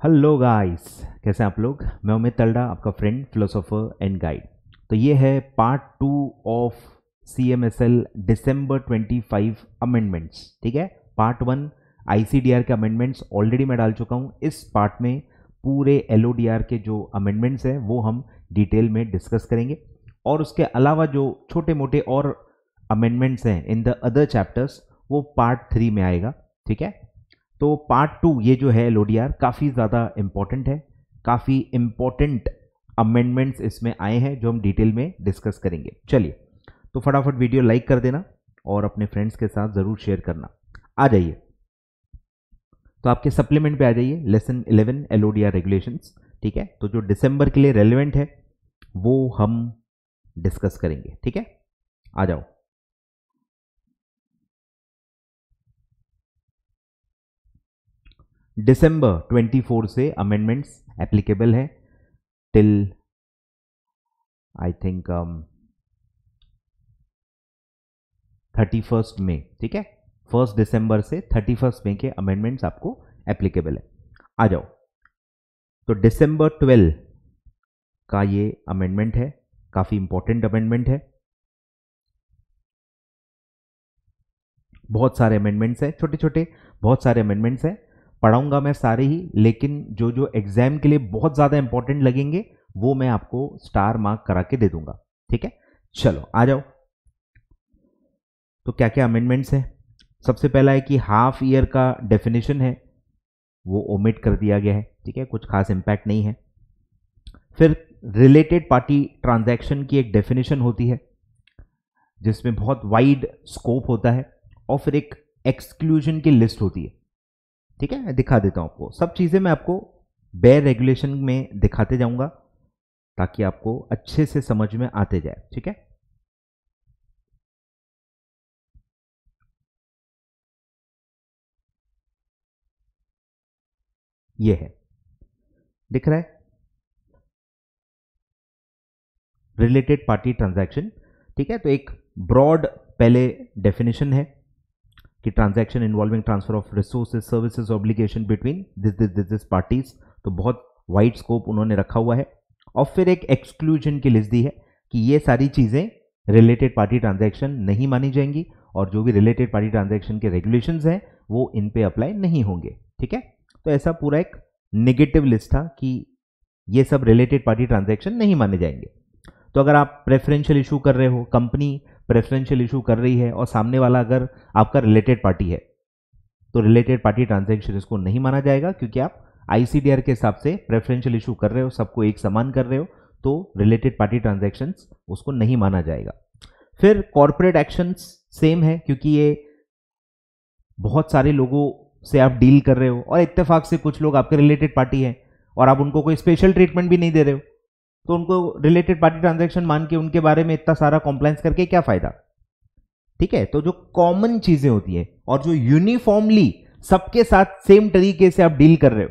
Hello guys, कैसे हैं आप लोग। मैं उमेद तलड़ा, आपका फ्रेंड फिलोसोफर एंड गाइड। तो ये है part 2 of CMSL December 25 amendments. ठीक है, पार्ट 1 ICDR के अमेंडमेंट्स ऑलरेडी मैं डाल चुका हूँ। इस पार्ट में पूरे LODR के जो अमेंडमेंट्स हैं वो हम डिटेल में डिस्कस करेंगे, और उसके अलावा जो छोटे मोटे और अमेंडमेंट्स हैं इन द अदर चैप्टर्स वो पार्ट 3 में आएगा। ठीक है, तो पार्ट 2 ये जो है LODR काफ़ी ज़्यादा इम्पॉर्टेंट है। काफ़ी इम्पॉर्टेंट अमेंडमेंट्स इसमें आए हैं जो हम डिटेल में डिस्कस करेंगे। चलिए, तो फटाफट वीडियो लाइक कर देना और अपने फ्रेंड्स के साथ ज़रूर शेयर करना। आ जाइए, तो आपके सप्लीमेंट पे आ जाइए, लेसन 11 LODR रेगुलेशंस। ठीक है, तो जो दिसंबर के लिए रेलिवेंट है वो हम डिस्कस करेंगे। ठीक है, आ जाओ। दिसंबर 24 से अमेंडमेंट्स एप्लीकेबल है टिल आई थिंक 31 मई। ठीक है, 1 दिसंबर से 31 मई के अमेंडमेंट्स आपको एप्लीकेबल है। आ जाओ, तो दिसंबर 12 का ये अमेंडमेंट है, काफ़ी इंपॉर्टेंट अमेंडमेंट है। बहुत सारे अमेंडमेंट्स हैं, छोटे छोटे बहुत सारे अमेंडमेंट्स हैं। पढ़ाऊंगा मैं सारे ही, लेकिन जो जो एग्जाम के लिए बहुत ज़्यादा इंपॉर्टेंट लगेंगे वो मैं आपको स्टार मार्क करा के दे दूंगा। ठीक है, चलो आ जाओ। तो क्या क्या अमेंडमेंट्स हैं। सबसे पहला है कि हाफ ईयर का डेफिनेशन है वो ओमिट कर दिया गया है। ठीक है, कुछ खास इंपैक्ट नहीं है। फिर रिलेटेड पार्टी ट्रांजैक्शन की एक डेफिनेशन होती है जिसमें बहुत वाइड स्कोप होता है, और फिर एक एक्सक्लूजन की लिस्ट होती है। ठीक है, मैं दिखा देता हूं आपको। सब चीज़ें मैं आपको बेयर रेगुलेशन में दिखाते जाऊंगा ताकि आपको अच्छे से समझ में आते जाए। ठीक है, ये है, दिख रहा है, रिलेटेड पार्टी ट्रांजैक्शन। ठीक है, तो एक ब्रॉड पहले डेफिनेशन है कि transaction involving transfer of resources services obligation between this parties. तो बहुत वाइड स्कोप उन्होंने रखा हुआ है। और फिर एक एक्सक्लूजन की लिस्ट दी है कि ये सारी चीज़ें रिलेटेड पार्टी ट्रांजैक्शन नहीं मानी जाएंगी, और जो भी रिलेटेड पार्टी ट्रांजैक्शन के रेगुलेशंस हैं वो इन पे अप्लाई नहीं होंगे। ठीक है, तो ऐसा पूरा एक नेगेटिव लिस्ट था कि ये सब रिलेटेड पार्टी ट्रांजैक्शन नहीं माने जाएंगे। तो अगर आप प्रेफरेंशियल इशू कर रहे हो, कंपनी प्रेफरेंशियल इशू कर रही है और सामने वाला अगर आपका रिलेटेड पार्टी है, तो रिलेटेड पार्टी ट्रांजैक्शन इसको नहीं माना जाएगा, क्योंकि आप ICDR के हिसाब से प्रेफरेंशियल इशू कर रहे हो, सबको एक समान कर रहे हो, तो रिलेटेड पार्टी ट्रांजैक्शंस उसको नहीं माना जाएगा। फिर कॉर्पोरेट एक्शंस सेम है, क्योंकि ये बहुत सारे लोगों से आप डील कर रहे हो और इत्तेफाक से कुछ लोग आपके रिलेटेड पार्टी हैं और आप उनको कोई स्पेशल ट्रीटमेंट भी नहीं दे रहे हो, तो उनको रिलेटेड पार्टी ट्रांजैक्शन मान के उनके बारे में इतना सारा कॉम्प्लायंस करके क्या फायदा। ठीक है, तो जो कॉमन चीजें होती है और जो यूनिफॉर्मली सबके साथ सेम तरीके से आप डील कर रहे हो,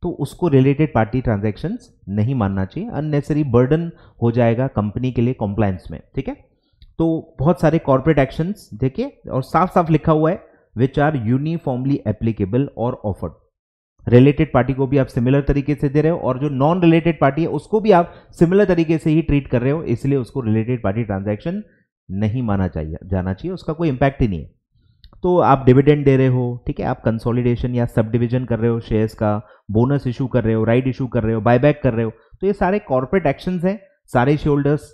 तो उसको रिलेटेड पार्टी ट्रांजैक्शंस नहीं मानना चाहिए। अननेसेसरी बर्डन हो जाएगा कंपनी के लिए कॉम्प्लायंस में। ठीक है, तो बहुत सारे कॉर्पोरेट एक्शंस देखिए, और साफ साफ लिखा हुआ है विच आर यूनिफॉर्मली एप्लीकेबल और ऑफर्ड। रिलेटेड पार्टी को भी आप सिमिलर तरीके से दे रहे हो, और जो नॉन रिलेटेड पार्टी है उसको भी आप सिमिलर तरीके से ही ट्रीट कर रहे हो, इसलिए उसको रिलेटेड पार्टी ट्रांजैक्शन नहीं माना जाना चाहिए, उसका कोई इंपैक्ट ही नहीं है। तो आप डिविडेंड दे रहे हो, ठीक है, आप कंसोलिडेशन या सब डिविजन कर रहे हो शेयर्स का, बोनस इशू कर रहे हो, राइट इशू कर रहे हो, बायबैक कर रहे हो, तो ये सारे कॉर्पोरेट एक्शंस हैं। सारे शेयर होल्डर्स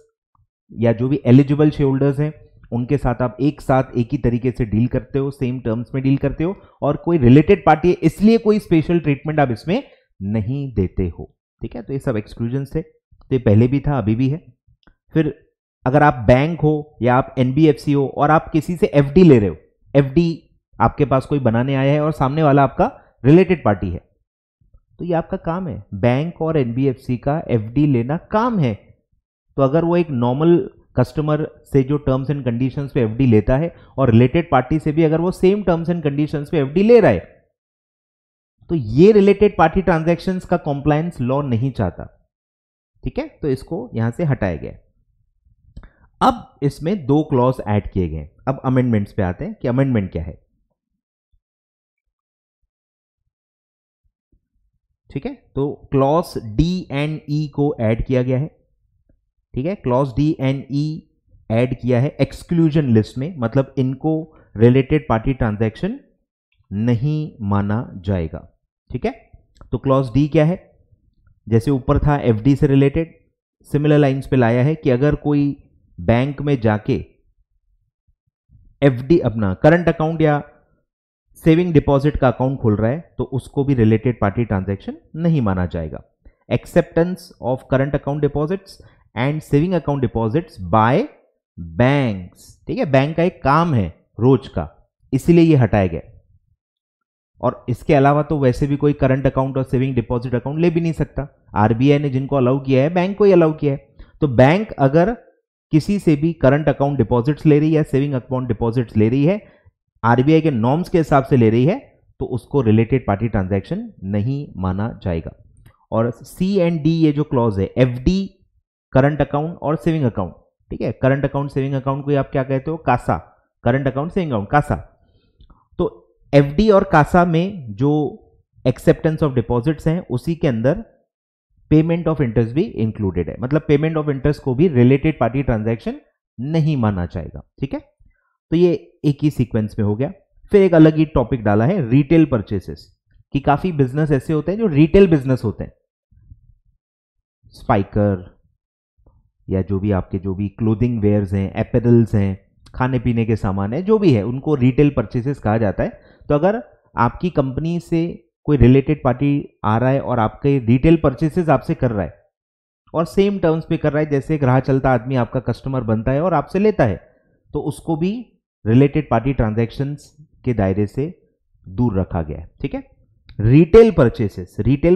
या जो भी एलिजिबल शेयर होल्डर्स हैं उनके साथ आप एक साथ एक ही तरीके से डील करते हो, सेम टर्म्स में डील करते हो, और कोई रिलेटेड पार्टी है इसलिए कोई स्पेशल ट्रीटमेंट आप इसमें नहीं देते हो। ठीक है, तो ये सब एक्सक्लूजन थे, तो ये पहले भी था, अभी भी है। फिर अगर आप बैंक हो या आप NBFC हो और आप किसी से FD ले रहे हो, FD आपके पास कोई बनाने आया है और सामने वाला आपका रिलेटेड पार्टी है, तो ये आपका काम है, बैंक और NBFC का FD लेना काम है। तो अगर वो एक नॉर्मल कस्टमर से जो टर्म्स एंड कंडीशंस पे FD लेता है और रिलेटेड पार्टी से भी अगर वो सेम टर्म्स एंड कंडीशंस पे FD ले रहा है, तो ये रिलेटेड पार्टी ट्रांजैक्शंस का कॉम्प्लायंस लॉ नहीं चाहता। ठीक है, तो इसको यहां से हटाया गया। अब इसमें 2 क्लॉज ऐड किए गए। अब अमेंडमेंट्स पे आते हैं कि अमेंडमेंट क्या है। ठीक है, तो क्लॉज डी एंड ई को ऐड किया गया है, ठीक है, clause D and E add किया है एक्सक्लूजन लिस्ट में, मतलब इनको रिलेटेड पार्टी ट्रांजैक्शन नहीं माना जाएगा, ठीक है। तो क्लॉज डी क्या है, जैसे ऊपर था एफडी से रिलेटेड, सिमिलर लाइंस पे लाया है कि अगर कोई बैंक में जाके एफडी अपना करंट अकाउंट या सेविंग डिपॉजिट का अकाउंट खोल रहा है तो उसको भी रिलेटेड पार्टी ट्रांजैक्शन नहीं माना जाएगा। Acceptance of current account deposits and saving account deposits bye banks, ठीक है, बैंक का एक काम है रोज का, इसीलिए ये हटाया गया। और इसके अलावा तो वैसे भी कोई करंट अकाउंट और सेविंग डिपॉजिट अकाउंट ले भी नहीं सकता, आरबीआई ने जिनको अलाउ किया है बैंक को ही अलाउ किया है। तो बैंक अगर किसी से भी करंट अकाउंट डिपॉजिट्स ले रही है, सेविंग अकाउंट डिपॉजिट्स ले रही है, आरबीआई के नॉर्म्स के हिसाब से ले रही है, तो उसको रिलेटेड पार्टी ट्रांजैक्शन नहीं माना जाएगा। और सी एंड डी ये जो क्लॉज है, एफडी करंट अकाउंट और सेविंग अकाउंट, ठीक है, करंट अकाउंट सेविंग अकाउंट को आप क्या कहते हो, CASA, current account saving account CASA. तो एफडी और कासा में जो एक्सेप्टेंस ऑफ डिपॉजिट्स हैं उसी के अंदर पेमेंट ऑफ इंटरेस्ट भी इंक्लूडेड है, मतलब पेमेंट ऑफ इंटरेस्ट को भी रिलेटेड पार्टी ट्रांजैक्शन नहीं माना जाएगा, ठीक है। तो ये एक ही सीक्वेंस में हो गया। फिर एक अलग ही टॉपिक डाला है रिटेल परचेसेस, कि काफी बिजनेस ऐसे होते हैं जो रिटेल बिजनेस होते हैं, स्पाइकर या जो भी आपके जो भी क्लोथिंग वेयर्स हैं, एपेरल्स हैं, खाने पीने के सामान है, जो भी है उनको रिटेल परचेसेस कहा जाता है। तो अगर आपकी कंपनी से कोई रिलेटेड पार्टी आ रहा है और आपके रिटेल परचेसेस आपसे कर रहा है और सेम टर्म्स पे कर रहा है, जैसे एक राह चलता आदमी आपका कस्टमर बनता है और आपसे लेता है, तो उसको भी रिलेटेड पार्टी ट्रांजैक्शंस के दायरे से दूर रखा गया है, ठीक है। रिटेल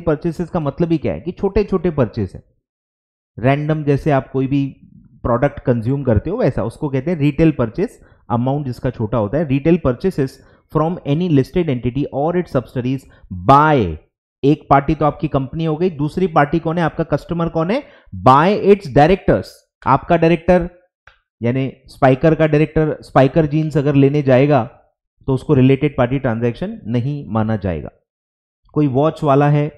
परचेसेस का मतलब ही क्या है कि छोटे छोटे परचेस है, रैंडम, जैसे आप कोई भी प्रोडक्ट कंज्यूम करते हो वैसा, उसको कहते हैं रिटेल परचेस, अमाउंट जिसका छोटा होता है। Retail purchases from any listed entity or its subsidiaries bye, एक पार्टी तो आपकी कंपनी हो गई, दूसरी पार्टी कौन है, आपका कस्टमर कौन है, बाय इट्स डायरेक्टर्स। आपका डायरेक्टर यानी स्पाइकर का डायरेक्टर स्पाइकर जीन्स अगर लेने जाएगा तो उसको रिलेटेड पार्टी ट्रांजैक्शन नहीं माना जाएगा। कोई वॉच वाला है,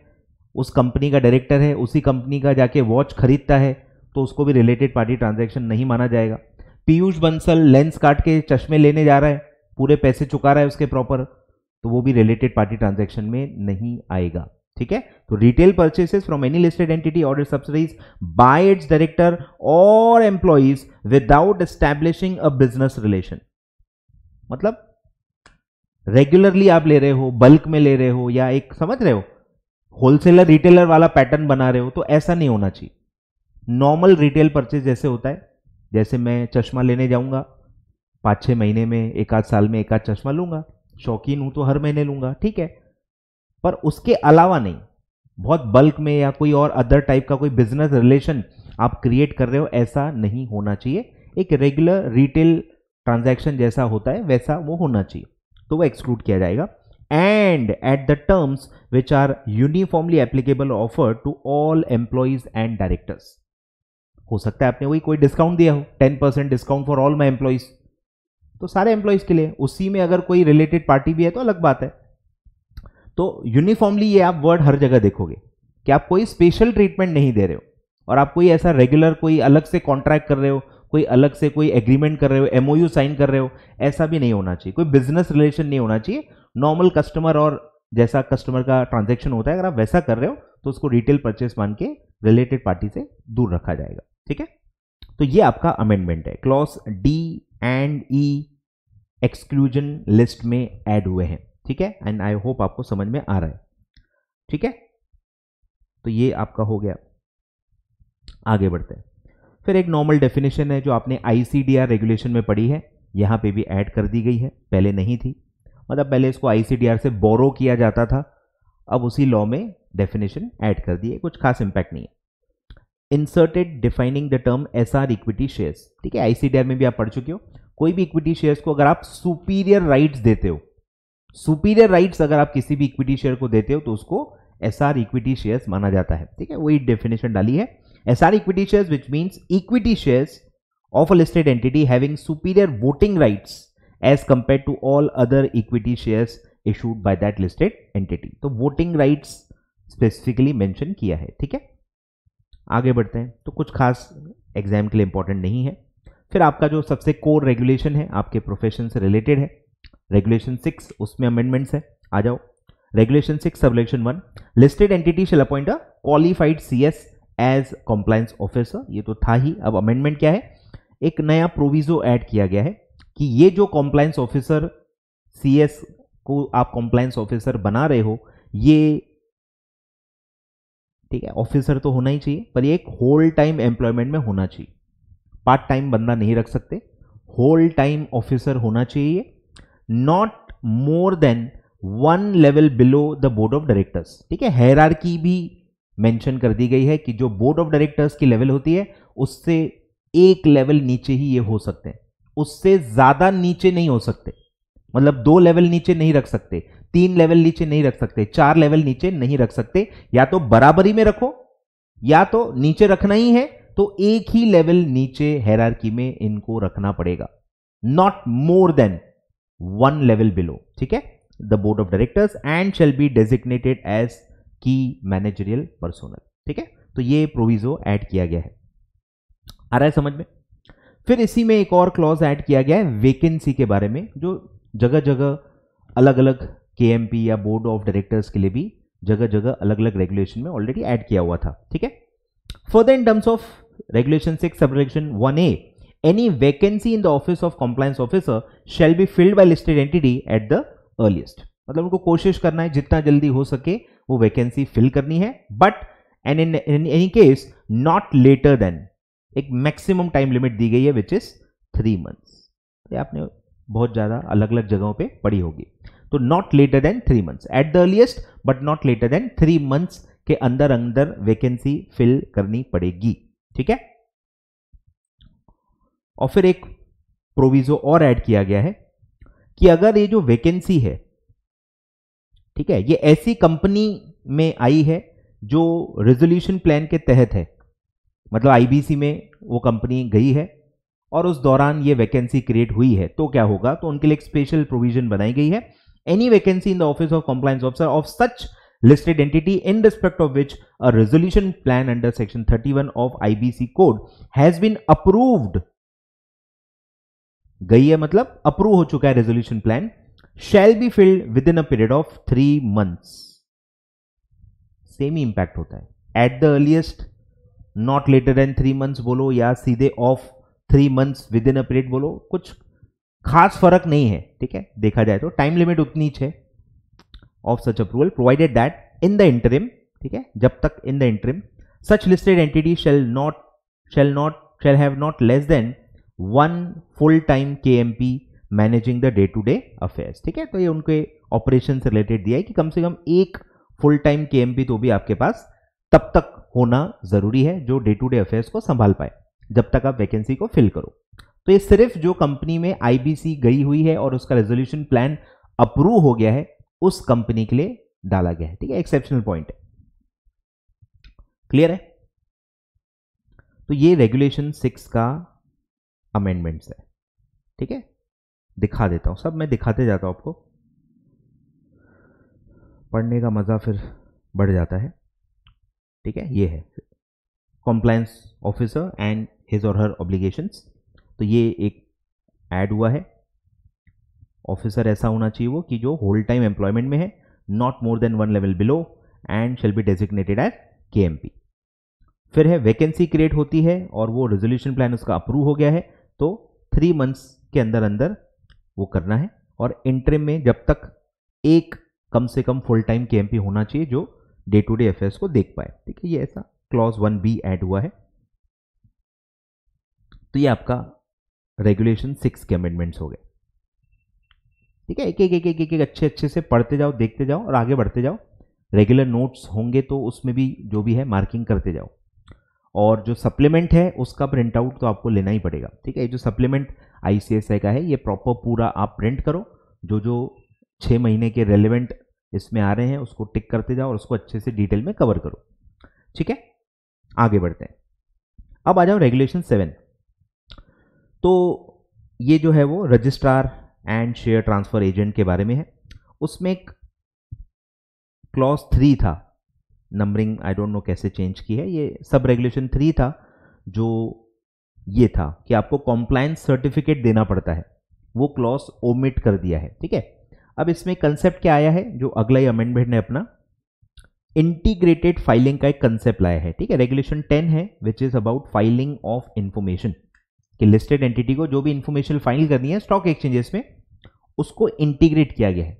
उस कंपनी का डायरेक्टर है, उसी कंपनी का जाके वॉच खरीदता है, तो उसको भी रिलेटेड पार्टी ट्रांजैक्शन नहीं माना जाएगा। पीयूष बंसल लेंस काट के चश्मे लेने जा रहा है, पूरे पैसे चुका रहा है उसके प्रॉपर, तो वो भी रिलेटेड पार्टी ट्रांजैक्शन में नहीं आएगा, ठीक है। तो retail purchases from any listed entity or its subsidiaries by its director or employees without establishing a business relation, मतलब रेगुलरली आप ले रहे हो, बल्क में ले रहे हो, या एक समझ रहे हो होलसेलर रिटेलर वाला पैटर्न बना रहे हो, तो ऐसा नहीं होना चाहिए। नॉर्मल रिटेल परचेज जैसे होता है, जैसे मैं चश्मा लेने जाऊंगा 5-6 महीने में, एक आध साल में एक आध चश्मा लूंगा, शौकीन हूं तो हर महीने लूंगा, ठीक है, पर उसके अलावा नहीं, बहुत बल्क में या कोई और अदर टाइप का कोई बिजनेस रिलेशन आप क्रिएट कर रहे हो, ऐसा नहीं होना चाहिए। एक रेगुलर रिटेल ट्रांजैक्शन जैसा होता है वैसा वो होना चाहिए, तो वो एक्सक्लूड किया जाएगा। And at the terms which are uniformly applicable offer to all employees and directors. हो सकता है आपने वही कोई डिस्काउंट दिया हो, 10% discount for all my employees, तो सारे एम्प्लॉइज के लिए, उसी में अगर कोई रिलेटेड पार्टी भी है तो अलग बात है। तो यूनिफॉर्मली ये आप वर्ड हर जगह देखोगे कि आप कोई स्पेशल ट्रीटमेंट नहीं दे रहे हो, और आप कोई ऐसा रेगुलर कोई अलग से कॉन्ट्रैक्ट कर रहे हो, कोई अलग से कोई एग्रीमेंट कर रहे हो, एमओयू साइन कर रहे हो, ऐसा भी नहीं होना चाहिए। कोई बिजनेस रिलेशन नहीं होना चाहिए। नॉर्मल कस्टमर और जैसा कस्टमर का ट्रांजैक्शन होता है, अगर आप वैसा कर रहे हो तो उसको रिटेल परचेस मान के रिलेटेड पार्टी से दूर रखा जाएगा, ठीक है। तो ये आपका अमेंडमेंट है, clause D and E exclusion list में ऐड हुए हैं, ठीक है। एंड आई होप आपको समझ में आ रहा है, ठीक है। तो ये आपका हो गया। आगे बढ़ते हैं। फिर एक नॉर्मल डेफिनेशन है जो आपने आईसीडीआर रेगुलेशन में पढ़ी है, यहां पे भी ऐड कर दी गई है, पहले नहीं थी, मतलब पहले इसको आईसीडीआर से बोरो किया जाता था, अब उसी लॉ में डेफिनेशन ऐड कर दी है, कुछ खास इंपैक्ट नहीं है। Inserted defining the term SR equity shares, ठीक है, आईसीडीआर में भी आप पढ़ चुके हो। कोई भी इक्विटी शेयर्स को अगर आप सुपीरियर राइट्स देते हो, सुपीरियर राइट्स अगर आप किसी भी इक्विटी शेयर को देते हो तो उसको एसआर इक्विटी शेयर्स माना जाता है, ठीक है, वही डेफिनेशन डाली है। SR equity shares which means equity shares of a listed entity having superior voting rights as compare to all other equity shares issued by that listed entity। तो voting rights specifically mention किया है। ठीक है, आगे बढ़ते हैं। तो कुछ खास एग्जाम के लिए इंपॉर्टेंट नहीं है। फिर आपका जो सबसे कोर रेगुलेशन है आपके प्रोफेशन से रिलेटेड है, रेगुलेशन 6, उसमें अमेंडमेंट्स है। आ जाओ, regulation 6 subregulation 1, listed entity shall appoint a qualified CS as compliance officer. ये तो था ही। अब अमेंडमेंट क्या है, एक नया प्रोविजो ऐड किया गया है कि ये जो कंप्लायंस ऑफिसर सीएस को आप कंप्लायंस ऑफिसर बना रहे हो, ये ठीक है ऑफिसर तो होना ही चाहिए, पर ये एक होल टाइम एम्प्लॉयमेंट में होना चाहिए। पार्ट टाइम बंदा नहीं रख सकते, होल टाइम ऑफिसर होना चाहिए। Not more than 1 level below the board of directors. ठीक है, हायरार्की भी मेंशन कर दी गई है कि जो बोर्ड ऑफ डायरेक्टर्स की लेवल होती है उससे एक लेवल नीचे ही ये हो सकते हैं, उससे ज्यादा नीचे नहीं हो सकते। मतलब 2 लेवल नीचे नहीं रख सकते, 3 लेवल नीचे नहीं रख सकते, 4 लेवल नीचे नहीं रख सकते। या तो बराबरी में रखो, या तो नीचे रखना ही है तो एक ही लेवल नीचे हायरार्की में इनको रखना पड़ेगा। Not more than 1 level below. ठीक है, the board of directors and shall be designated as key managerial personnel. ठीक है, तो ये प्रोविजो ऐड किया गया है। आ रहा है समझ में? फिर इसी में एक और क्लॉज ऐड किया गया है वेकेंसी के बारे में, जो जगह जगह अलग अलग केएमपी या बोर्ड ऑफ डायरेक्टर्स के लिए भी जगह जगह अलग अलग रेगुलेशन में ऑलरेडी ऐड किया हुआ था। ठीक है, further in terms of regulation 6 सबरेगुलेशन 1A, any vacancy in the office of compliance officer shall be filled by listed entity at the earliest। मतलब उनको कोशिश करना है जितना जल्दी हो सके वो वैकेंसी फिल करनी है, but and in any case not later than, एक मैक्सिमम टाइम लिमिट दी गई है विच इज 3 मंथ्स। ये आपने बहुत ज्यादा अलग अलग जगहों पे पढ़ी होगी। तो not later than 3 months, at the earliest but not later than 3 months के अंदर अंदर वैकेंसी फिल करनी पड़ेगी। ठीक है, और फिर एक प्रोविजो और ऐड किया गया है कि अगर ये जो वैकेंसी है, ठीक है, ये ऐसी कंपनी में आई है जो रेजोल्यूशन प्लान के तहत है, मतलब आईबीसी में वो कंपनी गई है और उस दौरान ये वैकेंसी क्रिएट हुई है, तो क्या होगा, तो उनके लिए एक स्पेशल प्रोविजन बनाई गई है। Any vacancy in the office of compliance officer of such listed entity in respect of which a resolution plan under section 31 of IBC code has been approved, गई है मतलब अप्रूव हो चुका है resolution plan, shall be filled within a period of 3 months। Same ही impact होता है, at the earliest not later than 3 months बोलो या सीधे of 3 months within a period बोलो, कुछ खास फर्क नहीं है। ठीक है, देखा जाए तो टाइम लिमिट उतनी ही है of such approval provided that in the interim, ठीक है, जब तक in the interim such listed entity shall have not less than 1 full time KMP managing the day to day affairs। ठीक है, तो ये उनके ऑपरेशन से रिलेटेड दिया है कि कम से कम एक फुल टाइम KMP तो भी आपके पास तब तक होना जरूरी है जो डे टू डे अफेयर्स को संभाल पाए जब तक आप वैकेंसी को फिल करो। तो ये सिर्फ जो कंपनी में आईबीसी गई हुई है और उसका रेजोल्यूशन प्लान अप्रूव हो गया है उस कंपनी के लिए डाला गया है। ठीक है, एक्सेप्शनल पॉइंट है। क्लियर है? तो ये रेगुलेशन 6 का अमेंडमेंट्स है। ठीक है, दिखा देता हूं, सब मैं दिखाते जाता हूं आपको, पढ़ने का मजा फिर बढ़ जाता है। ठीक है, ये है compliance officer and his or her obligations. तो ये एक ऐड हुआ है, ऑफिसर ऐसा होना चाहिए वो कि जो होल टाइम एम्प्लॉयमेंट में है, not more than 1 level below and shall be designated as KMP. फिर है वैकेंसी क्रिएट होती है और वो रेजोल्यूशन प्लान उसका अप्रूव हो गया है तो 3 मंथ्स के अंदर अंदर वो करना है, और इंटरिम में जब तक एक कम से कम फुल टाइम केएमपी होना चाहिए जो डे टू डे अफेयर्स को देख पाए। ठीक है, ये ऐसा क्लॉज 1B ऐड हुआ है। तो ये आपका रेगुलेशन 6 के अमेंडमेंट्स हो गए। ठीक है, एक एक एक एक एक अच्छे अच्छे से पढ़ते जाओ, देखते जाओ और आगे बढ़ते जाओ। रेगुलर नोट्स होंगे तो उसमें भी जो भी है मार्किंग करते जाओ, और जो सप्लीमेंट है उसका प्रिंट आउट तो आपको लेना ही पड़ेगा। ठीक है, ये जो सप्लीमेंट आईसीएसआई का है ये प्रॉपर पूरा आप प्रिंट करो, जो जो 6 महीने के रेलेवेंट इसमें आ रहे हैं उसको टिक करते जाओ और उसको अच्छे से डिटेल में कवर करो। ठीक है, आगे बढ़ते हैं। अब आ जाओ रेगुलेशन 7। तो ये जो है वो registrar and share transfer agent के बारे में है। उसमें एक क्लॉज 3 था नंबरिंग आई डोंट नो कैसे चेंज की है, ये सब रेगुलेशन 3 था जो ये था कि आपको कॉम्प्लायंस सर्टिफिकेट देना पड़ता है, वो क्लॉज ओमिट कर दिया है। ठीक है, अब इसमें कंसेप्ट क्या आया है, जो अगला ही अमेंडमेंट ने अपना इंटीग्रेटेड फाइलिंग का एक कंसेप्ट लाया है। ठीक है, रेगुलेशन 10 है which is about filing of information, कि लिस्टेड एंटिटी को जो भी इंफॉर्मेशन फाइल करनी है स्टॉक एक्सचेंजेस में, उसको इंटीग्रेट किया गया है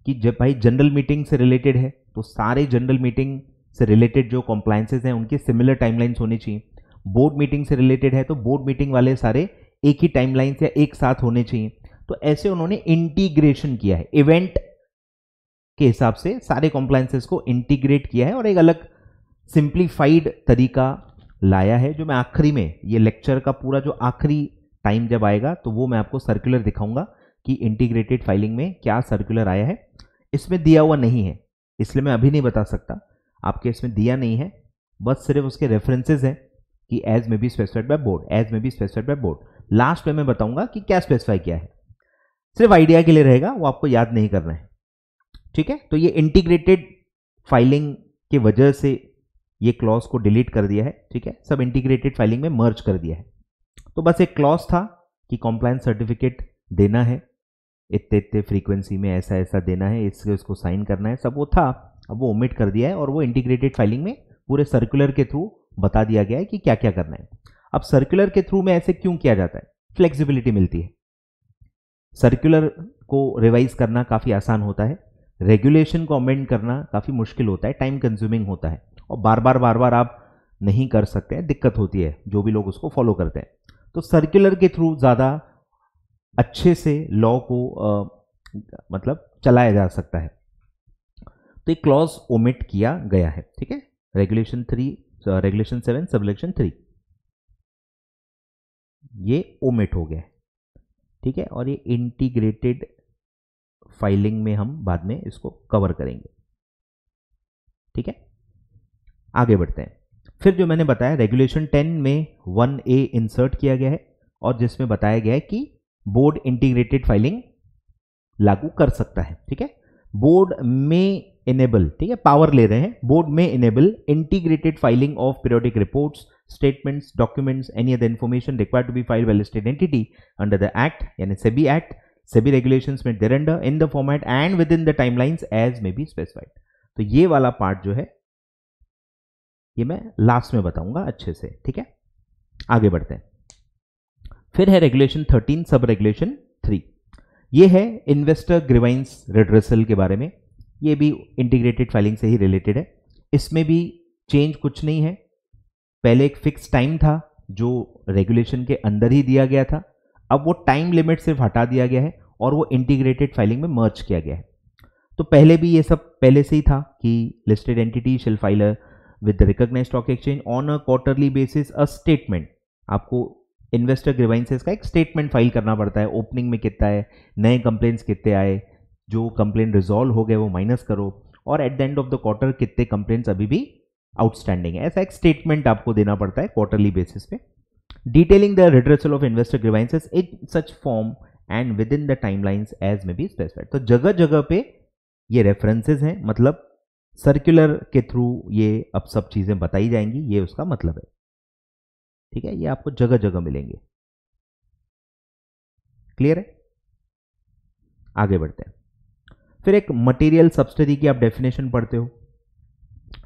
कि जब भाई जनरल मीटिंग से रिलेटेड है तो सारे जनरल मीटिंग से रिलेटेड जो कॉम्प्लायंसेस हैं उनकी सिमिलर टाइमलाइंस होनी चाहिए। बोर्ड मीटिंग से रिलेटेड है तो बोर्ड मीटिंग वाले सारे एक ही टाइमलाइंस या एक साथ होने चाहिए। तो ऐसे उन्होंने इंटीग्रेशन किया है, इवेंट के हिसाब से सारे कॉम्प्लायंसेस को इंटीग्रेट किया है और एक अलग सिंप्लीफाइड तरीका लाया है, जो मैं आखिरी में ये लेक्चर का पूरा जो आखिरी टाइम जब आएगा तो वो मैं आपको सर्कुलर दिखाऊंगा कि इंटीग्रेटेड फाइलिंग में क्या सर्कुलर आया है। इसमें दिया हुआ नहीं है इसलिए मैं अभी नहीं बता सकता, आपके इसमें दिया नहीं है, बस सिर्फ उसके रेफरेंसेस हैं कि as may be specified by board, as may be specified by board. Last में मैं बताऊंगा कि क्या स्पेसिफाई किया है, सिर्फ आइडिया के लिए रहेगा, वो आपको याद नहीं करना है। ठीक है, तो ये इंटीग्रेटेड फाइलिंग की वजह से ये क्लॉज को डिलीट कर दिया है। ठीक है, सब इंटीग्रेटेड फाइलिंग में मर्ज कर दिया है। तो बस एक क्लॉज था कि कॉम्प्लायंस सर्टिफिकेट देना है, इतने इतने फ्रीक्वेंसी में ऐसा ऐसा देना है, इसको साइन करना है, सब वो था। अब वो ओमिट कर दिया है और वो इंटीग्रेटेड फाइलिंग में पूरे सर्कुलर के थ्रू बता दिया गया है कि क्या क्या करना है। अब सर्कुलर के थ्रू में ऐसे क्यों किया जाता है, फ्लेक्सिबिलिटी मिलती है। सर्कुलर को रिवाइज करना काफ़ी आसान होता है, रेगुलेशन को अमेंड करना काफ़ी मुश्किल होता है, टाइम कंज्यूमिंग होता है और बार बार आप नहीं कर सकते हैं, दिक्कत होती है जो भी लोग उसको फॉलो करते हैं। तो सर्कुलर के थ्रू ज़्यादा अच्छे से लॉ को मतलब चलाया जा सकता है। तो एक क्लॉज ओमिट किया गया है। ठीक है, रेगुलेशन 7 सबसेक्शन 3 ये ओमिट हो गया है। ठीक है, और ये इंटीग्रेटेड फाइलिंग में हम बाद में इसको कवर करेंगे। ठीक है, आगे बढ़ते हैं। फिर जो मैंने बताया रेगुलेशन 10 में 1A इंसर्ट किया गया है और जिसमें बताया गया है कि बोर्ड इंटीग्रेटेड फाइलिंग लागू कर सकता है। ठीक है, बोर्ड में इनेबल, ठीक है, पावर ले रहे हैं, बोर्ड में enable integrated filing of periodic reports, statements, documents, any other information required to be filed by listed entity under the act, यानी SEBI act, SEBI regulations made thereunder in the format and within the timelines as may be specified. तो ये वाला part जो है ये मैं last में बताऊंगा अच्छे से। ठीक है, आगे बढ़ते हैं। फिर है रेगुलेशन 13 सब रेगुलेशन 3, ये है इन्वेस्टर ग्रीवाइंस रिड्रेसल के बारे में, ये भी इंटीग्रेटेड फाइलिंग से ही रिलेटेड है। इसमें भी चेंज कुछ नहीं है, पहले एक फिक्स टाइम था जो रेगुलेशन के अंदर ही दिया गया था, अब वो टाइम लिमिट सिर्फ हटा दिया गया है और वो इंटीग्रेटेड फाइलिंग में मर्ज किया गया है। तो पहले भी ये सब पहले से ही था कि listed entity shall file with the recognised stock exchange on a quarterly basis a statement, आपको इन्वेस्टर ग्रीवाइंसेस का एक स्टेटमेंट फाइल करना पड़ता है, ओपनिंग में कितना है, नए कंप्लेंट्स कितने आए, जो कंप्लेन रिजॉल्व हो गए वो माइनस करो, और at the end of the quarter कितने कंप्लेंट्स अभी भी आउटस्टैंडिंग है, ऐसा एक स्टेटमेंट आपको देना पड़ता है क्वार्टरली बेसिस पे, detailing the redressal of investor grievances in such form and within the timelines as may be specified. तो जगह जगह पे ये रेफरेंसेस हैं, मतलब सर्कुलर के थ्रू ये अब सब चीजें बताई जाएंगी, ये उसका मतलब है। ठीक है, ये आपको जगह जगह मिलेंगे। क्लियर है, आगे बढ़ते हैं। फिर एक मटेरियल सब्सिडी की आप डेफिनेशन पढ़ते हो,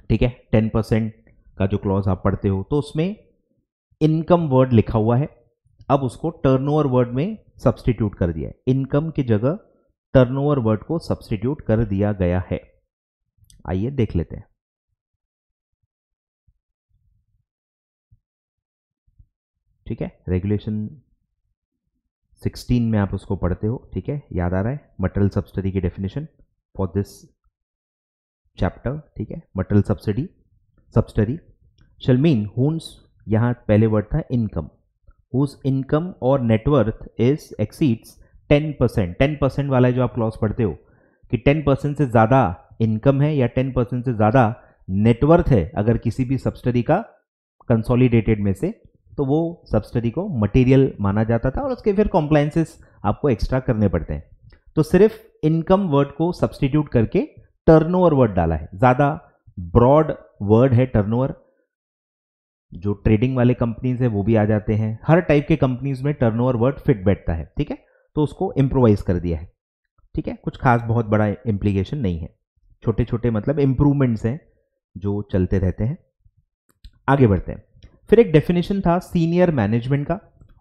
ठीक है, 10% का जो क्लॉज आप पढ़ते हो तो उसमें इनकम वर्ड लिखा हुआ है, अब उसको टर्नओवर वर्ड में सब्सटीट्यूट कर दिया है, इनकम की जगह टर्नओवर वर्ड को सब्सटीट्यूट कर दिया गया है। आइए देख लेते हैं। ठीक है, रेगुलेशन 16 में आप उसको पढ़ते हो। ठीक है, याद आ रहा है मटेरियल सब्सिडी की डेफिनेशन फॉर दिस चैप्टर। ठीक है, मटेरियल सब्सिडी शैल मीन हुज, यहां पहले वर्ड था इनकम, हुज इनकम और नेटवर्थ इज एक्सीड्स 10%। 10% वाला जो आप क्लॉज पढ़ते हो कि 10% से ज़्यादा इनकम है या 10% से ज़्यादा नेटवर्थ है अगर किसी भी सब्सिडी का कंसोलिडेटेड में से, तो वो सब्सिडी को मटेरियल माना जाता था और उसके फिर कॉम्प्लायंसेस आपको एक्स्ट्रा करने पड़ते हैं। तो सिर्फ इनकम वर्ड को सब्सटीट्यूट करके टर्नओवर वर्ड डाला है, ज़्यादा ब्रॉड वर्ड है टर्नओवर, जो ट्रेडिंग वाले कंपनीज है वो भी आ जाते हैं, हर टाइप के कंपनीज में टर्नओवर वर्ड फिट बैठता है, ठीक है। तो उसको इम्प्रोवाइज कर दिया है, ठीक है। कुछ खास बहुत बड़ा इम्प्लीकेशन नहीं है, छोटे छोटे मतलब इंप्रूवमेंट्स हैं जो चलते रहते हैं। आगे बढ़ते हैं। फिर एक डेफिनेशन था सीनियर मैनेजमेंट का,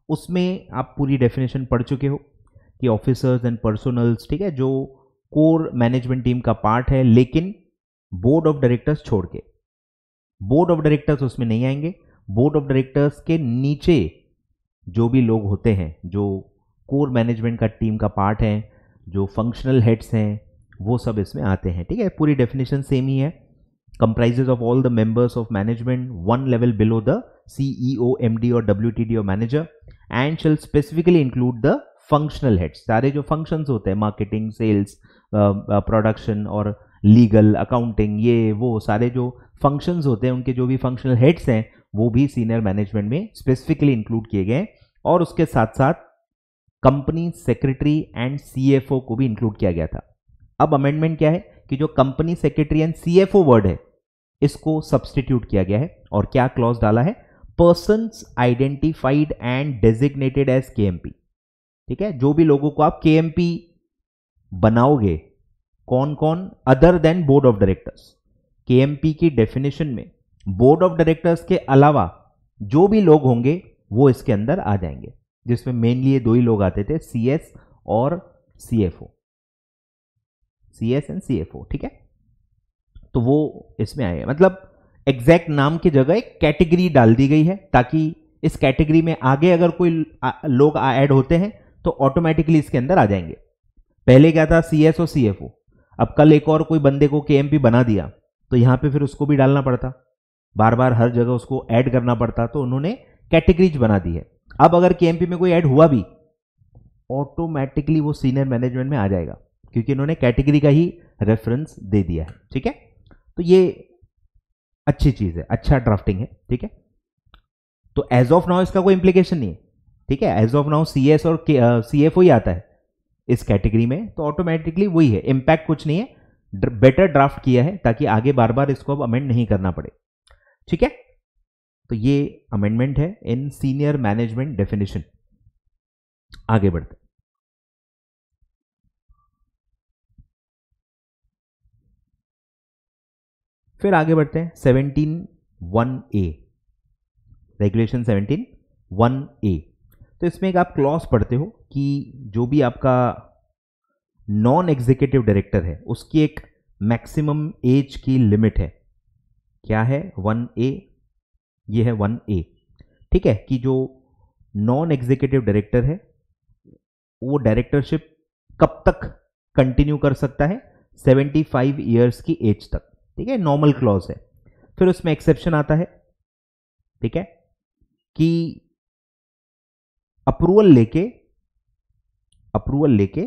उसमें आप पूरी डेफिनेशन पढ़ चुके हो कि ऑफिसर्स एंड पर्सनल्स, ठीक है, जो कोर मैनेजमेंट टीम का पार्ट है, लेकिन बोर्ड ऑफ डायरेक्टर्स छोड़ के, बोर्ड ऑफ डायरेक्टर्स उसमें नहीं आएंगे। बोर्ड ऑफ डायरेक्टर्स के नीचे जो भी लोग होते हैं, जो कोर मैनेजमेंट का टीम का पार्ट है, जो फंक्शनल हेड्स हैं, वो सब इसमें आते हैं, ठीक है। पूरी डेफिनेशन सेम ही है। comprises of all the members of management one level below the CEO, MD or WTD or manager and shall specifically include the functional heads। सारे जो functions होते हैं, marketing, sales, production और legal, accounting, ये वो सारे जो functions होते हैं, उनके जो भी functional heads हैं वो भी senior management में specifically include किए गए। और उसके साथ साथ कंपनी सेक्रेटरी एंड CFO को भी इंक्लूड किया गया था। अब अमेंडमेंट क्या है कि जो company secretary and CFO word है इसको सब्स्टिट्यूट किया गया है, और क्या क्लॉज डाला है, persons identified and designated as KMP, ठीक है। जो भी लोगों को आप KMP बनाओगे, कौन कौन, other than board of directors. KMP की डेफिनेशन में बोर्ड ऑफ डायरेक्टर्स के अलावा जो भी लोग होंगे वो इसके अंदर आ जाएंगे, जिसमें मेनली ये दो ही लोग आते थे, CS और CFO, CS एंड CFO, ठीक है। तो वो इसमें आए, मतलब एग्जैक्ट नाम की जगह एक कैटेगरी डाल दी गई है, ताकि इस कैटेगरी में आगे अगर कोई लोग ऐड होते हैं तो ऑटोमेटिकली इसके अंदर आ जाएंगे। पहले क्या था, CS और CFO, अब कल एक और कोई बंदे को KMP बना दिया तो यहां पे फिर उसको भी डालना पड़ता, बार बार हर जगह उसको ऐड करना पड़ता, तो उन्होंने कैटेगरीज बना दी है। अब अगर KMP में कोई ऐड हुआ भी, ऑटोमेटिकली वो सीनियर मैनेजमेंट में आ जाएगा, क्योंकि इन्होंने कैटेगरी का ही रेफरेंस दे दिया है, ठीक है। तो ये अच्छी चीज है, अच्छा ड्राफ्टिंग है, ठीक है। तो एज ऑफ नाउ इसका कोई इंप्लीकेशन नहीं है, ठीक है। एज ऑफ नाउ CS और CFO ही आता है इस कैटेगरी में, तो ऑटोमेटिकली वही है, इंपैक्ट कुछ नहीं है, बेटर ड्राफ्ट किया है ताकि आगे बार बार इसको अब अमेंड नहीं करना पड़े, ठीक है। तो ये अमेंडमेंट है इन सीनियर मैनेजमेंट डेफिनेशन। आगे बढ़ते, फिर आगे बढ़ते हैं 17(1)(a), रेगुलेशन 17(1)(a। तो इसमें एक आप क्लॉज पढ़ते हो कि जो भी आपका नॉन एग्जीक्यूटिव डायरेक्टर है उसकी एक मैक्सिमम एज की लिमिट है। क्या है, 1A, ये है 1A, ठीक है। कि जो नॉन एग्जीक्यूटिव डायरेक्टर है वो डायरेक्टरशिप कब तक कंटिन्यू कर सकता है, 75 ईयर्स की एज तक, ठीक है। नॉर्मल क्लॉज है। फिर उसमें एक्सेप्शन आता है, ठीक है, कि अप्रूवल लेके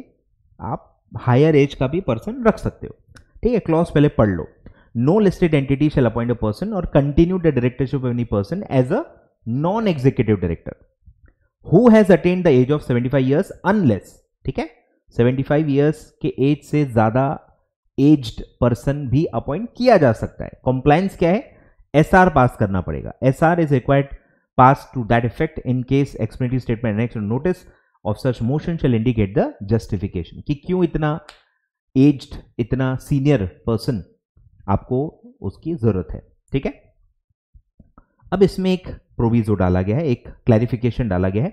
आप हायर एज का भी पर्सन रख सकते हो, ठीक है। क्लॉज पहले पढ़ लो। No listed entity shall appoint a person or continue the directorship of any person as a non executive director who has attained the age of 75 years unless, ठीक है, 75 ईयर्स के एज से ज्यादा एज्ड पर्सन भी appoint किया जा सकता है। कंप्लायंस क्या है, SR पास करना पड़ेगा। SR is required pass to that effect in case explanatory statement and action notice of such motion shall indicate the justification, कि क्यों इतना एज्ड, इतना सीनियर पर्सन आपको उसकी जरूरत है, ठीक है। अब इसमें एक प्रोविजो डाला गया है, एक क्लैरिफिकेशन डाला गया है,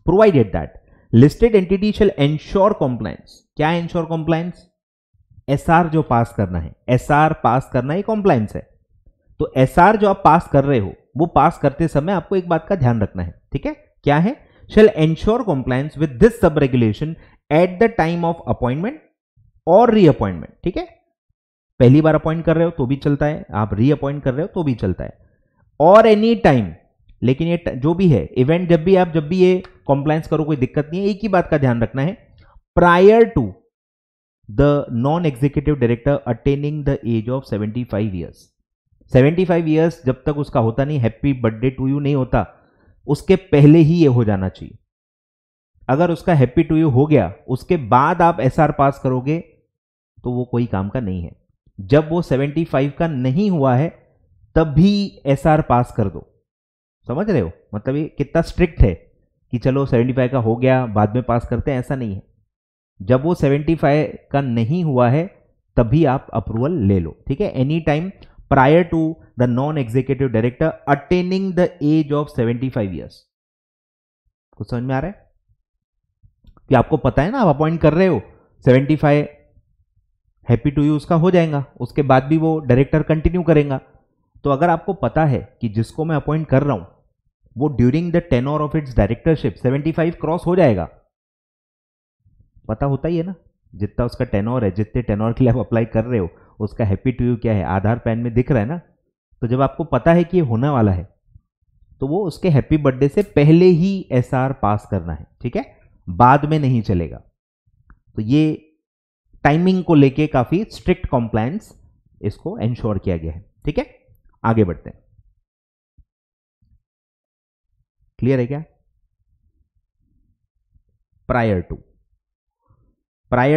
provided that listed entity shall ensure compliance. क्या एंश्योर कॉम्प्लायंस, SR जो पास करना है, SR पास करना ही कॉम्प्लायंस है। तो SR जो आप पास कर रहे हो वो पास करते समय आपको एक बात का ध्यान रखना है, ठीक है। क्या है, shall ensure compliance with this sub regulation at the time of appointment or reappointment, ठीक है। पहली बार अपॉइंट कर रहे हो तो भी चलता है, आप रीअपॉइंट कर रहे हो तो भी चलता है, और एनी टाइम। लेकिन ये जो भी है इवेंट, जब भी ये कॉम्प्लायंस करो कोई दिक्कत नहीं है। एक ही बात का ध्यान रखना है, prior to the non executive director attaining the age of 75 years. 75 years जब तक उसका होता नहीं, हैप्पी बर्थडे टू यू नहीं होता, उसके पहले ही ये हो जाना चाहिए। अगर उसका हैप्पी टू यू हो गया उसके बाद आप SR पास करोगे तो वो कोई काम का नहीं है। जब वो 75 का नहीं हुआ है तब भी एसआर पास कर दो। समझ रहे हो, मतलब ये कितना स्ट्रिक्ट है कि चलो 75 का हो गया बाद में पास करते हैं, ऐसा नहीं है। जब वो 75 का नहीं हुआ है तभी आप अप्रूवल ले लो, ठीक है। Any time prior to the non executive director attaining the age of 75 years. कुछ समझ में आ रहा है कि आपको पता है ना, आप अपॉइंट कर रहे हो 75, हैप्पी टू यू, उसका हो जाएगा, उसके बाद भी वो डायरेक्टर कंटिन्यू करेगा। तो अगर आपको पता है कि जिसको मैं अपॉइंट कर रहा हूं वो during the tenure of its directorship 75 cross हो जाएगा, पता होता ही है ना, जितना उसका टेन्योर है, जितने टेन्योर के लिए आप अप्लाई कर रहे हो उसका हैप्पी टू यू क्या है, आधार पैन में दिख रहा है ना। तो जब आपको पता है कि ये होने वाला है तो वो उसके हैप्पी बर्थडे से पहले ही एसआर पास करना है, ठीक है, बाद में नहीं चलेगा। तो ये टाइमिंग को लेके काफी स्ट्रिक्ट कॉम्प्लायंस इसको एंश्योर किया गया है, ठीक है। आगे बढ़ते हैं, क्लियर है क्या? Prior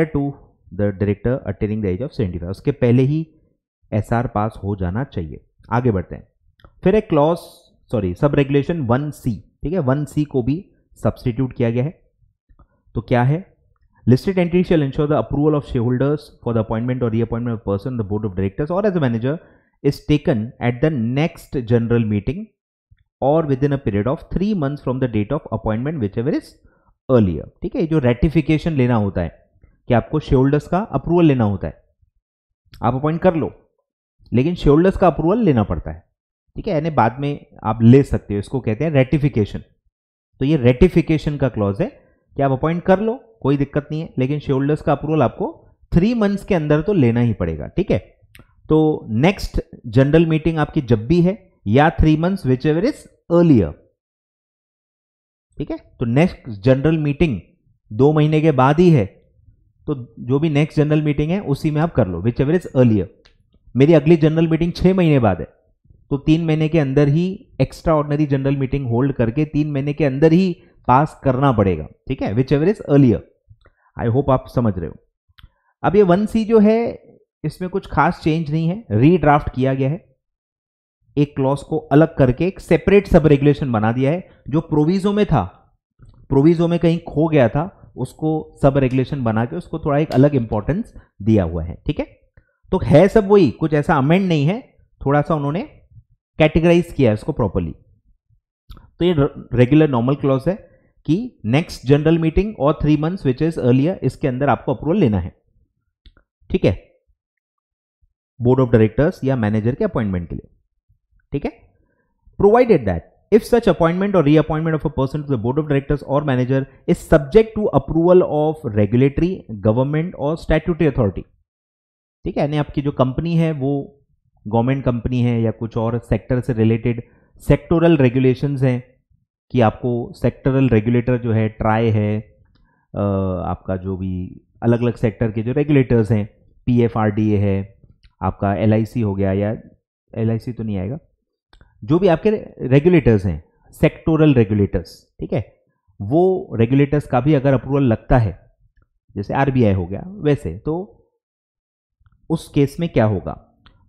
to the director attaining the age of 75, उसके पहले ही एसआर पास हो जाना चाहिए। आगे बढ़ते हैं, फिर एक क्लॉज सब रेगुलेशन 1C, ठीक है, 1C को भी सब्सटीट्यूट किया गया है। तो क्या है, listed entity shall ensure the approval of shareholders for the appointment or reappointment of a person on the board of directors or as a manager is taken at the next general meeting or within a period of 3 months from the date of appointment whichever is earlier, ठीक है। जो ratification लेना होता है कि आपको shareholders का approval लेना होता है, आप अपॉइंट कर लो लेकिन शेयरहोल्डर्स का अप्रूवल लेना पड़ता है, ठीक है, यानी बाद में आप ले सकते हो, इसको कहते हैं रेटिफिकेशन। तो ये रेटिफिकेशन का क्लॉज है कि आप अपॉइंट कर लो, कोई दिक्कत नहीं है, लेकिन शेयरहोल्डर्स का अप्रूवल आपको 3 मंथ्स के अंदर तो लेना ही पड़ेगा, ठीक है। तो नेक्स्ट जनरल मीटिंग आपकी जब भी है या 3 months which ever is earlier, ठीक है। तो नेक्स्ट जनरल मीटिंग 2 महीने के बाद ही है, तो जो भी नेक्स्ट जनरल मीटिंग है उसी में आप कर लो, विच एवर इज अर्लियर। मेरी अगली जनरल मीटिंग 6 महीने बाद है तो 3 महीने के अंदर ही extraordinary general meeting hold करके 3 महीने के अंदर ही पास करना पड़ेगा, ठीक है, which ever is earlier. I hope आप समझ रहे हो। अब ये 1C जो है इसमें कुछ खास चेंज नहीं है, रीड्राफ्ट किया गया है, एक क्लॉज को अलग करके एक सेपरेट सब रेगुलेशन बना दिया है। जो प्रोविजो में था, प्रोविजो में कहीं खो गया था, उसको सब रेगुलेशन बना के उसको थोड़ा एक अलग इंपॉर्टेंस दिया हुआ है, ठीक है। तो है सब वही, कुछ ऐसा अमेंड नहीं है, थोड़ा सा उन्होंने कैटेगराइज किया है इसको प्रॉपर्ली। तो ये रेगुलर नॉर्मल क्लॉज है कि नेक्स्ट जनरल मीटिंग और 3 मंथ्स विच इज अर्लियर, इसके अंदर आपको अप्रूवल लेना है, ठीक है, बोर्ड ऑफ डायरेक्टर्स या मैनेजर के अपॉइंटमेंट के लिए, ठीक है। Provided that if such appointment or reappointment of a person to the board of directors or manager is subject to approval of regulatory, government or statutory authority, ठीक है, यानी आपकी जो कंपनी है वो गवर्नमेंट कंपनी है या कुछ और सेक्टर से रिलेटेड सेक्टोरल रेगुलेशंस हैं कि आपको सेक्टरल रेगुलेटर जो है, ट्राई है, आपका जो भी अलग अलग सेक्टर के जो रेगुलेटर्स हैं, PFRDA है, आपका LIC हो गया, या LIC तो नहीं आएगा, जो भी आपके रेगुलेटर्स हैं, सेक्टोरल रेगुलेटर्स, ठीक है, वो रेगुलेटर्स का भी अगर अप्रूवल लगता है, जैसे RBI हो गया वैसे, तो उस केस में क्या होगा,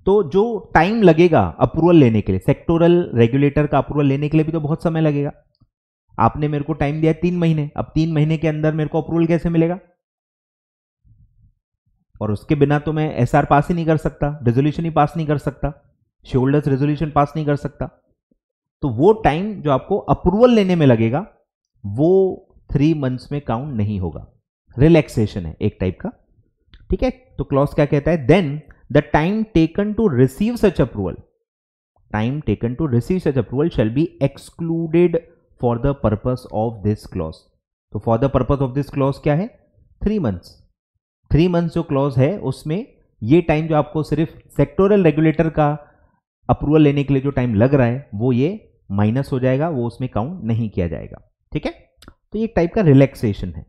तो जो टाइम लगेगा अप्रूवल लेने के लिए, सेक्टोरल रेगुलेटर का अप्रूवल लेने के लिए भी तो बहुत समय लगेगा। आपने मेरे को टाइम दिया 3 महीने, अब 3 महीने के अंदर मेरे को अप्रूवल कैसे मिलेगा? और उसके बिना तो मैं SR पास ही नहीं कर सकता, रेजोल्यूशन ही पास नहीं कर सकता, शेयरहोल्डर्स रेजोल्यूशन पास नहीं कर सकता। तो वो टाइम जो आपको अप्रूवल लेने में लगेगा वो 3 मंथ्स में काउंट नहीं होगा, रिलैक्सेशन है एक टाइप का, ठीक है। तो क्लॉज क्या कहता है, then the time taken to receive such approval, time taken to receive such approval shall be excluded for the purpose of this clause. तो for the purpose of this clause क्या है, 3 मंथ्स। 3 मंथ्स जो clause है उसमें ये time जो आपको सिर्फ सेक्टोरल रेगुलेटर का अप्रूवल लेने के लिए जो टाइम लग रहा है वो ये माइनस हो जाएगा, वो उसमें काउंट नहीं किया जाएगा, ठीक है। तो ये एक टाइप का रिलैक्सेशन है।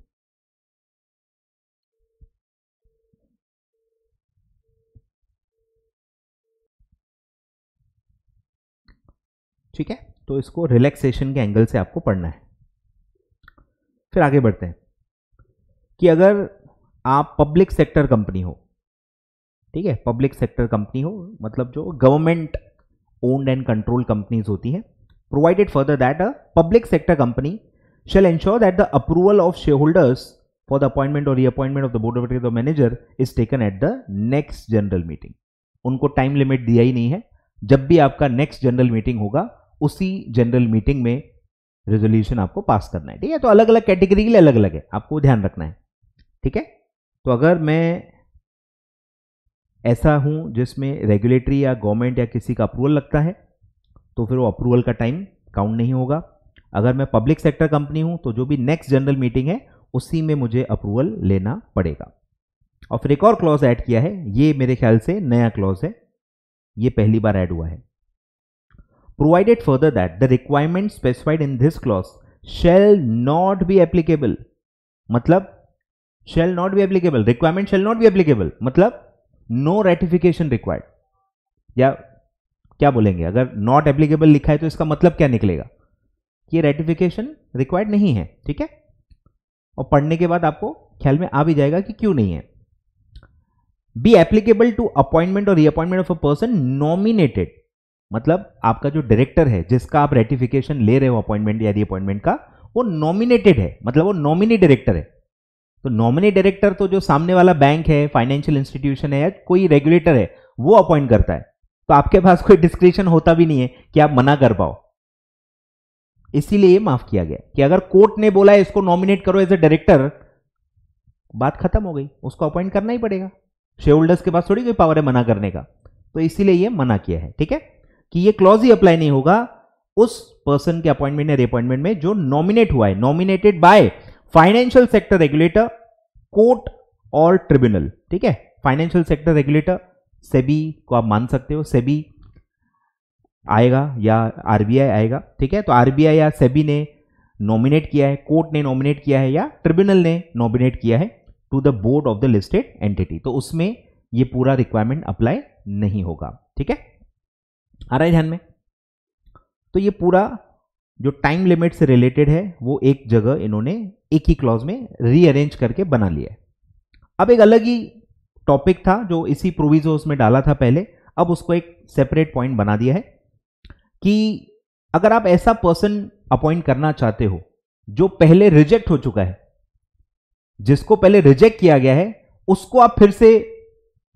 ठीक है, तो इसको रिलैक्सेशन के एंगल से आपको पढ़ना है। फिर आगे बढ़ते हैं कि अगर आप पब्लिक सेक्टर कंपनी हो, ठीक है, पब्लिक सेक्टर कंपनी हो, मतलब जो government owned and control companies होती हैं. Provided further that a public sector company shall ensure that the approval of shareholders for the appointment or reappointment of the board of directors or manager is taken at the next general meeting. उनको time limit दिया ही नहीं है, जब भी आपका next general meeting होगा उसी general meeting में रेजोल्यूशन आपको पास करना है. ठीक है, तो अलग अलग कैटेगरी के लिए अलग अलग है, आपको ध्यान रखना है. ठीक है, तो अगर मैं ऐसा हूं जिसमें रेगुलेटरी या गवर्नमेंट या किसी का अप्रूवल लगता है तो फिर वो अप्रूवल का टाइम काउंट नहीं होगा. अगर मैं पब्लिक सेक्टर कंपनी हूं तो जो भी नेक्स्ट जनरल मीटिंग है उसी में मुझे अप्रूवल लेना पड़ेगा. और फिर एक और क्लॉज ऐड किया है, ये मेरे ख्याल से नया क्लॉज है, ये पहली बार ऐड हुआ है. Provided further that the requirement specified in this clause shall not be applicable. मतलब shall not be applicable, requirement shall not be applicable मतलब नो रेटिफिकेशन रिक्वायर्ड. या क्या बोलेंगे, अगर नॉट एप्लीकेबल लिखा है तो इसका मतलब क्या निकलेगा कि रेटिफिकेशन रिक्वायर्ड नहीं है. ठीक है, और पढ़ने के बाद आपको ख्याल में आ भी जाएगा कि क्यों नहीं है. Be applicable to appointment or reappointment of a person nominated, मतलब आपका जो डायरेक्टर है जिसका आप रेटिफिकेशन ले रहे हो अपॉइंटमेंट या रीअपॉइंटमेंट का, वो नॉमिनेटेड है, मतलब वो नॉमिनी डायरेक्टर है. तो नॉमिनी डायरेक्टर तो जो सामने वाला बैंक है, फाइनेंशियल इंस्टीट्यूशन है या कोई रेगुलेटर है वो अपॉइंट करता है. तो आपके पास कोई डिस्क्रिप्शन होता भी नहीं है कि आप मना कर पाओ. इसीलिए ये माफ किया गया कि अगर कोर्ट ने बोला है इसको नॉमिनेट करो एज ए डायरेक्टर, बात खत्म हो गई, उसको अपॉइंट करना ही पड़ेगा. शेयर होल्डर्स के पास थोड़ी कोई पावर है मना करने का. तो इसीलिए ये मना किया है. ठीक है, कि ये क्लॉज ही अप्लाई नहीं होगा उस पर्सन के अपॉइंटमेंट या रिअपॉइंटमेंट में जो नॉमिनेट हुआ है, nominated by financial sector regulator, court और ट्रिब्यूनल. ठीक है, फाइनेंशियल सेक्टर रेगुलेटर सेबी को आप मान सकते हो, सेबी आएगा या आरबीआई आएगा. ठीक है, तो आरबीआई या सेबी ने नॉमिनेट किया है, कोर्ट ने नॉमिनेट किया है या ट्रिब्यूनल ने नॉमिनेट किया है to the board of the listed entity, तो उसमें ये पूरा रिक्वायरमेंट अप्लाई नहीं होगा. ठीक है, आ रहा है ध्यान में. तो ये पूरा जो टाइम लिमिट से रिलेटेड है वो एक जगह इन्होंने एक ही क्लॉज में रीअरेंज करके बना लिया है. अब एक अलग ही टॉपिक था जो इसी प्रोविजोस में डाला था पहले, अब उसको एक सेपरेट पॉइंट बना दिया है कि अगर आप ऐसा पर्सन अपॉइंट करना चाहते हो जो पहले रिजेक्ट हो चुका है, जिसको पहले रिजेक्ट किया गया है उसको आप फिर से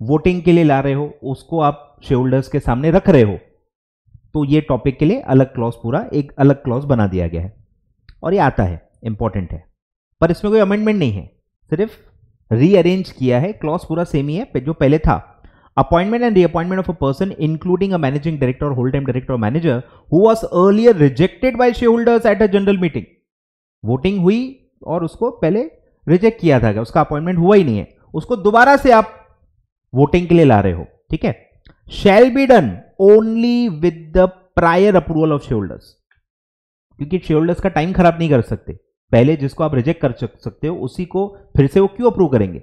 वोटिंग के लिए ला रहे हो, उसको आप शेयर होल्डर्स के सामने रख रहे हो, तो ये टॉपिक के लिए अलग क्लॉज, पूरा एक अलग क्लॉज बना दिया गया है. और ये आता है, इंपॉर्टेंट है, पर इसमें कोई अमेंडमेंट नहीं है, सिर्फ रीअरेंज किया है. क्लॉज पूरा सेम ही है जो पहले था. Appointment and reappointment of a person including a managing director और होल टाइम डायरेक्टर और manager who was earlier rejected by share holders at a general meeting. Voting हुई और उसको पहले रिजेक्ट किया था, उसका अपॉइंटमेंट हुआ ही नहीं है, उसको दोबारा से आप वोटिंग के लिए ला रहे हो. ठीक है, shall be done only with the prior approval of share holders, क्योंकि शेयर होल्डर्स का टाइम खराब नहीं कर सकते. पहले जिसको आप रिजेक्ट कर सकते हो उसी को फिर से वो क्यों अप्रूव करेंगे,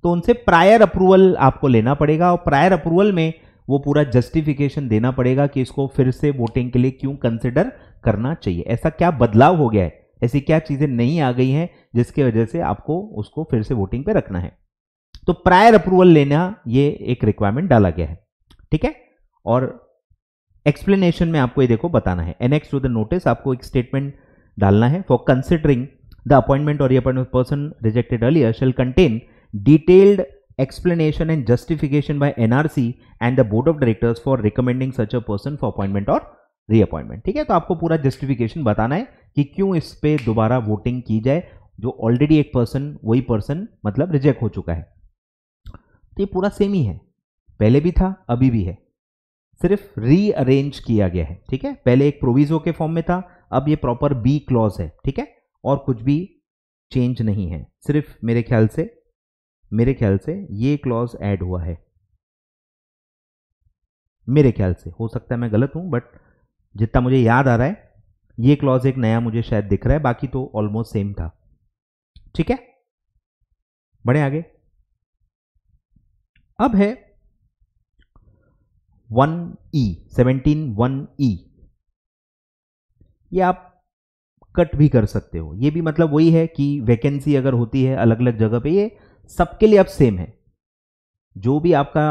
तो उनसे प्रायर अप्रूवल आपको लेना पड़ेगा. और प्रायर अप्रूवल में वो पूरा जस्टिफिकेशन देना पड़ेगा कि इसको फिर से वोटिंग के लिए क्यों कंसिडर करना चाहिए, ऐसा क्या बदलाव हो गया है, ऐसी क्या चीजें नहीं आ गई हैं जिसकी वजह से आपको उसको फिर से वोटिंग पे रखना है. तो प्रायर अप्रूवल लेना ये एक रिक्वायरमेंट डाला गया है. ठीक है, और एक्सप्लेनेशन में आपको ये देखो बताना है, एनेक्स टू द नोटिस आपको एक स्टेटमेंट डालना है. For considering the appointment or reappointment person rejected earlier shall contain detailed explanation and justification by NRC and the board of directors for recommending such a person for appointment और reappointment. ठीक है, तो आपको पूरा justification बताना है कि क्यों इस पे दोबारा वोटिंग की जाए, जो ऑलरेडी एक पर्सन, वही पर्सन मतलब रिजेक्ट हो चुका है. तो ये पूरा सेम ही है, पहले भी था अभी भी है, सिर्फ रीअरेंज किया गया है. ठीक है, पहले एक प्रोविजो के फॉर्म में था, अब ये प्रॉपर बी क्लॉज है. ठीक है, और कुछ भी चेंज नहीं है, सिर्फ मेरे ख्याल से ये क्लॉज ऐड हुआ है, मेरे ख्याल से, हो सकता है मैं गलत हूं, बट जितना मुझे याद आ रहा है ये क्लॉज एक नया मुझे शायद दिख रहा है, बाकी तो ऑलमोस्ट सेम था. ठीक है, बढ़े आगे. अब है 1E 17(1)E, ये आप कट भी कर सकते हो. ये भी मतलब वही है कि वैकेंसी अगर होती है अलग अलग जगह पे, ये सबके लिए अब सेम है. जो भी आपका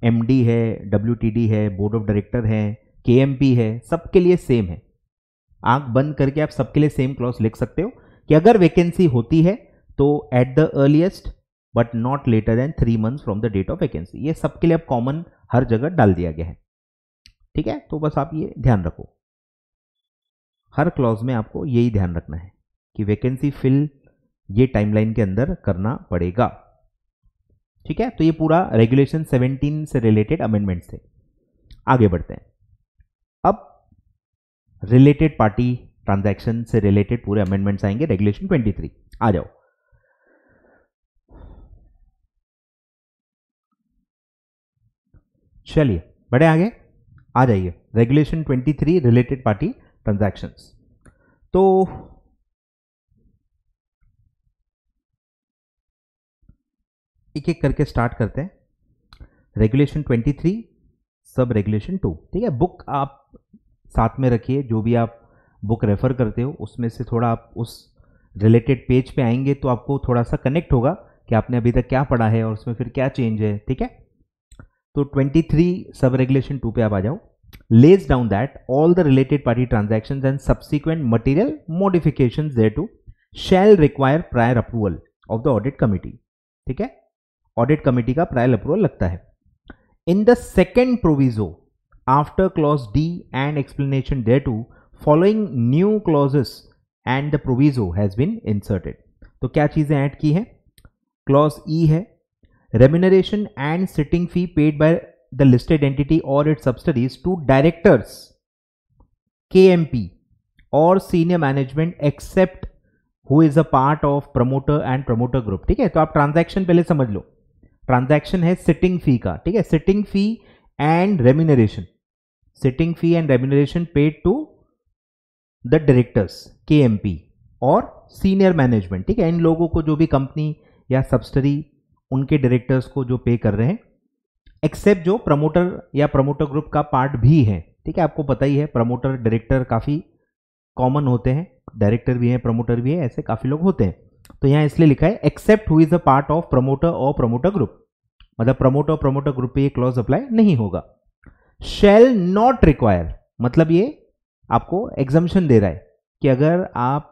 MD है, WTD है, बोर्ड ऑफ डायरेक्टर है, KMP है, सबके लिए सेम है। आंख बंद करके आप सबके लिए सेम क्लॉज लिख सकते हो कि अगर वैकेंसी होती है तो at the earliest but not later than 3 months from the date of vacancy. ये सबके लिए अब कॉमन हर जगह डाल दिया गया है, ठीक है। तो बस आप ये ध्यान रखो, हर क्लॉज में आपको यही ध्यान रखना है कि वैकेंसी फिल ये टाइमलाइन के अंदर करना पड़ेगा, ठीक है। तो ये पूरा रेगुलेशन 17 से रिलेटेड अमेंडमेंट्स थे। आगे बढ़ते हैं, अब रिलेटेड पार्टी ट्रांजैक्शन से रिलेटेड पूरे अमेंडमेंट्स आएंगे। रेगुलेशन 23 आ जाओ। चलिए बढ़े आगे, आ जाइए। Regulation 23 related party transactions. तो एक एक करके स्टार्ट करते हैं। रेगुलेशन 23 सब रेगुलेशन 2, ठीक है। बुक आप साथ में रखिए, जो भी आप बुक रेफर करते हो उसमें से थोड़ा आप उस रिलेटेड पेज पे आएंगे तो आपको थोड़ा सा कनेक्ट होगा कि आपने अभी तक क्या पढ़ा है और उसमें फिर क्या चेंज है, ठीक है। तो 23 सब रेगुलेशन 2 पे आप आ जाओ। lays down that all the related party transactions and subsequent material modifications thereto shall require prior approval of the audit committee, ठीक है। ऑडिट कमिटी का प्रायर अप्रूवल लगता है। In the second proviso after clause D and explanation thereto following new clauses and the proviso has been inserted। तो क्या चीजें add की हैं? क्लॉज ई है, remuneration and sitting fee paid by the listed entity or its subsidiaries to directors, KMP or senior management except who is a part of promoter and promoter group, ठीक है। तो आप ट्रांजैक्शन पहले समझ लो, transaction है sitting फी का, ठीक है। Sitting fee and remuneration, sitting fee and remuneration paid to the directors, KMP और सीनियर मैनेजमेंट, ठीक है। इन लोगों को जो भी कंपनी या सब्सिडरी उनके डायरेक्टर्स को जो पे कर रहे हैं, एक्सेप्ट जो प्रमोटर या प्रमोटर ग्रुप का पार्ट भी है, ठीक है। आपको पता ही है प्रमोटर डायरेक्टर काफी कॉमन होते हैं, डायरेक्टर भी है प्रमोटर भी है, ऐसे काफी लोग होते हैं। तो यहां इसलिए लिखा है except who is a part of promoter और प्रमोटर ग्रुप, मतलब प्रमोटर और प्रमोटर ग्रुप पे ये क्लॉज अप्लाई नहीं होगा। शैल नॉट रिक्वायर, मतलब ये आपको एग्जम्पशन दे रहा है कि अगर आप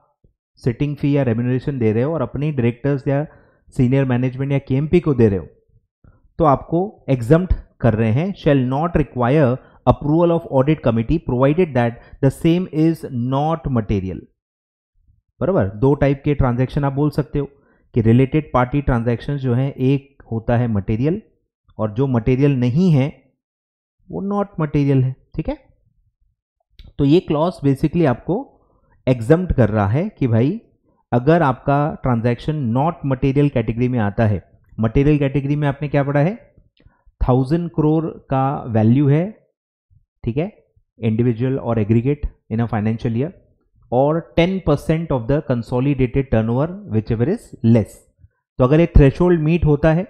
सिटिंग फी या रेम्यूनरेशन दे रहे हो और अपने डायरेक्टर्स या सीनियर मैनेजमेंट या KMP को दे रहे हो तो आपको एग्जम्प्ट कर रहे हैं। Shall not require approval of audit committee provided that the same is not material. बराबर, दो टाइप के ट्रांजैक्शन आप बोल सकते हो कि रिलेटेड पार्टी ट्रांजैक्शन जो है, एक होता है मटेरियल और जो मटेरियल नहीं है वो नॉट मटेरियल है, ठीक है। तो ये क्लॉज बेसिकली आपको एग्जम्प्ट कर रहा है कि भाई अगर आपका ट्रांजैक्शन नॉट मटेरियल कैटेगरी में आता है, मटेरियल कैटेगरी में आपने क्या पढ़ा है, 1000 करोड़ का वैल्यू है, ठीक है, इंडिविजुअल और aggregate in a financial year, और 10% of the consolidated turnover whichever is less. तो अगर एक थ्रेशोल्ड मीट होता है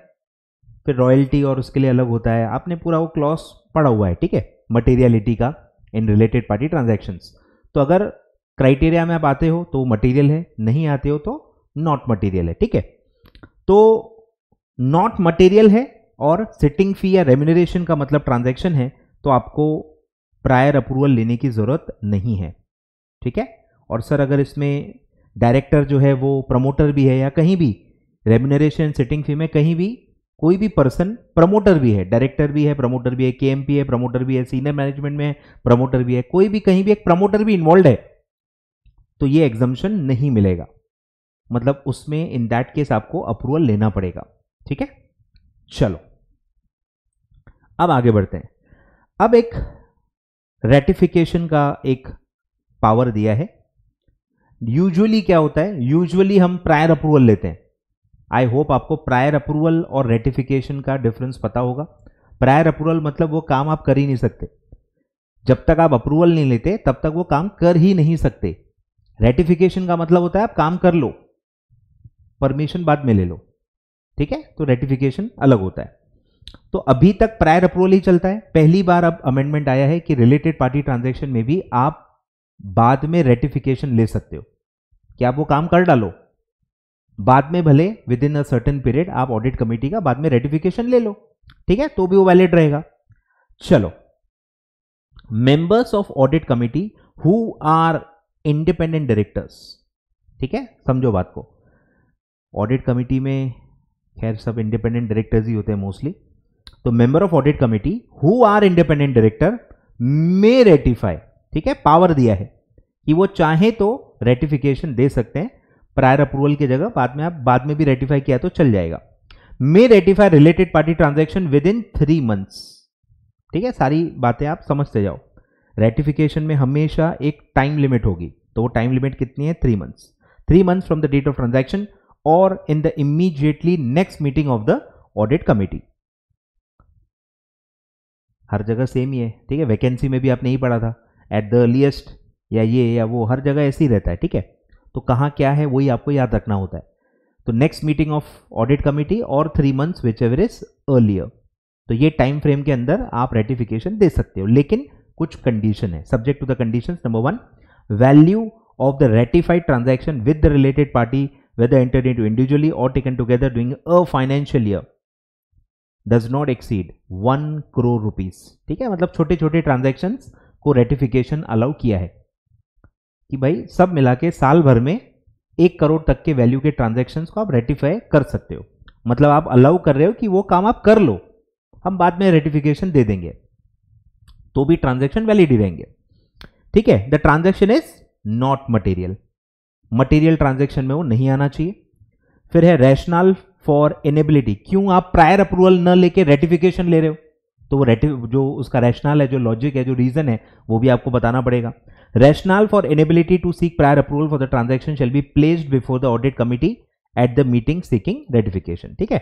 फिर रॉयल्टी और उसके लिए अलग होता है, आपने पूरा वो क्लॉज पढ़ा हुआ है, ठीक है, मटेरियलिटी का इन रिलेटेड पार्टी ट्रांजैक्शंस। तो अगर क्राइटेरिया में आप आते हो तो मटेरियल है, नहीं आते हो तो नॉट मटेरियल है, ठीक है। तो नॉट मटेरियल है और सिटिंग फी या रेम्यूनरेशन का मतलब ट्रांजैक्शन है, तो आपको प्रायर अप्रूवल लेने की जरूरत नहीं है, ठीक है। और सर अगर इसमें डायरेक्टर जो है वो प्रमोटर भी है या कहीं भी रेम्यूनरेशन सिटिंग फी में कहीं भी कोई भी पर्सन प्रमोटर भी है, डायरेक्टर भी है, प्रमोटर भी है, KMP है, प्रमोटर भी है, सीनियर मैनेजमेंट में प्रमोटर भी है, कोई भी कहीं भी एक प्रमोटर भी इन्वॉल्व है, तो ये एग्जम्पशन नहीं मिलेगा, मतलब उसमें इन दैट केस आपको अप्रूवल लेना पड़ेगा, ठीक है। चलो अब आगे बढ़ते हैं। अब एक रेटिफिकेशन का एक पावर दिया है। यूजुअली क्या होता है, यूजुअली हम प्रायर अप्रूवल लेते हैं। आई होप आपको प्रायर अप्रूवल और रेटिफिकेशन का डिफरेंस पता होगा। प्रायर अप्रूवल मतलब वो काम आप कर ही नहीं सकते, जब तक आप अप्रूवल नहीं लेते तब तक वो काम कर ही नहीं सकते। रेटिफिकेशन का मतलब होता है आप काम कर लो, परमिशन बाद में ले लो, ठीक है। तो रेटिफिकेशन अलग होता है। तो अभी तक प्रायर अप्रूवल ही चलता है। पहली बार अब अमेंडमेंट आया है कि रिलेटेड पार्टी ट्रांजैक्शन में भी आप बाद में रेटिफिकेशन ले सकते हो, कि आप वो काम कर डालो, बाद में भले with in a certain period आप ऑडिट कमेटी का बाद में रेटिफिकेशन ले लो, ठीक है, तो भी वो वैलिड रहेगा। चलो, members of audit committee who are independent directors, ठीक है, समझो बात को। ऑडिट कमिटी में खैर सब इंडिपेंडेंट डायरेक्टर्स ही होते हैं मोस्टली, तो member of audit committee who are independent director may ratify, ठीक है, पावर दिया है कि वो चाहे तो रेटिफिकेशन दे सकते हैं प्रायर अप्रूवल की जगह, बाद में भी रेटिफाई किया तो चल जाएगा। May ratify related party transaction within 3 months, ठीक है, सारी बातें आप समझते जाओ। रेटिफिकेशन में हमेशा एक टाइम लिमिट होगी, तो वो टाइम लिमिट कितनी है? 3 months। 3 months from the date of transaction or in the immediately next meeting of the audit committee. हर जगह सेम ही है, ठीक है, वैकेंसी में भी आपने ही पढ़ा था, एट द अर्लीस्ट या ये या वो, हर जगह ऐसे ही रहता है, ठीक है। तो कहाँ क्या है वही आपको याद रखना होता है। तो next meeting of audit committee और 3 months which ever is earlier, तो ये टाइम फ्रेम के अंदर आप रेटिफिकेशन दे सकते हो, लेकिन कुछ कंडीशन है। Subject to the conditions, number 1, value of the ratified transaction with the related party whether entered into individually or taken together during a financial year does not exceed 1 crore rupees, ठीक है, मतलब छोटे छोटे transactions को ratification allow किया है कि भाई सब मिला के साल भर में 1 करोड़ तक के वैल्यू के ट्रांजैक्शंस को आप रेटिफाई कर सकते हो। मतलब आप अलाउ कर रहे हो कि वो काम आप कर लो, हम बाद में रेटिफिकेशन दे देंगे, तो भी ट्रांजैक्शन वैलिड ही रहेंगे, ठीक है। The transaction is not material, material transaction में वो नहीं आना चाहिए। फिर है रैशनल फॉर इनेबिलिटी, क्यों आप प्रायर अप्रूवल न लेके रेटिफिकेशन ले रहे हो, तो वो जो उसका रैशनल है, जो लॉजिक है, जो रीजन है, वो भी आपको बताना पड़ेगा। Rationale for inability to seek prior approval for the transaction shall be placed before the audit committee at the meeting seeking ratification, ठीक है।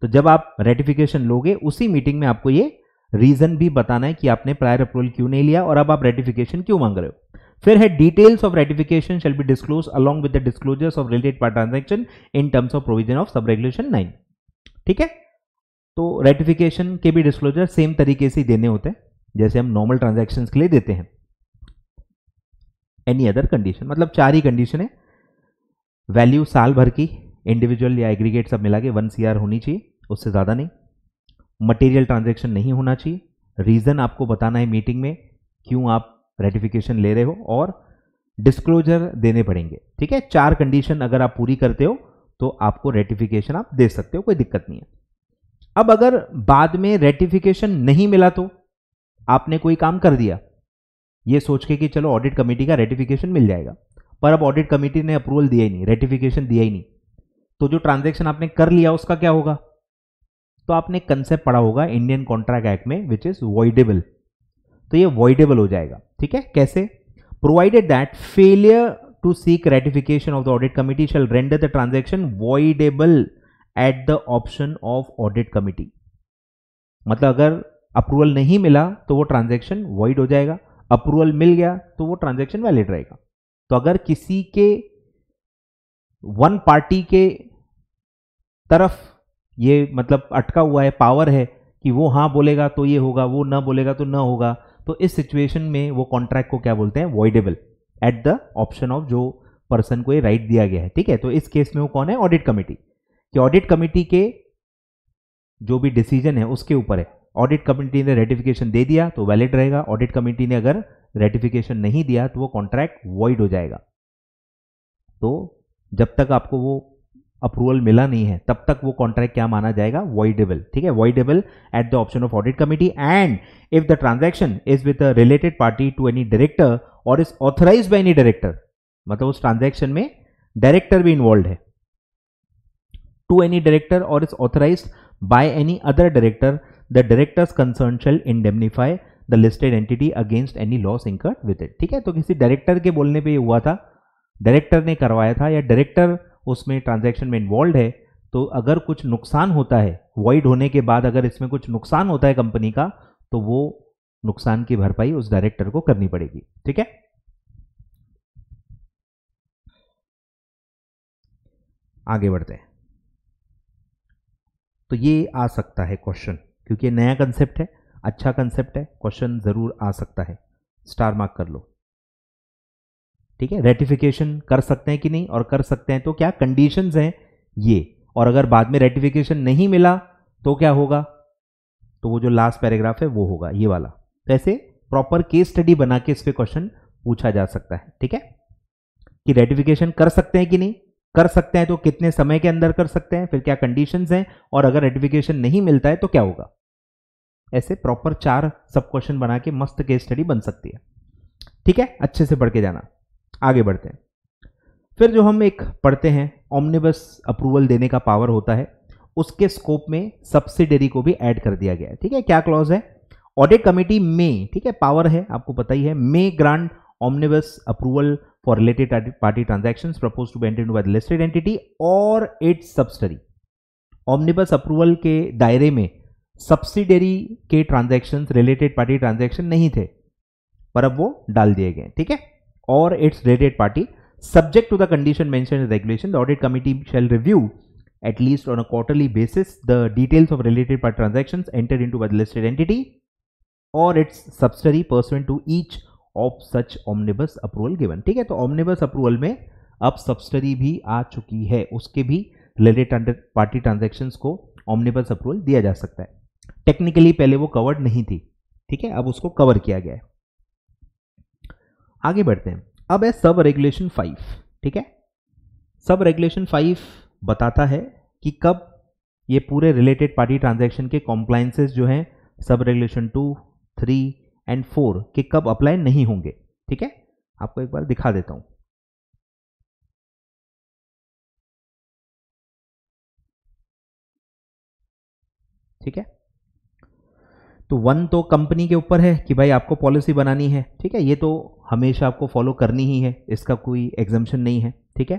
तो जब आप रेटिफिकेशन लोगे उसी मीटिंग में आपको ये रीजन भी बताना है कि आपने प्रायर अप्रूवल क्यों नहीं लिया और अब आप रेटिफिकेशन क्यों मांग रहे हो। फिर है details of ratification shall be disclose along with the disclosures of related party transaction in terms of provision of sub regulation 9, ठीक है। तो रेटिफिकेशन के भी डिस्क्लोजर सेम तरीके से देने होते हैं जैसे हम नॉर्मल ट्रांजैक्शन के लिए देते हैं। एनी अदर कंडीशन, मतलब 4 ही कंडीशन है। वैल्यू साल भर की इंडिविजुअल या एग्रीगेट सब मिला के 1 CR होनी चाहिए, उससे ज्यादा नहीं। मटेरियल ट्रांजैक्शन नहीं होना चाहिए। रीजन आपको बताना है मीटिंग में क्यों आप रेटिफिकेशन ले रहे हो, और डिस्क्लोजर देने पड़ेंगे, ठीक है। 4 कंडीशन अगर आप पूरी करते हो तो आपको रेटिफिकेशन आप दे सकते हो, कोई दिक्कत नहीं है। अब अगर बाद में रेटिफिकेशन नहीं मिला तो आपने कोई काम कर दिया ये सोच के कि चलो ऑडिट कमेटी का रेटिफिकेशन मिल जाएगा, पर अब ऑडिट कमेटी ने अप्रूवल दिया ही नहीं, रेटिफिकेशन दिया ही नहीं, तो जो ट्रांजैक्शन आपने कर लिया उसका क्या होगा? तो आपने कंसेप्ट पढ़ा होगा इंडियन कॉन्ट्रैक्ट एक्ट में, विच इज वॉइडेबल, तो ये वॉइडेबल हो जाएगा, ठीक है। कैसे? Provided that failure to seek ratification of the audit committee shall render the transaction voidable at the option of audit committee. मतलब अगर अप्रूवल नहीं मिला तो वो ट्रांजैक्शन वॉइड हो जाएगा, अप्रूवल मिल गया तो वो ट्रांजैक्शन वैलिड रहेगा। तो अगर किसी के वन पार्टी के तरफ ये मतलब अटका हुआ है, पावर है कि वो हाँ बोलेगा तो ये होगा, वो ना बोलेगा तो ना होगा, तो इस सिचुएशन में वो कॉन्ट्रैक्ट को क्या बोलते हैं? Voidable at the option of जो पर्सन को ये राइट दिया गया है, ठीक है। तो इस केस में वो कौन है? Audit committee. कि ऑडिट कमिटी के जो भी डिसीजन है उसके ऊपर है। ऑडिट कमिटी ने रेटिफिकेशन दे दिया तो वैलिड रहेगा, ऑडिट कमिटी ने अगर रेटिफिकेशन नहीं दिया तो वो कॉन्ट्रैक्ट वॉइड हो जाएगा। तो जब तक आपको वो अप्रूवल मिला नहीं है तब तक वो कॉन्ट्रैक्ट क्या माना जाएगा? वॉइडेबल, ठीक है। Voidable at the option of audit committee and if the transaction is with a related party to any director or is authorised by any director, मतलब उस ट्रांजैक्शन में डायरेक्टर भी इन्वॉल्व है, to any director or is authorised by any other director, the directors concerned shall indemnify the listed entity against any loss incurred with it, ठीक है। तो किसी director के बोलने पे ये हुआ था, डायरेक्टर ने करवाया था या डायरेक्टर उसमें ट्रांजैक्शन में इन्वॉल्व है, तो अगर कुछ नुकसान होता है वॉइड होने के बाद, अगर इसमें कुछ नुकसान होता है कंपनी का, तो वो नुकसान की भरपाई उस डायरेक्टर को करनी पड़ेगी, ठीक है। आगे बढ़ते हैं। तो ये आ सकता है क्वेश्चन, क्योंकि ये नया कंसेप्ट है, अच्छा कंसेप्ट है, क्वेश्चन जरूर आ सकता है, स्टार मार्क कर लो, ठीक है। रेटिफिकेशन कर सकते हैं कि नहीं, और कर सकते हैं तो क्या कंडीशंस हैं ये, और अगर बाद में रेटिफिकेशन नहीं मिला तो क्या होगा? तो वो जो लास्ट पैराग्राफ है वो होगा ये वाला। तो ऐसे प्रॉपर केस स्टडी बना के इस पे क्वेश्चन पूछा जा सकता है। ठीक है, कि रेटिफिकेशन कर सकते हैं कि नहीं कर सकते हैं, तो कितने समय के अंदर कर सकते हैं, फिर क्या कंडीशंस हैं, और अगर रेटिफिकेशन नहीं मिलता है तो क्या होगा। ऐसे प्रॉपर 4 सब क्वेश्चन बना के मस्त केस स्टडी बन सकती है। ठीक है, अच्छे से पढ़ के जाना। आगे बढ़ते हैं। फिर जो हम एक पढ़ते हैं ऑमनिबस अप्रूवल देने का पावर होता है, उसके स्कोप में सब्सिडरी को भी ऐड कर दिया गया है। ठीक है, क्या क्लॉज है, ऑडिट कमेटी में, ठीक है पावर है आपको पता ही है, may grant omnibus approval for related party transactions proposed to be entered by the listed entity or its subsidiary. Omnibus approval के दायरे में सब्सिडरी के ट्रांजैक्शंस रिलेटेड पार्टी ट्रांजैक्शन नहीं थे, पर अब वो डाल दिए गए। ठीक है, और it's related party subject to the condition mentioned in the regulation, the audit committee shall review at least on a quarterly basis the details of related party transactions entered into by the listed entity or its subsidiary pursuant to each of such omnibus approval given। ठीक है, तो omnibus approval में अब subsidiary भी आ चुकी है, उसके भी related party transactions को omnibus approval दिया जा सकता है। टेक्निकली पहले वो कवर्ड नहीं थी। ठीक है, अब उसको कवर किया गया है। आगे बढ़ते हैं। अब है सब रेगुलेशन 5। ठीक है, सब रेगुलेशन 5 बताता है कि कब ये पूरे रिलेटेड पार्टी ट्रांजैक्शन के कॉम्प्लायंसेस जो हैं सब रेगुलेशन 2, 3 एंड 4 के कब अप्लाई नहीं होंगे। ठीक है, आपको एक बार दिखा देता हूं। ठीक है, तो 1 तो कंपनी के ऊपर है कि भाई आपको पॉलिसी बनानी है। ठीक है, ये तो हमेशा आपको फॉलो करनी ही है, इसका कोई एग्जम्पशन नहीं है। ठीक है,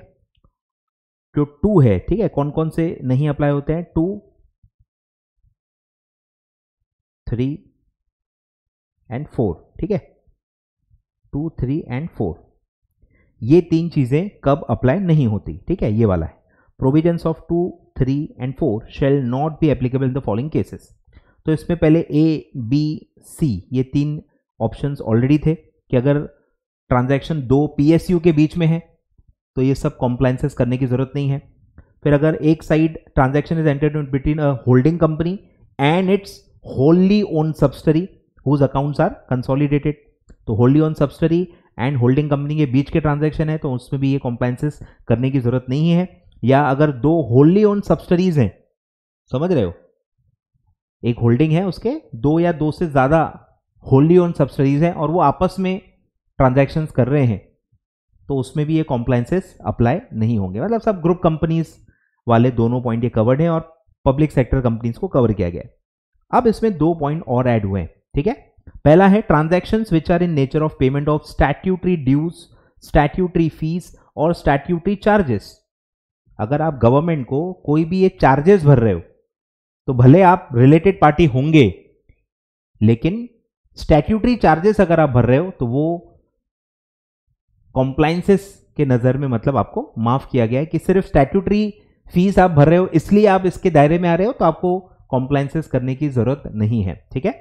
जो 2 है, ठीक है, कौन कौन से नहीं अप्लाई होते हैं, 2, 3 एंड 4। ठीक है, 2, 3 एंड 4 ये 3 चीजें कब अप्लाई नहीं होती। ठीक है, ये वाला है, provisions of 2, 3 and 4 shell not be applicable in the following cases. तो इसमें पहले ए, बी, सी ये 3 ऑप्शंस ऑलरेडी थे कि अगर ट्रांजैक्शन 2 पीएसयू के बीच में है तो ये सब कॉम्प्लायंसेस करने की जरूरत नहीं है। फिर अगर एक side transaction is entered between a holding company and its wholly owned subsidiary whose accounts are consolidated, तो wholly owned subsidiary and holding company के बीच के ट्रांजैक्शन है तो उसमें भी ये कॉम्प्लायंसेस करने की जरूरत नहीं है। या अगर 2 होल्ली ओन सब्सिडरीज हैं, समझ रहे हो, एक होल्डिंग है उसके 2 या 2 से ज्यादा होल्ली ओन सब्सिडरीज हैं और वो आपस में ट्रांजैक्शंस कर रहे हैं, तो उसमें भी ये कॉम्प्लायंसेस अप्लाई नहीं होंगे। मतलब सब ग्रुप कंपनीज वाले दोनों पॉइंट ये कवर्ड हैं और पब्लिक सेक्टर कंपनीज को कवर किया गया है। अब इसमें 2 पॉइंट और ऐड हुए हैं। ठीक है, पहला है transactions which are in nature of payment of statutory dues, statutory fees और स्टैट्यूटरी चार्जेस। अगर आप गवर्नमेंट को कोई भी ये चार्जेस भर रहे हो तो भले आप रिलेटेड पार्टी होंगे, लेकिन स्टैट्यूटरी चार्जेस अगर आप भर रहे हो तो वो कॉम्प्लायंसेस के नजर में मतलब आपको माफ किया गया है कि सिर्फ स्टैट्यूटरी फीस आप भर रहे हो इसलिए आप इसके दायरे में आ रहे हो, तो आपको कॉम्प्लायंसेस करने की जरूरत नहीं है। ठीक है,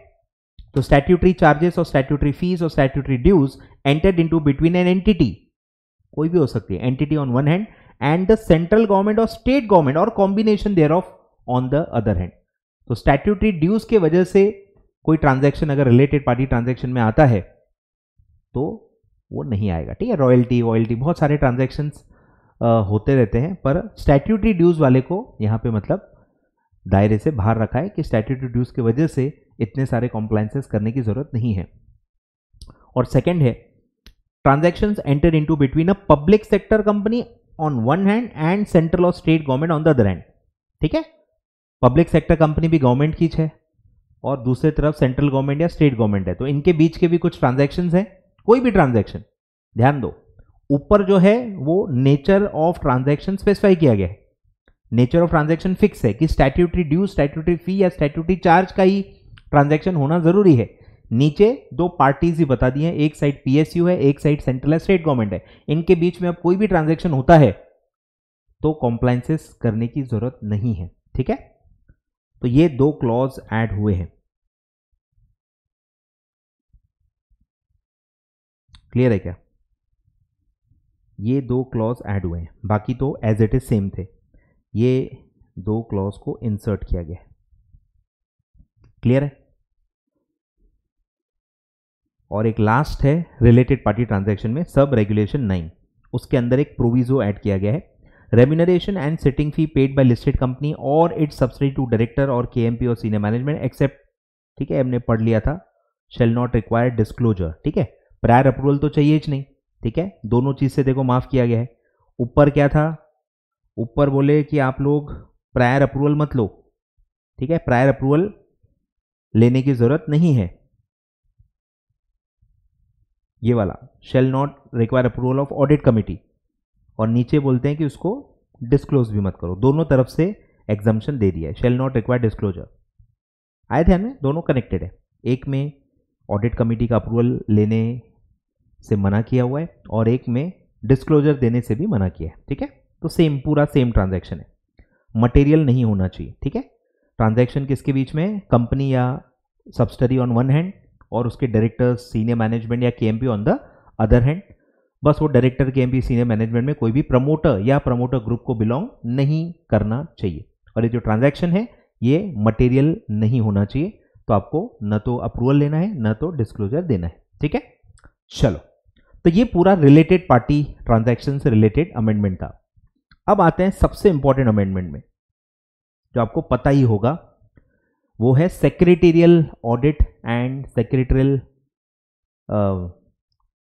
तो स्टैट्यूटरी चार्जेस और स्टैट्यूटरी फीस और statutory dues entered into between an entity, कोई भी हो सकती है entity on one hand and the central government और स्टेट गवर्नमेंट और combination thereof on the other hand. तो स्टैट्यूटरी ड्यूज के वजह से कोई ट्रांजैक्शन अगर रिलेटेड पार्टी ट्रांजैक्शन में आता है तो वो नहीं आएगा। ठीक है, रॉयल्टी वॉयल्टी बहुत सारे ट्रांजैक्शंस होते रहते हैं, पर स्टैट्यूटरी ड्यूज वाले को यहाँ पे मतलब दायरे से बाहर रखा है कि स्टैट्यूटरी ड्यूज की वजह से इतने सारे कॉम्प्लायंसेस करने की जरूरत नहीं है। और सेकंड है transactions enter into between a public sector company on one hand and central or state government on the other hand. ठीक है, पब्लिक सेक्टर कंपनी भी गवर्नमेंट की है और दूसरी तरफ सेंट्रल गवर्नमेंट या स्टेट गवर्नमेंट है, तो इनके बीच के भी कुछ ट्रांजैक्शंस हैं। कोई भी ट्रांजैक्शन, ध्यान दो ऊपर जो है वो नेचर ऑफ ट्रांजैक्शन स्पेसिफाई किया गया है, नेचर ऑफ ट्रांजैक्शन फिक्स है कि स्टैट्यूटरी ड्यू, स्टैट्यूटरी फी या स्टैट्यूटरी चार्ज का ही ट्रांजैक्शन होना जरूरी है। नीचे 2 पार्टीज ही बता दी हैं, एक साइड पीएसयू है, एक साइड सेंट्रल है, स्टेट गवर्नमेंट है। इनके बीच में अब कोई भी ट्रांजैक्शन होता है तो कॉम्प्लायंसेस करने की जरूरत नहीं है। ठीक है, तो ये 2 क्लॉज ऐड हुए हैं। क्लियर है क्या? ये 2 क्लॉज ऐड हुए हैं, बाकी तो एज इट इज सेम थे। ये 2 क्लॉज को इंसर्ट किया गया है। क्लियर है? और एक लास्ट है रिलेटेड पार्टी ट्रांजैक्शन में सब रेगुलेशन 9, उसके अंदर एक प्रोविजो ऐड किया गया है, remuneration and sitting fee paid by listed company और इट्स सब्सिडी टू डायरेक्टर और केएमपी और सीनियर मैनेजमेंट एक्सेप्ट, ठीक है, हमने पढ़ लिया था, शेल नॉट रिक्वायर डिस्क्लोजर, ठीक है, प्रायर अप्रूवल तो चाहिए ही नहीं, ठीक है, दोनों चीज से देखो माफ किया गया है। ऊपर क्या था, ऊपर बोले कि आप लोग प्रायर अप्रूवल मत लो, ठीक है, प्रायर अप्रूवल लेने की जरूरत नहीं है, ये वाला shall not require approval of audit committee, और नीचे बोलते हैं कि उसको डिस्क्लोज भी मत करो, दोनों तरफ से एग्जम्पशन दे दिया है, शेल नॉट रिक्वायर डिस्क्लोजर। आए ध्यान में, दोनों कनेक्टेड है, एक में ऑडिट कमिटी का अप्रूवल लेने से मना किया हुआ है और एक में डिस्क्लोजर देने से भी मना किया है, ठीक है, तो सेम, पूरा सेम ट्रांजैक्शन है, मटेरियल नहीं होना चाहिए, ठीक है। ट्रांजैक्शन किसके बीच में, कंपनी या सब्सिडरी ऑन वन हैंड और उसके डायरेक्टर्स, सीनियर मैनेजमेंट या KMP on the other hand, बस वो डायरेक्टर, केएमपी, सीनियर मैनेजमेंट में कोई भी प्रमोटर या प्रमोटर ग्रुप को बिलोंग नहीं करना चाहिए, और ये जो ट्रांजैक्शन है ये मटेरियल नहीं होना चाहिए, तो आपको न तो अप्रूवल लेना है न तो डिस्क्लोजर देना है, ठीक है। चलो, तो ये पूरा रिलेटेड पार्टी ट्रांजैक्शन से रिलेटेड अमेंडमेंट था। अब आते हैं सबसे इंपॉर्टेंट अमेंडमेंट में, जो आपको पता ही होगा, वो है secretarial audit and secretarial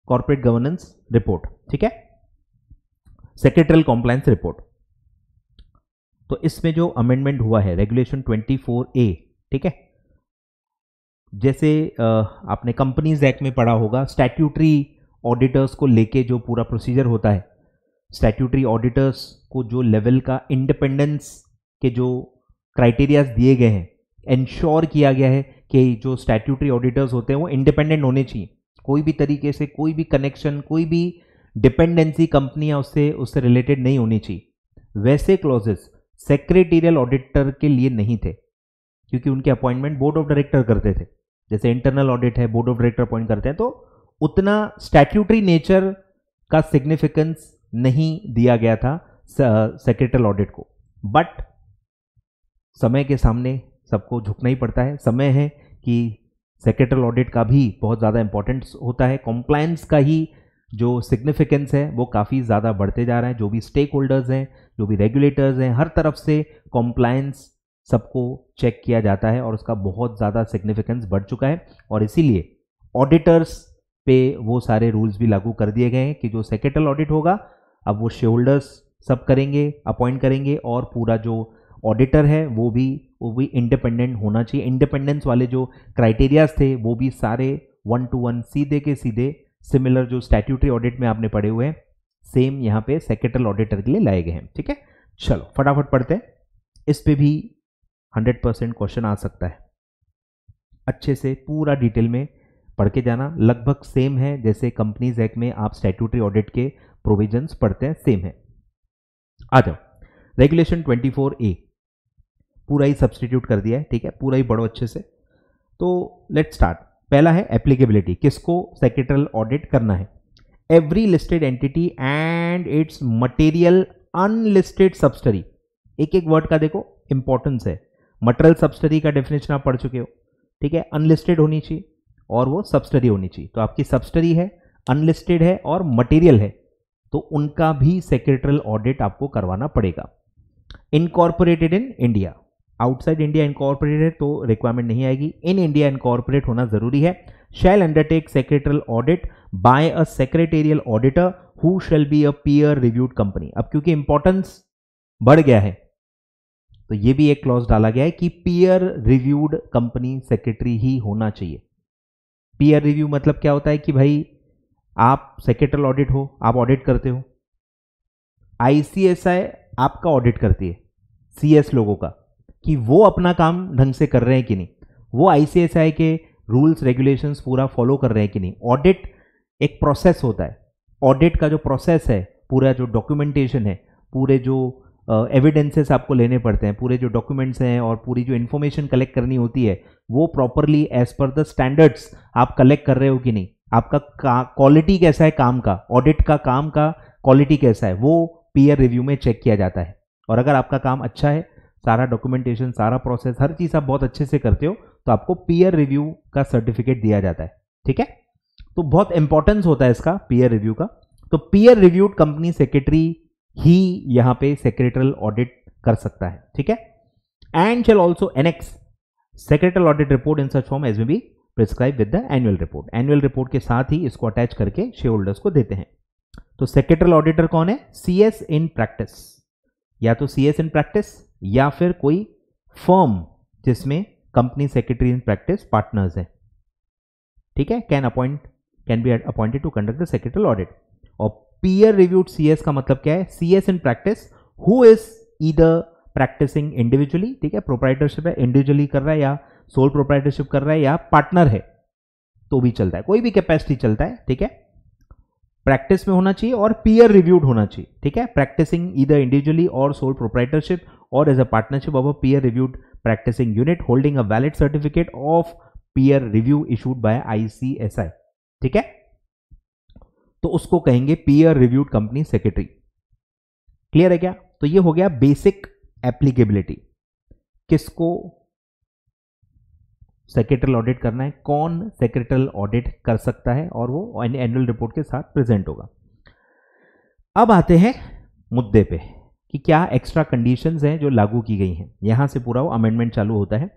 corporate governance report, ठीक है, सेक्रेटरियल कॉम्प्लायंस रिपोर्ट। तो इसमें जो अमेंडमेंट हुआ है रेगुलेशन 24A, ठीक है, जैसे आपने कंपनीज एक्ट में पढ़ा होगा, स्टैट्यूटरी ऑडिटर्स को लेके जो पूरा प्रोसीजर होता है, स्टैट्यूटरी ऑडिटर्स को जो लेवल का इंडिपेंडेंस के जो क्राइटेरियाज दिए गए हैं, इंश्योर किया गया है कि जो स्टैट्यूटरी ऑडिटर्स होते हैं वो इंडिपेंडेंट होने चाहिए, कोई भी तरीके से कोई भी कनेक्शन, कोई भी डिपेंडेंसी कंपनी या उससे रिलेटेड नहीं होनी चाहिए। वैसे क्लॉजेस सेक्रेटेरियल ऑडिटर के लिए नहीं थे, क्योंकि उनके अपॉइंटमेंट बोर्ड ऑफ डायरेक्टर करते थे, जैसे इंटरनल ऑडिट है बोर्ड ऑफ डायरेक्टर अपॉइंट करते हैं, तो उतना स्टैट्यूटरी नेचर का सिग्निफिकेंस नहीं दिया गया था सेक्रेटरियल ऑडिट को। बट समय के सामने सबको झुकना ही पड़ता है, समय है कि सेक्रेटरियल ऑडिट का भी बहुत ज़्यादा इंपॉर्टेंस होता है, कॉम्प्लायंस का ही जो सिग्निफिकेंस है वो काफ़ी ज़्यादा बढ़ते जा रहा है, जो भी स्टेक होल्डर्स हैं, जो भी रेगुलेटर्स हैं, हर तरफ से कॉम्प्लायंस सबको चेक किया जाता है और उसका बहुत ज़्यादा सिग्निफिकेंस बढ़ चुका है, और इसीलिए ऑडिटर्स पे वो सारे रूल्स भी लागू कर दिए गए हैं कि जो सेक्रेटरियल ऑडिट होगा अब वो शेयर होल्डर्स सब करेंगे, अपॉइंट करेंगे, और पूरा जो ऑडिटर है वो भी इंडिपेंडेंट होना चाहिए। इंडिपेंडेंस वाले जो क्राइटेरियाज थे वो भी सारे 1 to 1 सीधे के सीधे सिमिलर जो स्टैट्यूटरी ऑडिट में आपने पढ़े हुए हैं, सेम यहाँ पे सेक्रेटरियल ऑडिटर के लिए लाए गए हैं, ठीक है। चलो फटाफट पढ़ते हैं, इस पे भी 100% क्वेश्चन आ सकता है, अच्छे से पूरा डिटेल में पढ़ के जाना, लगभग सेम है जैसे कंपनीज एक्ट में आप स्टैट्यूटरी ऑडिट के प्रोविजंस पढ़ते हैं, सेम है। आ जाओ, रेगुलेशन 24A पूरा ही सब्सटीट्यूट कर दिया है, ठीक है, पूरा ही पढ़ो अच्छे से। तो लेट्स स्टार्ट। पहला है एप्लीकेबिलिटी, किसको सेक्रेटरियल ऑडिट करना है, every listed entity and it's material unlisted subsidiary. एक एक वर्ड का देखो इंपॉर्टेंस है, मटेरियल सब्सिडरी का डेफिनेशन आप पढ़ चुके हो, ठीक है, अनलिस्टेड होनी चाहिए और वो सब्सिडरी होनी चाहिए, तो आपकी सब्सिडरी है, अनलिस्टेड है और मटेरियल है, तो उनका भी सेक्रेटरियल ऑडिट आपको करवाना पड़ेगा। Incorporated in India, outside India incorporated तो रिक्वायरमेंट नहीं आएगी, इन इंडिया इनकॉर्पोरेट होना जरूरी है। Shall undertake secretarial audit by a secretarial auditor who shall be a peer reviewed company. अब क्योंकि इंपॉर्टेंस बढ़ गया है तो ये भी एक क्लॉज डाला गया है कि पीयर रिव्यूड कंपनी सेक्रेटरी ही होना चाहिए। पीयर रिव्यू मतलब क्या होता है कि भाई आप सेक्रेटरियल ऑडिट हो, आप ऑडिट करते हो, आईसीएसआई आपका ऑडिट करती है सीएस लोगों का कि वो अपना काम ढंग से कर रहे हैं कि नहीं, वो आईसीएसआई के रूल्स रेगुलेशंस पूरा फॉलो कर रहे हैं कि नहीं। ऑडिट एक प्रोसेस होता है, ऑडिट का जो प्रोसेस है, पूरा जो डॉक्यूमेंटेशन है, पूरे जो एविडेंसेस आपको लेने पड़ते हैं, पूरे जो डॉक्यूमेंट्स हैं और पूरी जो इन्फॉर्मेशन कलेक्ट करनी होती है वो properly as per the standards आप कलेक्ट कर रहे हो कि नहीं, आपका क्वालिटी कैसा है काम का, ऑडिट का काम का क्वालिटी कैसा है, वो पीयर रिव्यू में चेक किया जाता है। और अगर आपका काम अच्छा है, सारा डॉक्यूमेंटेशन, सारा प्रोसेस, हर चीज़ आप बहुत अच्छे से करते हो, तो आपको पीयर रिव्यू का सर्टिफिकेट दिया जाता है। ठीक है, तो बहुत इंपॉर्टेंस होता है इसका पीयर रिव्यू का। तो पीयर रिव्यूड कंपनी सेक्रेटरी ही यहां पे सेक्रेटरियल ऑडिट कर सकता है। ठीक है, and shall also annex secretarial audit report in such form as may be prescribe with the annual report. Annual report के साथ ही इसको अटैच करके शेयर होल्डर्स को देते हैं। तो सेक्रेटरियल ऑडिटर कौन है? सीएस इन प्रैक्टिस, या तो सीएस इन प्रैक्टिस या फिर कोई फर्म जिसमें company secretary in practice partners है। ठीक है, can be appointed to conduct the secretarial audit. और पीयर रिव्यूड सीएस का मतलब क्या है? CS in practice who is either practising individually, ठीक है, प्रोप्राइटरशिप है, इंडिविजुअली कर रहा है या सोल प्रोप्राइटरशिप कर रहा है या पार्टनर है तो भी चलता है, कोई भी कैपेसिटी चलता है। ठीक है, प्रैक्टिस में होना चाहिए और पीयर रिव्यूड होना चाहिए। ठीक है, प्रैक्टिसिंग ईदर इंडिविजुअली और सोल प्रोप्राइटरशिप और as a partnership of a peer reviewed practising unit holding a valid certificate of peer review issued by ICSI. ठीक है, तो उसको कहेंगे peer reviewed company secretary. Clear है क्या? तो ये हो गया बेसिक एप्लीकेबिलिटी, किसको सेक्रेटरियल ऑडिट करना है, कौन सेक्रेटरियल ऑडिट कर सकता है, और वो एनुअल रिपोर्ट के साथ प्रेजेंट होगा। अब आते हैं मुद्दे पे कि क्या एक्स्ट्रा कंडीशंस हैं जो लागू की गई हैं। यहां से पूरा वो अमेंडमेंट चालू होता है।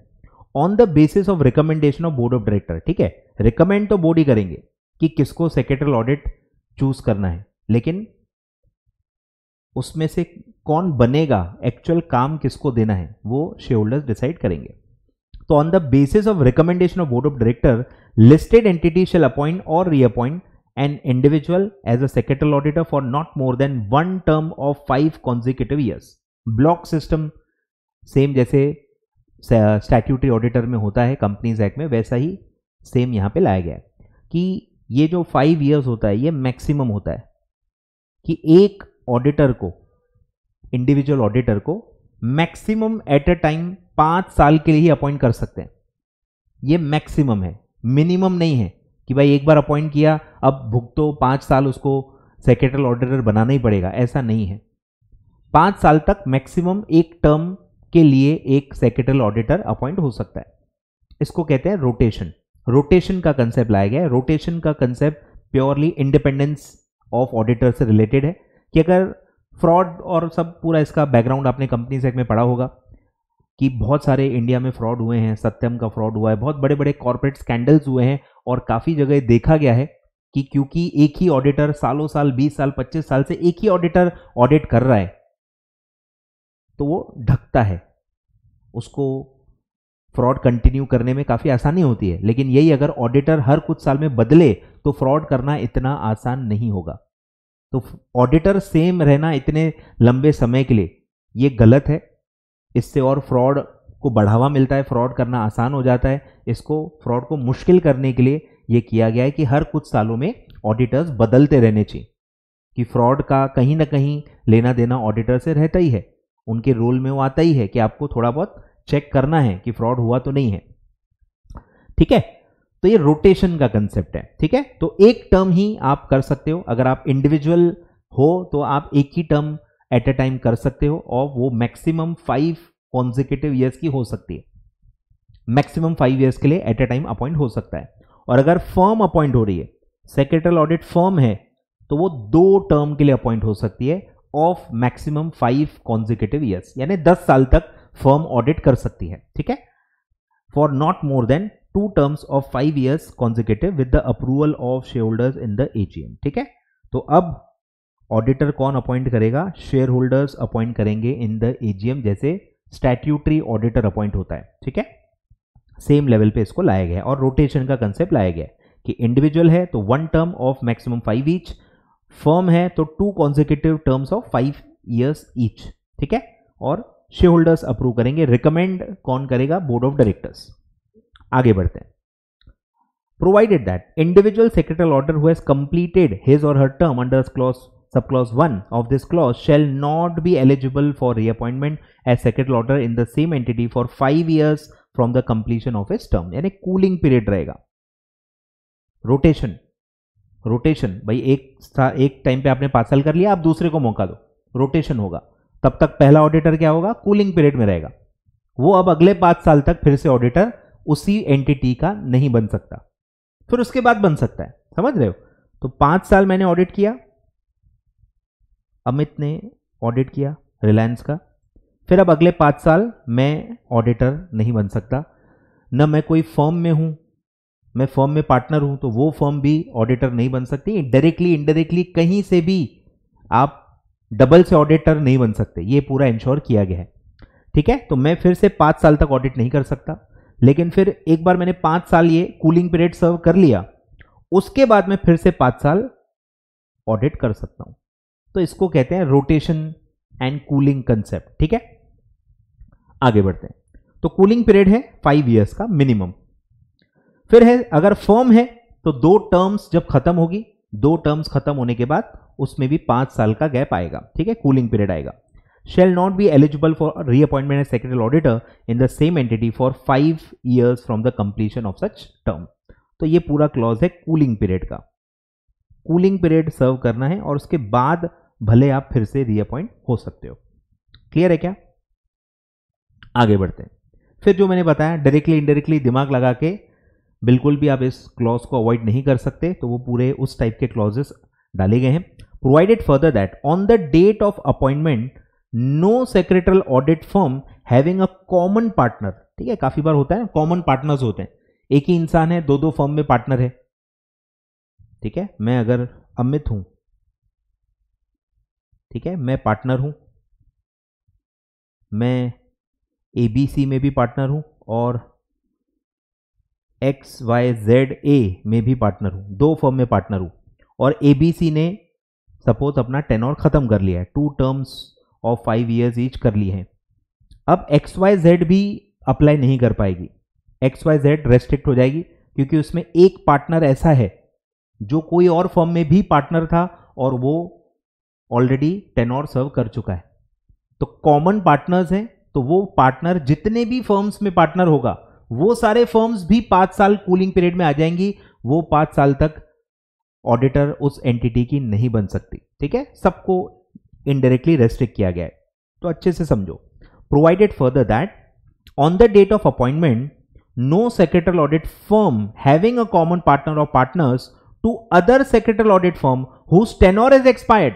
On the basis of recommendation of board of director. ठीक है, रिकमेंड तो बोर्ड ही करेंगे कि किसको सेक्रेटरियल ऑडिट चूज करना है, लेकिन उसमें से कौन बनेगा, एक्चुअल काम किसको देना है, वो शेयर होल्डर्स डिसाइड करेंगे। तो on the basis of recommendation of board of director listed entity shall appoint or reappoint an individual as a secretarial auditor for not more than 1 term of 5 consecutive years। Block system same जैसे statutory auditor में होता है companies act में, वैसा ही same यहां पे लाया गया है कि ये जो 5 years होता है ये मैक्सिमम होता है कि एक ऑडिटर को, इंडिविजुअल ऑडिटर को मैक्सिमम एट अ टाइम 5 साल के लिए ही अपॉइंट कर सकते हैं। ये मैक्सिमम है, मिनिमम नहीं है कि भाई एक बार अपॉइंट किया अब भुगतो 5 साल उसको सेक्रेटरियल ऑडिटर बनाना ही पड़ेगा, ऐसा नहीं है। 5 साल तक मैक्सिमम एक टर्म के लिए एक सेक्रेटरियल ऑडिटर अपॉइंट हो सकता है। इसको कहते हैं रोटेशन। रोटेशन का कंसेप्ट लाया गया है। रोटेशन का concept purely independence of auditor से रिलेटेड है कि अगर फ्रॉड और सब पूरा इसका बैकग्राउंड आपने कंपनीज एक्ट में पढ़ा होगा कि बहुत सारे इंडिया में फ्रॉड हुए हैं, सत्यम का फ्रॉड हुआ है, बहुत बड़े बड़े कॉर्पोरेट स्कैंडल्स हुए हैं और काफ़ी जगह देखा गया है कि क्योंकि एक ही ऑडिटर सालों साल 20 साल 25 साल से एक ही ऑडिटर ऑडिट कर रहा है तो वो ढकता है, उसको फ्रॉड कंटिन्यू करने में काफ़ी आसानी होती है। लेकिन यही अगर ऑडिटर हर कुछ साल में बदले तो फ्रॉड करना इतना आसान नहीं होगा। तो ऑडिटर सेम रहना इतने लंबे समय के लिए ये गलत है। इससे और फ्रॉड को बढ़ावा मिलता है, फ्रॉड करना आसान हो जाता है। इसको फ्रॉड को मुश्किल करने के लिए ये किया गया है कि हर कुछ सालों में ऑडिटर्स बदलते रहने चाहिए, कि फ्रॉड का कहीं ना कहीं लेना देना ऑडिटर से रहता ही है, उनके रोल में वो आता ही है कि आपको थोड़ा बहुत चेक करना है कि फ्रॉड हुआ तो नहीं है। ठीक है, तो ये रोटेशन का कंसेप्ट है। ठीक है, तो एक टर्म ही आप कर सकते हो। अगर आप इंडिविजुअल हो तो आप एक ही टर्म एट अ टाइम कर सकते हो और वो मैक्सिमम 5 consecutive years की हो सकती है। मैक्सिमम 5 years के लिए एट अ टाइम अपॉइंट हो सकता है। और अगर फर्म अपॉइंट हो रही है, सेक्रेटरियल ऑडिट फर्म है, तो वो 2 टर्म के लिए अपॉइंट हो सकती है ऑफ मैक्सिमम 5 consecutive years, यानी 10 साल तक फर्म ऑडिट कर सकती है। ठीक है, for not more then 2 terms of 5 years consecutive with the approval of shareholders in the AGM। ठीक है, तो अब ऑडिटर कौन अपॉइंट करेगा? शेयर होल्डर्स अपॉइंट करेंगे इन द एजीएम, जैसे स्टैट्यूटरी ऑडिटर अपॉइंट होता है। ठीक है, सेम लेवल पे इसको लाया गया है। और रोटेशन का कंसेप्ट लाया गया है कि इंडिविजुअल है तो 1 term of maximum 5 each, firm है तो 2 consecutive terms of 5 years each। ठीक है, और शेयर होल्डर्स अप्रूव करेंगे। रिकमेंड कौन करेगा? Board of directors. आगे बढ़ते हैं। Provided that individual secretarial auditor who has completed his or her term under clause subclause 1 of this clause shall not be eligible for reappointment as secretarial order in the same entity for 5 years from the completion of its term। यानी cooling period रहेगा। Rotation भाई एक time पे आपने 5 साल कर लिया, आप दूसरे को मौका दो, रोटेशन होगा। तब तक पहला ऑडिटर क्या होगा? कूलिंग पीरियड में रहेगा। वो अब अगले 5 साल तक फिर से ऑडिटर उसी एंटिटी का नहीं बन सकता, फिर उसके बाद बन सकता है। समझ रहे हो? तो 5 साल मैंने ऑडिट किया, अमित ने ऑडिट किया रिलायंस का, फिर अब अगले 5 साल मैं ऑडिटर नहीं बन सकता, न मैं कोई फर्म में हूं, मैं फर्म में पार्टनर हूं तो वो फर्म भी ऑडिटर नहीं बन सकती। डायरेक्टली इनडायरेक्टली कहीं से भी आप डबल से ऑडिटर नहीं बन सकते, ये पूरा इंश्योर किया गया है। ठीक है, तो मैं फिर से 5 साल तक ऑडिट नहीं कर सकता, लेकिन फिर एक बार मैंने 5 साल ये कूलिंग पीरियड सर्व कर लिया, उसके बाद मैं फिर से 5 साल ऑडिट कर सकता हूं। तो इसको कहते हैं रोटेशन एंड कूलिंग कंसेप्ट। ठीक है, आगे बढ़ते हैं। तो कूलिंग पीरियड है 5 इयर्स का मिनिमम। फिर है अगर फर्म है तो 2 टर्म्स जब खत्म होगी, 2 टर्म्स खत्म होने के बाद उसमें भी 5 साल का गैप आएगा। ठीक है, कूलिंग पीरियड आएगा। shall not be eligible for reappointment as secretarial auditor in the same entity for 5 years from the completion of such term। तो ये पूरा क्लॉज है कूलिंग पीरियड का। कूलिंग पीरियड सर्व करना है और उसके बाद भले आप फिर से रीअपॉइंट हो सकते हो। क्लियर है क्या? आगे बढ़ते हैं। फिर जो मैंने बताया डायरेक्टली इनडायरेक्टली दिमाग लगा के बिल्कुल भी आप इस क्लॉज को अवॉइड नहीं कर सकते, तो वो पूरे उस टाइप के क्लॉजेस डाले गए हैं। Provided further that on the date of appointment no secretarial audit firm having a common partner. ठीक है, काफी बार होता है कॉमन पार्टनर्स होते हैं, एक ही इंसान है, 2 फर्म में पार्टनर है। ठीक है, मैं अगर अमित हूं, ठीक है, मैं पार्टनर हूं, मैं एबीसी में भी पार्टनर हूं और XYZA में भी पार्टनर हूं, 2 फर्म में पार्टनर हूं, और एबीसी ने सपोज अपना टेनोर खत्म कर लिया है, 2 टर्म्स ऑफ 5 इयर्स ईच कर लिए हैं। अब XYZ भी अप्लाई नहीं कर पाएगी, XYZ रेस्ट्रिक्ट हो जाएगी, क्योंकि उसमें एक पार्टनर ऐसा है जो कोई और फर्म में भी पार्टनर था और वो ऑलरेडी टेनोर सर्व कर चुका है। तो कॉमन पार्टनर्स हैं, तो वो पार्टनर जितने भी फर्म्स में पार्टनर होगा वो सारे फर्म्स भी 5 साल कूलिंग पीरियड में आ जाएंगी, वो 5 साल तक ऑडिटर उस एंटिटी की नहीं बन सकती। ठीक है, सबको इनडायरेक्टली रेस्ट्रिक्ट किया गया है, तो अच्छे से समझो। Provided further that on the date of appointment no secretarial audit firm having a common partner or partners to other secretarial audit firm whose tenure is expired.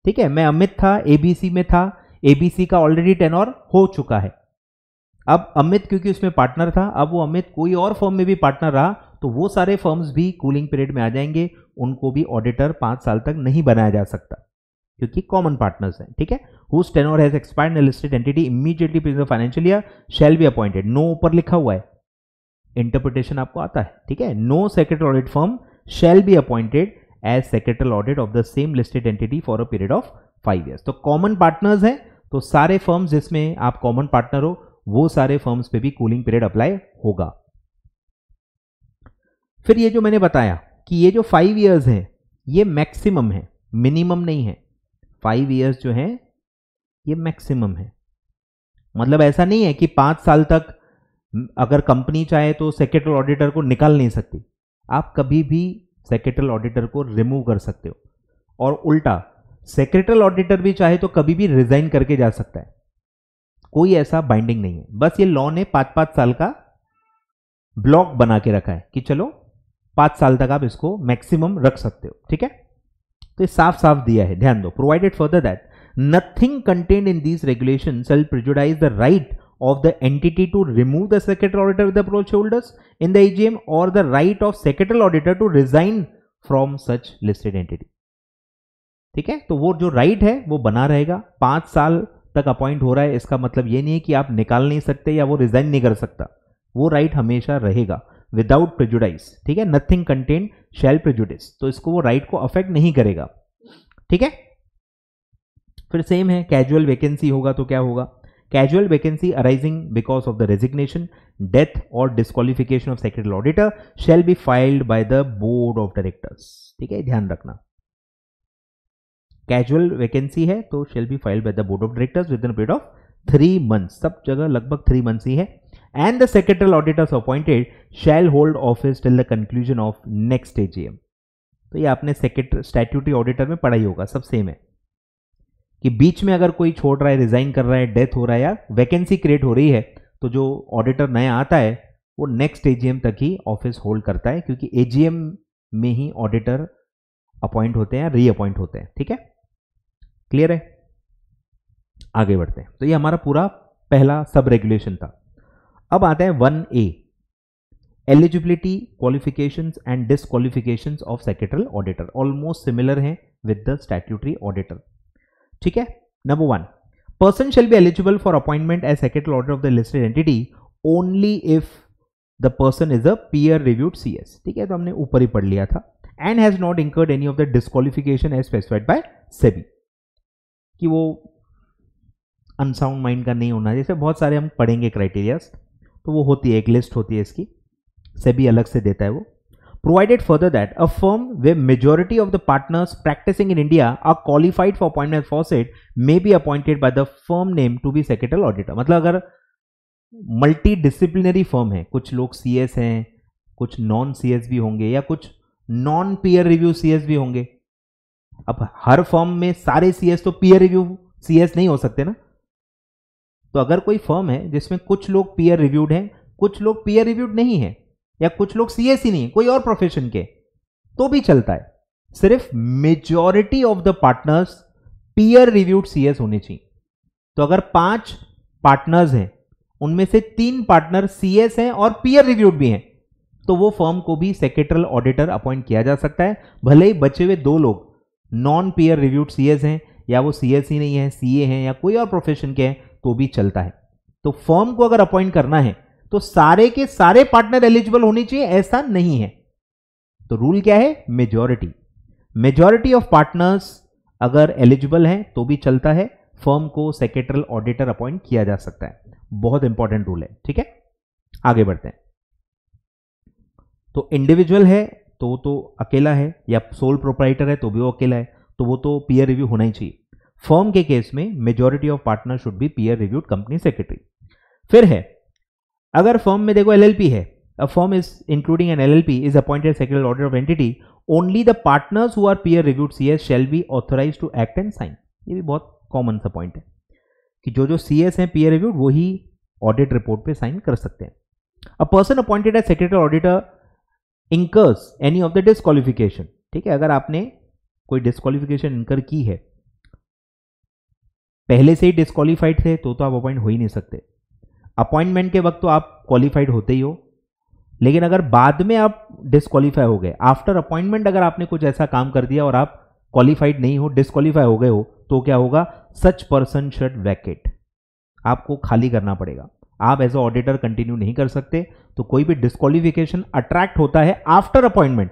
ठीक है, मैं अमित था, एबीसी में था, एबीसी का ऑलरेडी टेनोर हो चुका है। अब अमित क्योंकि उसमें पार्टनर था, अब वो अमित कोई और फर्म में भी पार्टनर रहा, तो वो सारे फर्म्स भी कूलिंग पीरियड में आ जाएंगे, उनको भी ऑडिटर 5 साल तक नहीं बनाया जा सकता क्योंकि कॉमन पार्टनर्स हैं। ठीक है, whose tenure has expired in listed entity immediately previous financial year shall be appointed. No ऊपर लिखा हुआ है, इंटरप्रिटेशन आपको आता है। ठीक है, no secretarial audit firm shall be appointed as secretarial audit of the same listed entity for a period of 5 years. तो कॉमन पार्टनर्स हैं, तो सारे फर्म्स जिसमें आप कॉमन पार्टनर हो वो सारे फर्म्स पे भी कूलिंग पीरियड अप्लाई होगा। फिर ये जो मैंने बताया कि ये जो 5 इयर्स है ये मैक्सिमम है, मिनिमम नहीं है। 5 इयर्स जो है ये मैक्सिमम है, मतलब ऐसा नहीं है कि 5 साल तक अगर कंपनी चाहे तो सेक्रेटरियल ऑडिटर को निकाल नहीं सकती, आप कभी भी सेक्रेटरियल ऑडिटर को रिमूव कर सकते हो, और उल्टा सेक्रेटरियल ऑडिटर भी चाहे तो कभी भी रिजाइन करके जा सकता है, कोई ऐसा बाइंडिंग नहीं है। बस ये लॉ ने 5-5 साल का ब्लॉक बना के रखा है कि चलो 5 साल तक आप इसको मैक्सिमम रख सकते हो। ठीक है, तो ये साफ साफ दिया है, ध्यान दो। Provided further that nothing contained in these regulation shall prejudice the right of the entity to remove the secretarial auditor with the approach holders in the AGM or the right of secretarial auditor to resign from such listed entity। ठीक है, तो वो जो right है वो बना रहेगा। 5 साल तक अपॉइंट हो रहा है, इसका मतलब ये नहीं है कि आप निकाल नहीं सकते या वो रिजाइन नहीं कर सकता, वो राइट हमेशा रहेगा विदाउट प्रेजुडाइस। ठीक है, नथिंग कंटेन शैल प्रेजुडिस, तो इसको वो राइट को अफेक्ट नहीं करेगा। ठीक है, फिर सेम है, कैजुअल वैकेंसी होगा तो क्या होगा? Casual vacancy arising because of the resignation, death or disqualification of secretarial auditor shall be filed by the board of directors। ठीक है, ध्यान रखना, कैजुअल वैकेंसी है तो shall be filed by the board of directors within a period of 3 months। सब जगह लगभग 3 months ही है। And the secretarial auditors appointed shall hold office till the conclusion of next AGM। तो ये आपने स्टैट्यूटरी ऑडिटर में पढ़ा ही होगा, सब सेम है कि बीच में अगर कोई छोड़ रहा है, रिजाइन कर रहा है, डेथ हो रहा है या वैकेंसी क्रिएट हो रही है, तो जो ऑडिटर नया आता है वो नेक्स्ट एजीएम तक ही ऑफिस होल्ड करता है, क्योंकि एजीएम में ही ऑडिटर अपॉइंट होते हैं, रीअपॉइंट होते हैं। ठीक है, क्लियर है? आगे बढ़ते हैं। तो ये हमारा पूरा पहला सब रेगुलेशन था। अब आता है 1A, eligibility, qualifications and disqualifications of secretarial auditor. Almost similar है विद द स्टैट्यूटरी ऑडिटर। ठीक है, number 1, person shall be eligible for appointment as secretarial auditor of the listed entity only if the person is a peer reviewed CS. ठीक है, तो हमने ऊपर ही पढ़ लिया था। And has not incurred any of the disqualification as specified by SEBI, कि वो अनसाउंड माइंड का नहीं होना। जैसे बहुत सारे हम पढ़ेंगे क्राइटेरियाज, तो वो होती है, एक लिस्ट होती है इसकी, सेबी अलग से देता है वो। Provided further that a firm where majority of the partners practicing in India are qualified for appointment faucet may be appointed by the firm name to be secretarial auditor। मतलब अगर मल्टी डिसिप्लिनरी फर्म है, कुछ लोग CS हैं, कुछ non CS भी होंगे, या कुछ नॉन पीयर रिव्यू सीएस भी होंगे। अब हर फर्म में सारे सीएस तो पीयर रिव्यू सीएस नहीं हो सकते ना। तो अगर कोई फर्म है जिसमें कुछ लोग पीयर रिव्यूड हैं, कुछ लोग पीयर रिव्यूड नहीं है, या कुछ लोग सीएस ही नहीं है, कोई और प्रोफेशन के, तो भी चलता है। सिर्फ majority of the partners peer reviewed CS होने चाहिए। तो अगर 5 पार्टनर्स हैं, उनमें से 3 पार्टनर सीएस हैं और पीयर रिव्यूड भी हैं, तो वो फर्म को भी सेक्रेटरियल ऑडिटर अपॉइंट किया जा सकता है। भले ही बचे हुए 2 लोग नॉन पीयर रिव्यूड सीएस हैं, या वो सीएस ही नहीं है, सीए हैं, या कोई और प्रोफेशन के हैं, तो भी चलता है। तो फर्म को अगर अपॉइंट करना है तो सारे के सारे पार्टनर एलिजिबल होनी चाहिए, ऐसा नहीं है। तो रूल क्या है? मेजॉरिटी ऑफ पार्टनर्स अगर एलिजिबल हैं तो भी चलता है, फर्म को सेक्रेटरियल ऑडिटर अपॉइंट किया जा सकता है। बहुत इंपॉर्टेंट रूल है। ठीक है, आगे बढ़ते हैं। तो इंडिविजुअल है तो वो तो अकेला है, या सोल प्रोप्राइटर है तो भी वो अकेला है, तो वो तो पीयर रिव्यू होना ही चाहिए। फर्म के केस में majority of partner should be peer reviewed company secretary. फिर है, अगर फर्म में देखो एलएलपी है, a firm is including an LLP is appointed secretarial auditor of entity, only the partners who are peer reviewed CS shall be authorised to act and sign. ये भी बहुत common सा पॉइंट है कि जो सीएस हैं peer reviewed, वो ही ऑडिट रिपोर्ट पे साइन कर सकते हैं। A person appointed as secretarial auditor incurs any of the disqualification. ठीक है, अगर आपने कोई डिस्क्वालिफिकेशन इंकर की है, पहले से ही डिस्क्वालिफाइड थे, तो आप अपॉइंट हो ही नहीं सकते। अपॉइंटमेंट के वक्त तो आप क्वालिफाइड होते ही हो, लेकिन अगर बाद में आप डिस्क्वालीफाई हो गए, आफ्टर अपॉइंटमेंट अगर आपने कुछ ऐसा काम कर दिया और आप क्वालिफाइड नहीं हो, डिस्क्वालीफाई हो गए हो, तो क्या होगा? सच पर्सन शुड वैकेट, आपको खाली करना पड़ेगा। आप एज अ ऑडिटर कंटिन्यू नहीं कर सकते। तो कोई भी डिस्क्वालिफिकेशन अट्रैक्ट होता है आफ्टर अपॉइंटमेंट,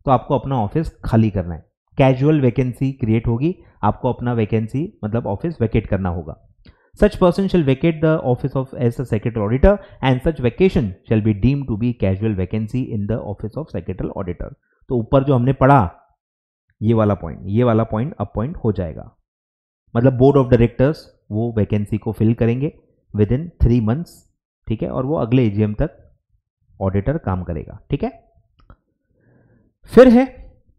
तो आपको अपना ऑफिस खाली करना है। कैजुअल वैकेंसी क्रिएट होगी, आपको अपना वैकेंसी मतलब ऑफिस वैकेट करना होगा। Such person shall vacate the office of as a secretarial auditor, and such vacation shall be deemed to be casual vacancy in the office of secretarial auditor। तो ऊपर जो हमने पढ़ा ये वाला पॉइंट अपॉइंट हो जाएगा। मतलब बोर्ड ऑफ डायरेक्टर्स वो वैकेंसी को फिल करेंगे विद इन 3 मंथ्स। ठीक है, और वो अगले एजीएम तक ऑडिटर काम करेगा। ठीक है, फिर है,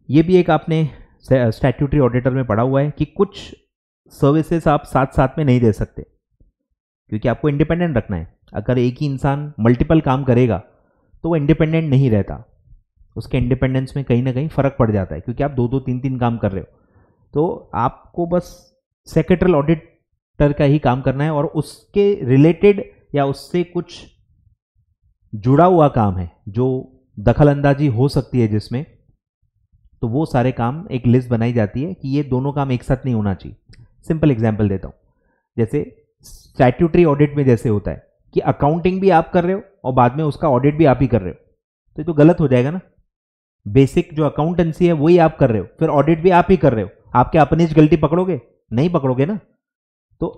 ये भी एक आपने स्टैट्यूटरी ऑडिटर में पढ़ा हुआ है कि कुछ सर्विसेज आप साथ साथ में नहीं दे सकते, क्योंकि आपको इंडिपेंडेंट रखना है। अगर एक ही इंसान मल्टीपल काम करेगा तो वो इंडिपेंडेंट नहीं रहता, उसके इंडिपेंडेंस में कहीं ना कहीं फर्क पड़ जाता है, क्योंकि आप 2-2, 3-3 काम कर रहे हो। तो आपको बस सेक्रेटरियल ऑडिटर का ही काम करना है, और उसके रिलेटेड या उससे कुछ जुड़ा हुआ काम है जो दखलंदाजी हो सकती है जिसमें, तो वो सारे काम एक लिस्ट बनाई जाती है कि ये दोनों काम एक साथ नहीं होना चाहिए। सिंपल एग्जांपल देता हूं, जैसे स्टैट्यूटरी ऑडिट में जैसे होता है कि अकाउंटिंग भी आप कर रहे हो और बाद में उसका ऑडिट भी आप ही कर रहे हो, तो ये तो गलत हो जाएगा ना। बेसिक जो अकाउंटेंसी है वही आप कर रहे हो, फिर ऑडिट भी आप ही कर रहे हो, आप क्या अपनी गलती पकड़ोगे? नहीं पकड़ोगे ना। तो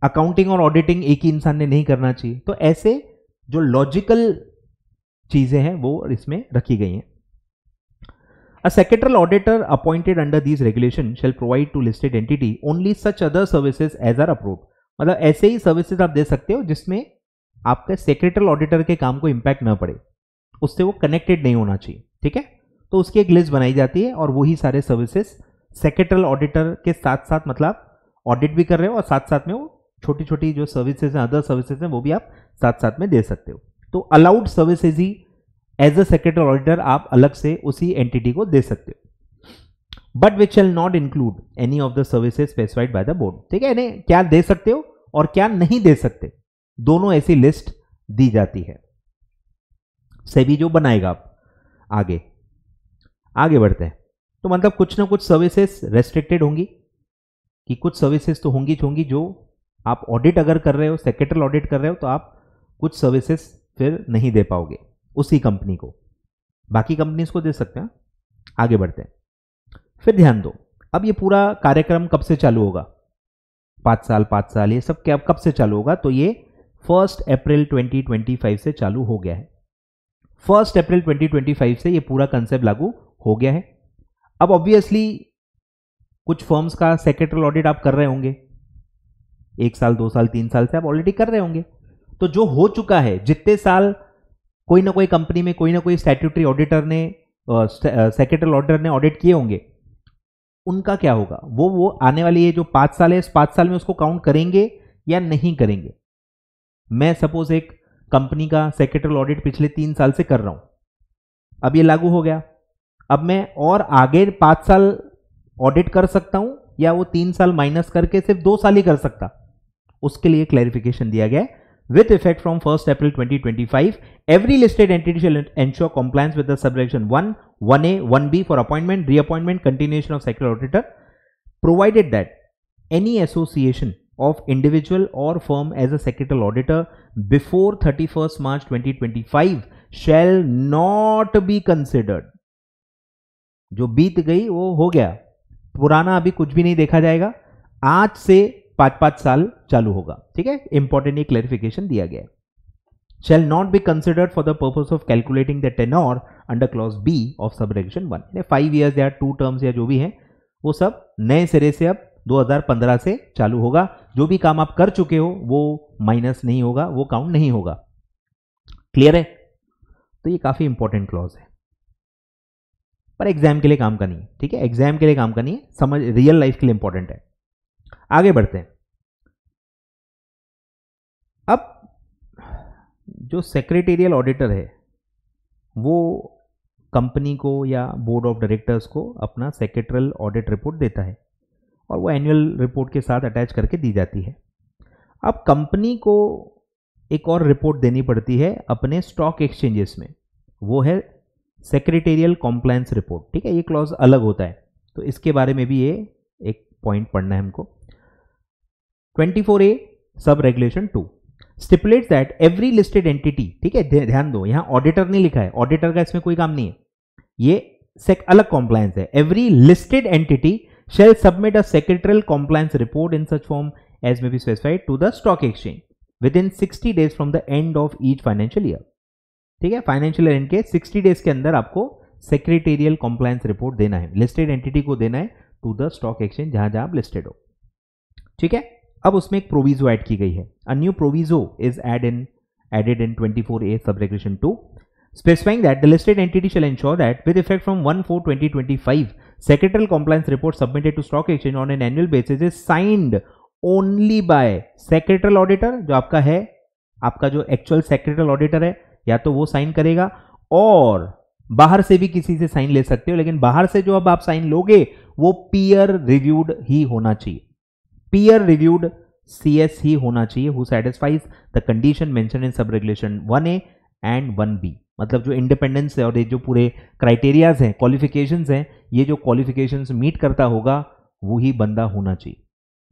अकाउंटिंग और ऑडिटिंग एक ही इंसान ने नहीं करना चाहिए। तो ऐसे जो लॉजिकल चीजें हैं वो इसमें रखी गई हैं। A secretarial auditor appointed under these regulations shall provide to listed entity only such other services as are approved। मतलब ऐसे ही सर्विसेज आप दे सकते हो जिसमें आपके सेक्रेटरियल ऑडिटर के काम को इंपैक्ट ना पड़े, उससे वो कनेक्टेड नहीं होना चाहिए। ठीक है, तो उसकी एक लिस्ट बनाई जाती है और वही सारे सर्विसेज सेक्रेटरियल ऑडिटर के साथ साथ, मतलब ऑडिट भी कर रहे हो और साथ साथ में वो छोटी छोटी जो सर्विसेज हैं, अदर सर्विसेज हैं, वो भी आप साथ साथ में दे सकते हो। तो अलाउड सर्विसेज ही एज अ सेक्रेटरी ऑडिटर आप अलग से उसी एंटिटी को दे सकते हो, but which shall not include any of the services specified by the board. ठीक है, इन्हें क्या दे सकते हो और क्या नहीं दे सकते, दोनों ऐसी लिस्ट दी जाती है। सेबी जो बनाएगा आप आगे बढ़ते हैं। तो मतलब कुछ ना कुछ सर्विसेज रेस्ट्रिक्टेड होंगी, कि कुछ सर्विसेज तो होंगी जो आप ऑडिट अगर कर रहे हो, सेक्रेटरी ऑडिट कर रहे हो, तो आप कुछ सर्विसेज फिर नहीं दे पाओगे उसी कंपनी को, बाकी कंपनीज को दे सकते हैं। आगे बढ़ते हैं। फिर ध्यान दो, अब ये पूरा कार्यक्रम कब से चालू होगा, 5 साल ये सब कब से चालू होगा, तो ये 1 अप्रैल 2025 से चालू हो गया है। 1 अप्रैल 2025 से ये पूरा कंसेप्ट लागू हो गया है। अब ऑब्वियसली कुछ फर्म्स का सेक्रेटरी ऑडिट आप कर रहे होंगे, 1 साल 2 साल 3 साल से आप ऑलरेडी कर रहे होंगे। तो जो हो चुका है, जितने साल कोई ना कोई कंपनी में कोई ना कोई स्टैट्यूटरी ऑडिटर ने सेक्रेटरी ऑडिटर ने ऑडिट किए होंगे, उनका क्या होगा, वो आने वाली ये जो 5 साल है, इस 5 साल में उसको काउंट करेंगे या नहीं करेंगे। मैं सपोज एक कंपनी का सेक्रेटरी ऑडिट पिछले 3 साल से कर रहा हूं, अब ये लागू हो गया, अब मैं और आगे 5 साल ऑडिट कर सकता हूं या वो 3 साल माइनस करके सिर्फ 2 साल ही कर सकता, उसके लिए क्लैरिफिकेशन दिया गया है। With effect from 1st April 2025, every listed entity shall ensure compliance with the subsection 1, 1A, 1B for appointment, reappointment, continuation of secretary auditor, provided that any association of individual or firm as a secretarial auditor before 31st March 2025 shall not be considered. जो बीत गई वो हो गया, पुराना अभी कुछ भी नहीं देखा जाएगा, आज से 5-5 साल चालू होगा। ठीक है, इंपॉर्टेंट ये क्लैरिफिकेशन दिया गया है। Shall not be considered for the purpose of calculating the tenure under clause B of sub regulation 1। 5 years या 2 टर्म्स या जो भी है वो सब नए सिरे से अब 2015 से चालू होगा। जो भी काम आप कर चुके हो वो माइनस नहीं होगा, वो काउंट नहीं होगा। क्लियर है? तो ये काफी इंपॉर्टेंट क्लॉज है, पर एग्जाम के लिए काम का नहीं है। ठीक है, एग्जाम के लिए काम का नहीं है, समझ रियल लाइफ के लिए इंपॉर्टेंट है। आगे बढ़ते हैं। अब जो सेक्रेटेरियल ऑडिटर है वो कंपनी को या बोर्ड ऑफ डायरेक्टर्स को अपना सेक्रेटरियल ऑडिट रिपोर्ट देता है और वो एनुअल रिपोर्ट के साथ अटैच करके दी जाती है। अब कंपनी को एक और रिपोर्ट देनी पड़ती है अपने स्टॉक एक्सचेंजेस में, वो है सेक्रेटेरियल कॉम्प्लायंस रिपोर्ट। ठीक है, ये क्लॉज अलग होता है, तो इसके बारे में भी ये एक पॉइंट पढ़ना है हमको। 24A sub regulation 2 stipulates that every listed entity, ठीक है ध्यान दो, यहां ऑडिटर नहीं लिखा है, ऑडिटर का इसमें कोई काम नहीं है, ये अलग कॉम्प्लायंस है। Every listed entity shall submit a secretarial compliance report in such form as may be specified to the stock exchange within 60 days from the end of each financial year। ठीक है, फाइनेंशियल ईयर एंड के 60 days के अंदर आपको secretarial compliance report देना है, listed entity को देना है टू द स्टॉक एक्सचेंज जहां जहां आप लिस्टेड हो। ठीक है, अब उसमें एक प्रोविजो ऐड की गई है। A new proviso is added in 24A sub regulation 2 specifying that the listed entity shall ensure that with effect from 1/4/2025 secretarial compliance report submitted to stock exchange on an annual basis is signed only by secretarial auditor, जो आपका है, आपका जो actual secretarial auditor है, या तो वो sign करेगा और बाहर से भी किसी से साइन ले सकते हो, लेकिन बाहर से जो अब आप साइन लोगे वो पीयर रिव्यूड ही होना चाहिए, पीयर रिव्यूड CS ही होना चाहिए, who satisfies the condition mentioned in sub regulation 1A and 1B। मतलब जो इंडिपेंडेंस है और ये जो पूरे क्राइटेरियाज हैं, क्वालिफिकेशंस हैं, ये जो क्वालिफिकेशंस मीट करता होगा वो ही बंदा होना चाहिए।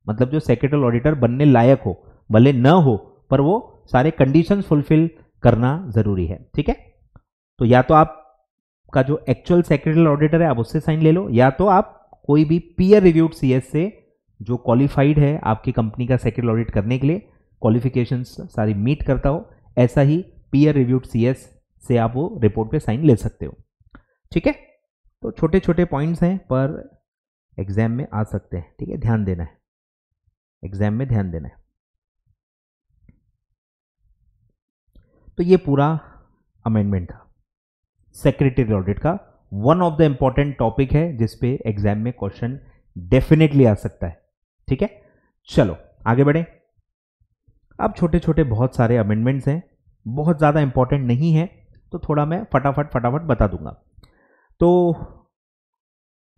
मतलब जो सेक्रेटरियल ऑडिटर बनने लायक हो, भले न हो, पर वो सारे कंडीशंस फुलफिल करना जरूरी है। ठीक है, तो या तो आपका जो एक्चुअल सेक्रेटरियल ऑडिटर है आप उससे साइन ले लो, या तो आप कोई भी पीयर रिव्यूड CS से जो क्वालिफाइड है आपकी कंपनी का सेक्रेटरियल ऑडिट करने के लिए, क्वालिफिकेशंस सारी मीट करता हो, ऐसा ही पीयर रिव्यूड CS से आप वो रिपोर्ट पे साइन ले सकते हो। ठीक है, तो छोटे छोटे पॉइंट्स हैं पर एग्जाम में आ सकते हैं। ठीक है, ध्यान देना है, एग्जाम में ध्यान देना है। तो ये पूरा अमेंडमेंट था सेक्रेटरी ऑडिट का, one of the important topic है जिसपे एग्जाम में क्वेश्चन डेफिनेटली आ सकता है। ठीक है, चलो आगे बढ़े। अब छोटे छोटे बहुत सारे अमेंडमेंट्स हैं बहुत ज़्यादा इंपॉर्टेंट नहीं है, तो थोड़ा मैं फटाफट बता दूंगा। तो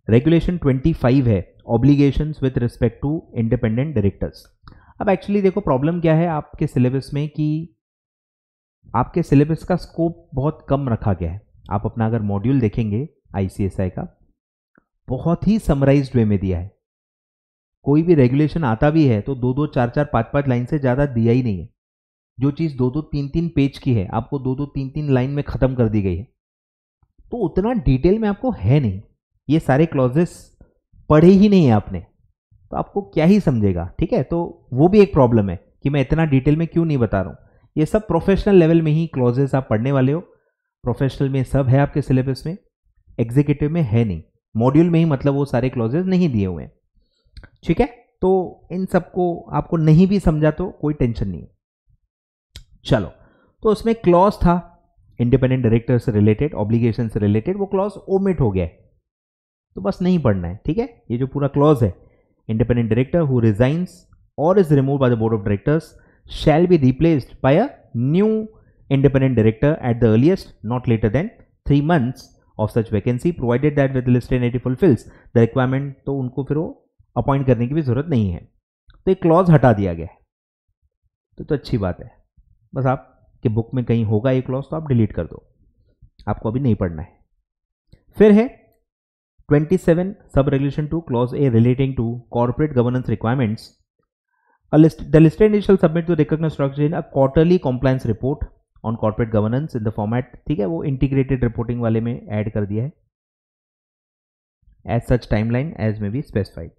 रेगुलेशन 25 है, obligations with respect to independent directors. अब एक्चुअली देखो प्रॉब्लम क्या है आपके सिलेबस में कि आपके सिलेबस का स्कोप बहुत कम रखा गया है। आप अपना अगर मॉड्यूल देखेंगे ICSI का, बहुत ही समराइज्ड वे में दिया है। कोई भी रेगुलेशन आता भी है तो 2-2, 4-4, 5-5 लाइन से ज़्यादा दिया ही नहीं है। जो चीज़ 2-2, 3-3 पेज की है आपको 2-2, 3-3 लाइन में ख़त्म कर दी गई है। तो उतना डिटेल में आपको है नहीं, ये सारे क्लॉजेस पढ़े ही नहीं है आपने, तो आपको क्या ही समझेगा। ठीक है, तो वो भी एक प्रॉब्लम है कि मैं इतना डिटेल में क्यों नहीं बता रहा हूँ। ये सब प्रोफेशनल लेवल में ही क्लॉजेस आप पढ़ने वाले हो, प्रोफेशनल में सब है आपके सिलेबस में, एग्जीक्यूटिव में है नहीं, मॉड्यूल में ही मतलब वो सारे क्लॉजेस नहीं दिए हुए हैं। ठीक है, तो इन सबको आपको नहीं भी समझा तो कोई टेंशन नहीं है। चलो, तो उसमें क्लॉज था इंडिपेंडेंट डायरेक्टर से रिलेटेड, ऑब्लिगेशन से रिलेटेड, वो क्लॉज ओमिट हो गया है, तो बस नहीं पढ़ना है। ठीक है, ये जो पूरा क्लॉज है, इंडिपेंडेंट डायरेक्टर हु रिजाइंस और is removed by the board of directors shall be replaced by a new independent director at the earliest, not later than 3 months of such vacancy, provided that with listed entity fulfills the requirement। तो उनको फिर वो appoint करने की भी जरूरत नहीं है, तो एक क्लॉज हटा दिया गया है, तो अच्छी बात है। बस आपके बुक में कहीं होगा ये क्लॉज तो आप डिलीट कर दो, आपको अभी नहीं पढ़ना है। फिर है 27 sub regulation 2 clause A relating to corporate governance requirements. The listed entity shall submit to recognized stock exchange a quarterly compliance report on corporate governance in the format, ठीक है, वो integrated reporting वाले में ऐड कर दिया है, as such timeline as may be specified,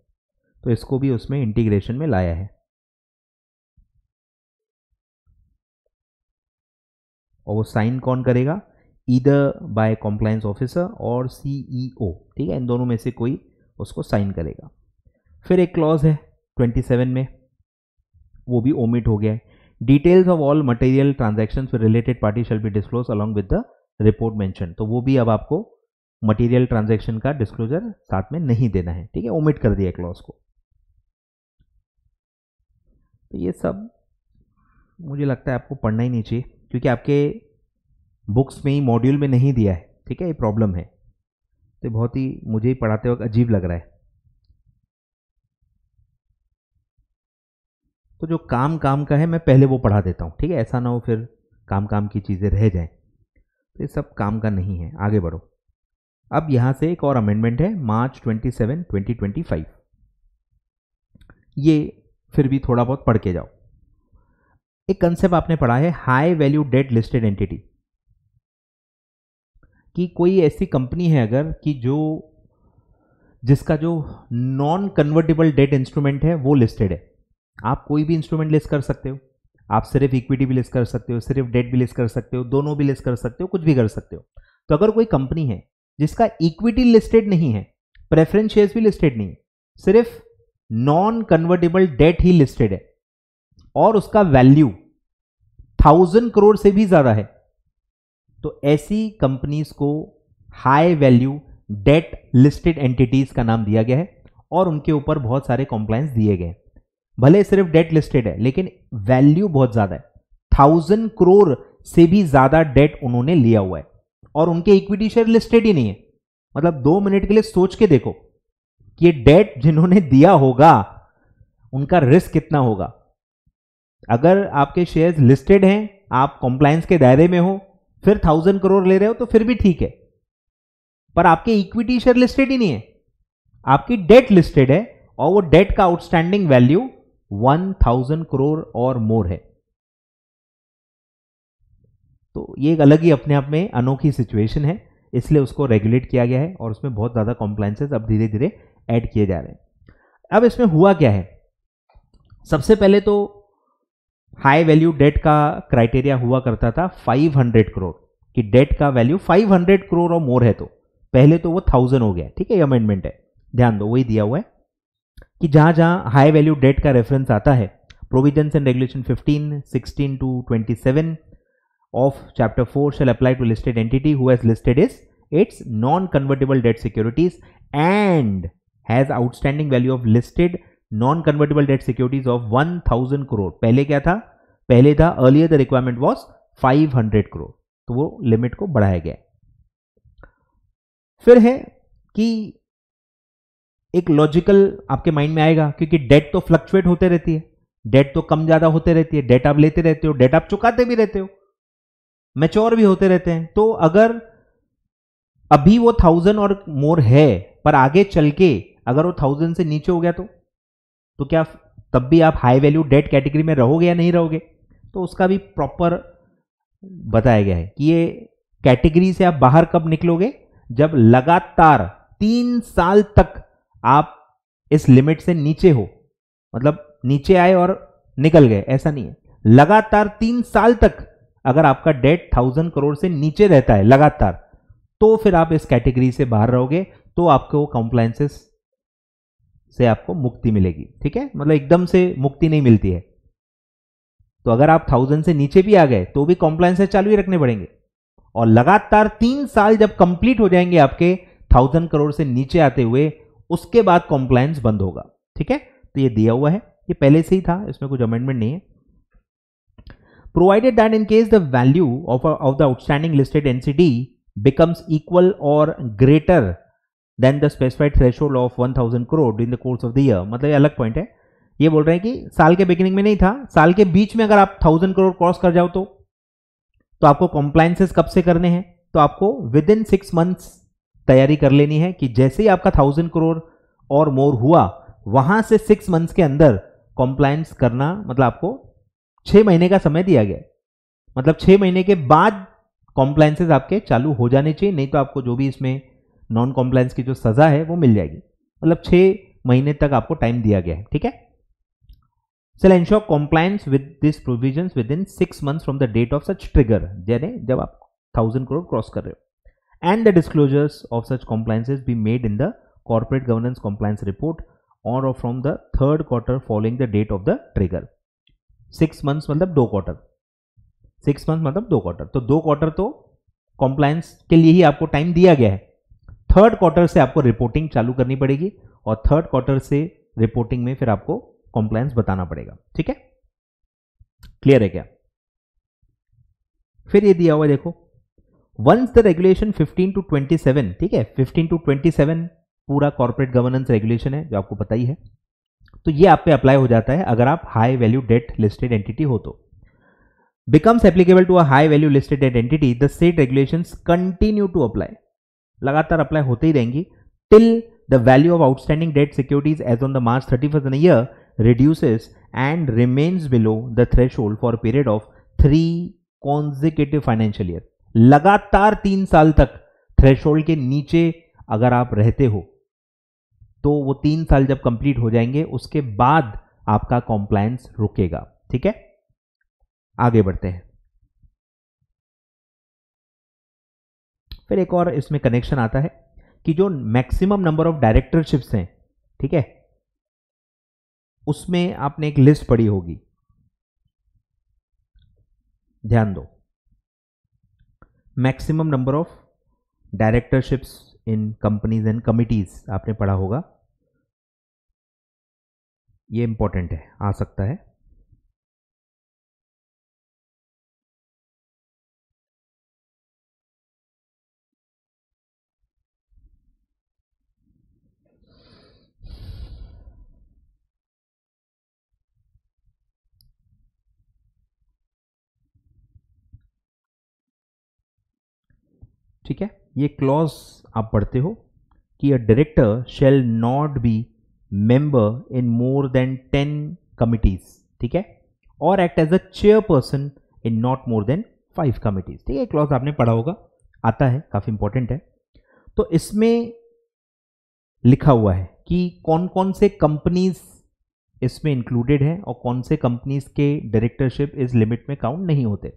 तो इसको भी उसमें इंटीग्रेशन में लाया है। और वो साइन कौन करेगा, ईदर बाय कॉम्प्लायंस ऑफिसर और CEO, ठीक है, इन दोनों में से कोई उसको साइन करेगा। फिर एक क्लॉज है 27 में, वो भी ओमिट हो गया है, details of all material transactions with related party shall be disclose along with the report mention, तो वो भी अब आपको मटेरियल ट्रांजैक्शन का डिस्क्लोजर साथ में नहीं देना है। ठीक है, ओमिट कर दिया क्लॉज को। तो ये सब मुझे लगता है आपको पढ़ना ही नहीं चाहिए, क्योंकि आपके बुक्स में ही मॉड्यूल में नहीं दिया है। ठीक है, ये प्रॉब्लम है, तो बहुत ही मुझे ही पढ़ाते वक्त अजीब लग रहा है। तो जो काम का है मैं पहले वो पढ़ा देता हूँ, ठीक है, ऐसा ना हो फिर काम की चीज़ें रह जाएं, तो ये सब काम का नहीं है। आगे बढ़ो। अब यहाँ से एक और अमेंडमेंट है, मार्च 27, 2025, ये फिर भी थोड़ा बहुत पढ़ के जाओ। एक कंसेप्ट आपने पढ़ा है high value debt listed entity, कि कोई ऐसी कंपनी है अगर कि जिसका जो नॉन कन्वर्टेबल डेट इंस्ट्रूमेंट है वो लिस्टेड है। आप कोई भी इंस्ट्रूमेंट लिस्ट कर सकते हो, आप सिर्फ इक्विटी भी लिस्ट कर सकते हो, सिर्फ डेट भी लिस्ट कर सकते हो, दोनों भी लिस्ट कर सकते हो, कुछ भी कर सकते हो। तो अगर कोई कंपनी है जिसका इक्विटी लिस्टेड नहीं है, प्रेफरेंस शेयर्स भी लिस्टेड नहीं है, सिर्फ नॉन कन्वर्टेबल डेट ही लिस्टेड है और उसका वैल्यू 1000 करोड़ से भी ज्यादा है, तो ऐसी कंपनीज को high value debt listed entities का नाम दिया गया है और उनके ऊपर बहुत सारे कॉम्प्लायंस दिए गए। भले सिर्फ डेट लिस्टेड है लेकिन वैल्यू बहुत ज्यादा है, 1000 करोड़ से भी ज्यादा डेट उन्होंने लिया हुआ है और उनके इक्विटी शेयर लिस्टेड ही नहीं है। मतलब 2 मिनट के लिए सोच के देखो कि ये डेट जिन्होंने दिया होगा उनका रिस्क कितना होगा। अगर आपके शेयर्स लिस्टेड हैं, आप कॉम्प्लायंस के दायरे में हो, फिर 1000 करोड़ ले रहे हो तो फिर भी ठीक है, पर आपके इक्विटी शेयर लिस्टेड ही नहीं है, आपकी डेट लिस्टेड है और वो डेट का आउटस्टैंडिंग वैल्यू 1000 करोड़ और मोर है। तो ये एक अलग ही अपने आप में अनोखी सिचुएशन है, इसलिए उसको रेगुलेट किया गया है और उसमें बहुत ज्यादा कॉम्प्लायंसेस अब धीरे धीरे ऐड किए जा रहे हैं। अब इसमें हुआ क्या है, सबसे पहले तो हाई वैल्यू डेट का क्राइटेरिया हुआ करता था 500 करोड़ कि डेट का वैल्यू 500 करोड़ और मोर है, तो पहले तो वो 1000 हो गया। ठीक है, ये अमेंडमेंट है, ध्यान दो, वही दिया हुआ है कि जहां जहां हाई वैल्यू डेट का रेफरेंस आता है, provisions and regulation 15, 16 to 27 of chapter 4 shall apply to listed entity who has listed its non-convertible debt securities and has outstanding value of listed non-convertible debt securities of 1000 crore। पहले क्या था, पहले था earlier the requirement was 500 crore, तो वो limit को बढ़ाया गया। फिर है कि एक लॉजिकल आपके माइंड में आएगा, क्योंकि डेट तो फ्लक्चुएट होते रहती है, डेट तो कम ज्यादा होते रहती है, डेट आप लेते रहते हो, डेट आप चुकाते भी रहते हो, मैच्योर भी होते रहते हैं। तो अगर अभी वो 1000 और मोर है, पर आगे चल के अगर वो 1000 से नीचे हो गया तो क्या तब भी आप हाई वैल्यू डेट कैटेगरी में रहोगे या नहीं रहोगे? तो उसका भी प्रॉपर बताया गया है कि ये कैटेगरी से आप बाहर कब निकलोगे, जब लगातार 3 साल तक आप इस लिमिट से नीचे हो। मतलब नीचे आए और निकल गए, ऐसा नहीं है। लगातार 3 साल तक अगर आपका डेट 1000 करोड़ से नीचे रहता है लगातार, तो फिर आप इस कैटेगरी से बाहर रहोगे, तो आपको कंप्लायंसेस से आपको मुक्ति मिलेगी। ठीक है, मतलब एकदम से मुक्ति नहीं मिलती है। तो अगर आप 1000 से नीचे भी आ गए तो भी कंप्लायंसेस चालू ही रखने पड़ेंगे, और लगातार 3 साल जब कंप्लीट हो जाएंगे आपके 1000 करोड़ से नीचे आते हुए, उसके बाद कंप्लायंस बंद होगा। ठीक है, तो ये दिया हुआ है, ये पहले से ही था, इसमें कुछ अमेंडमेंट नहीं है। Provided that in case the value of the outstanding listed NCD becomes equal or greater than the specified threshold of 1000 crore during the course of the year। मतलब ये अलग पॉइंट है, ये बोल रहे हैं कि साल के बिगिनिंग में नहीं था, साल के बीच में अगर आप 1000 करोड़ क्रॉस कर जाओ तो आपको कॉम्प्लायंसेस कब से करने हैं? तो आपको विद इन 6 मंथ्स तैयारी कर लेनी है कि जैसे ही आपका 1000 करोड़ और मोर हुआ, वहां से 6 मंथ्स के अंदर कॉम्प्लायंस करना, मतलब आपको 6 महीने का समय दिया गया, मतलब 6 महीने के बाद कॉम्प्लायंसेस आपके चालू हो जाने चाहिए, नहीं तो आपको जो भी इसमें नॉन कॉम्प्लायंस की जो सजा है वो मिल जाएगी। मतलब 6 महीने तक आपको टाइम दिया गया है। ठीक है, shall ensure compliance with these provisions within 6 months from the date of such trigger, यानी जब आप 1000 करोड़ क्रॉस कर रहे हो, and the disclosures of such compliances be made in the corporate governance compliance report or from the 3rd quarter following the date of the trigger। 6 months मतलब 2 quarter, 6 month मतलब 2 quarter, तो 2 quarter तो compliance के लिए ही आपको time दिया गया है। 3rd क्वार्टर से आपको रिपोर्टिंग चालू करनी पड़ेगी, और 3rd क्वार्टर से रिपोर्टिंग में फिर आपको कॉम्प्लायंस बताना पड़ेगा। ठीक है, क्लियर है क्या? फिर ये दिया हुआ है, देखो, वंस द रेगुलेशन 15 to 27, ठीक है, 15 to 27 पूरा कॉर्पोरेट गवर्नेंस रेगुलेशन है जो आपको पता ही है, तो ये आप पे अप्लाई हो जाता है अगर आप high value debt listed entity हो तो। becomes applicable to a high value listed debt entity, the state regulations continue to apply, लगातार अप्लाई होते ही रहेंगी till the value of outstanding debt securities as on the March 31st in a year reduces and remains below the threshold for a period of 3 consecutive financial year। लगातार 3 साल तक threshold के नीचे अगर आप रहते हो, तो वो 3 साल जब कंप्लीट हो जाएंगे उसके बाद आपका कॉम्प्लायंस रुकेगा। ठीक है, आगे बढ़ते हैं। फिर एक और इसमें कनेक्शन आता है कि जो मैक्सिमम नंबर ऑफ डायरेक्टरशिप्स हैं, ठीक है, उसमें आपने एक लिस्ट पढ़ी होगी, ध्यान दो, maximum number of directorships in companies and committees आपने पढ़ा होगा, ये इंपॉर्टेंट है, आ सकता है। ठीक है, ये क्लॉज आप पढ़ते हो कि a director shall not be member in more than 10 committees, ठीक है, और act as a chairperson in not more than 5 committees. ठीक है, क्लॉज आपने पढ़ा होगा, आता है, काफी इंपॉर्टेंट है। तो इसमें लिखा हुआ है कि कौन कौन से कंपनीज इसमें इंक्लूडेड है और कौन से कंपनीज के डायरेक्टरशिप इस लिमिट में काउंट नहीं होते।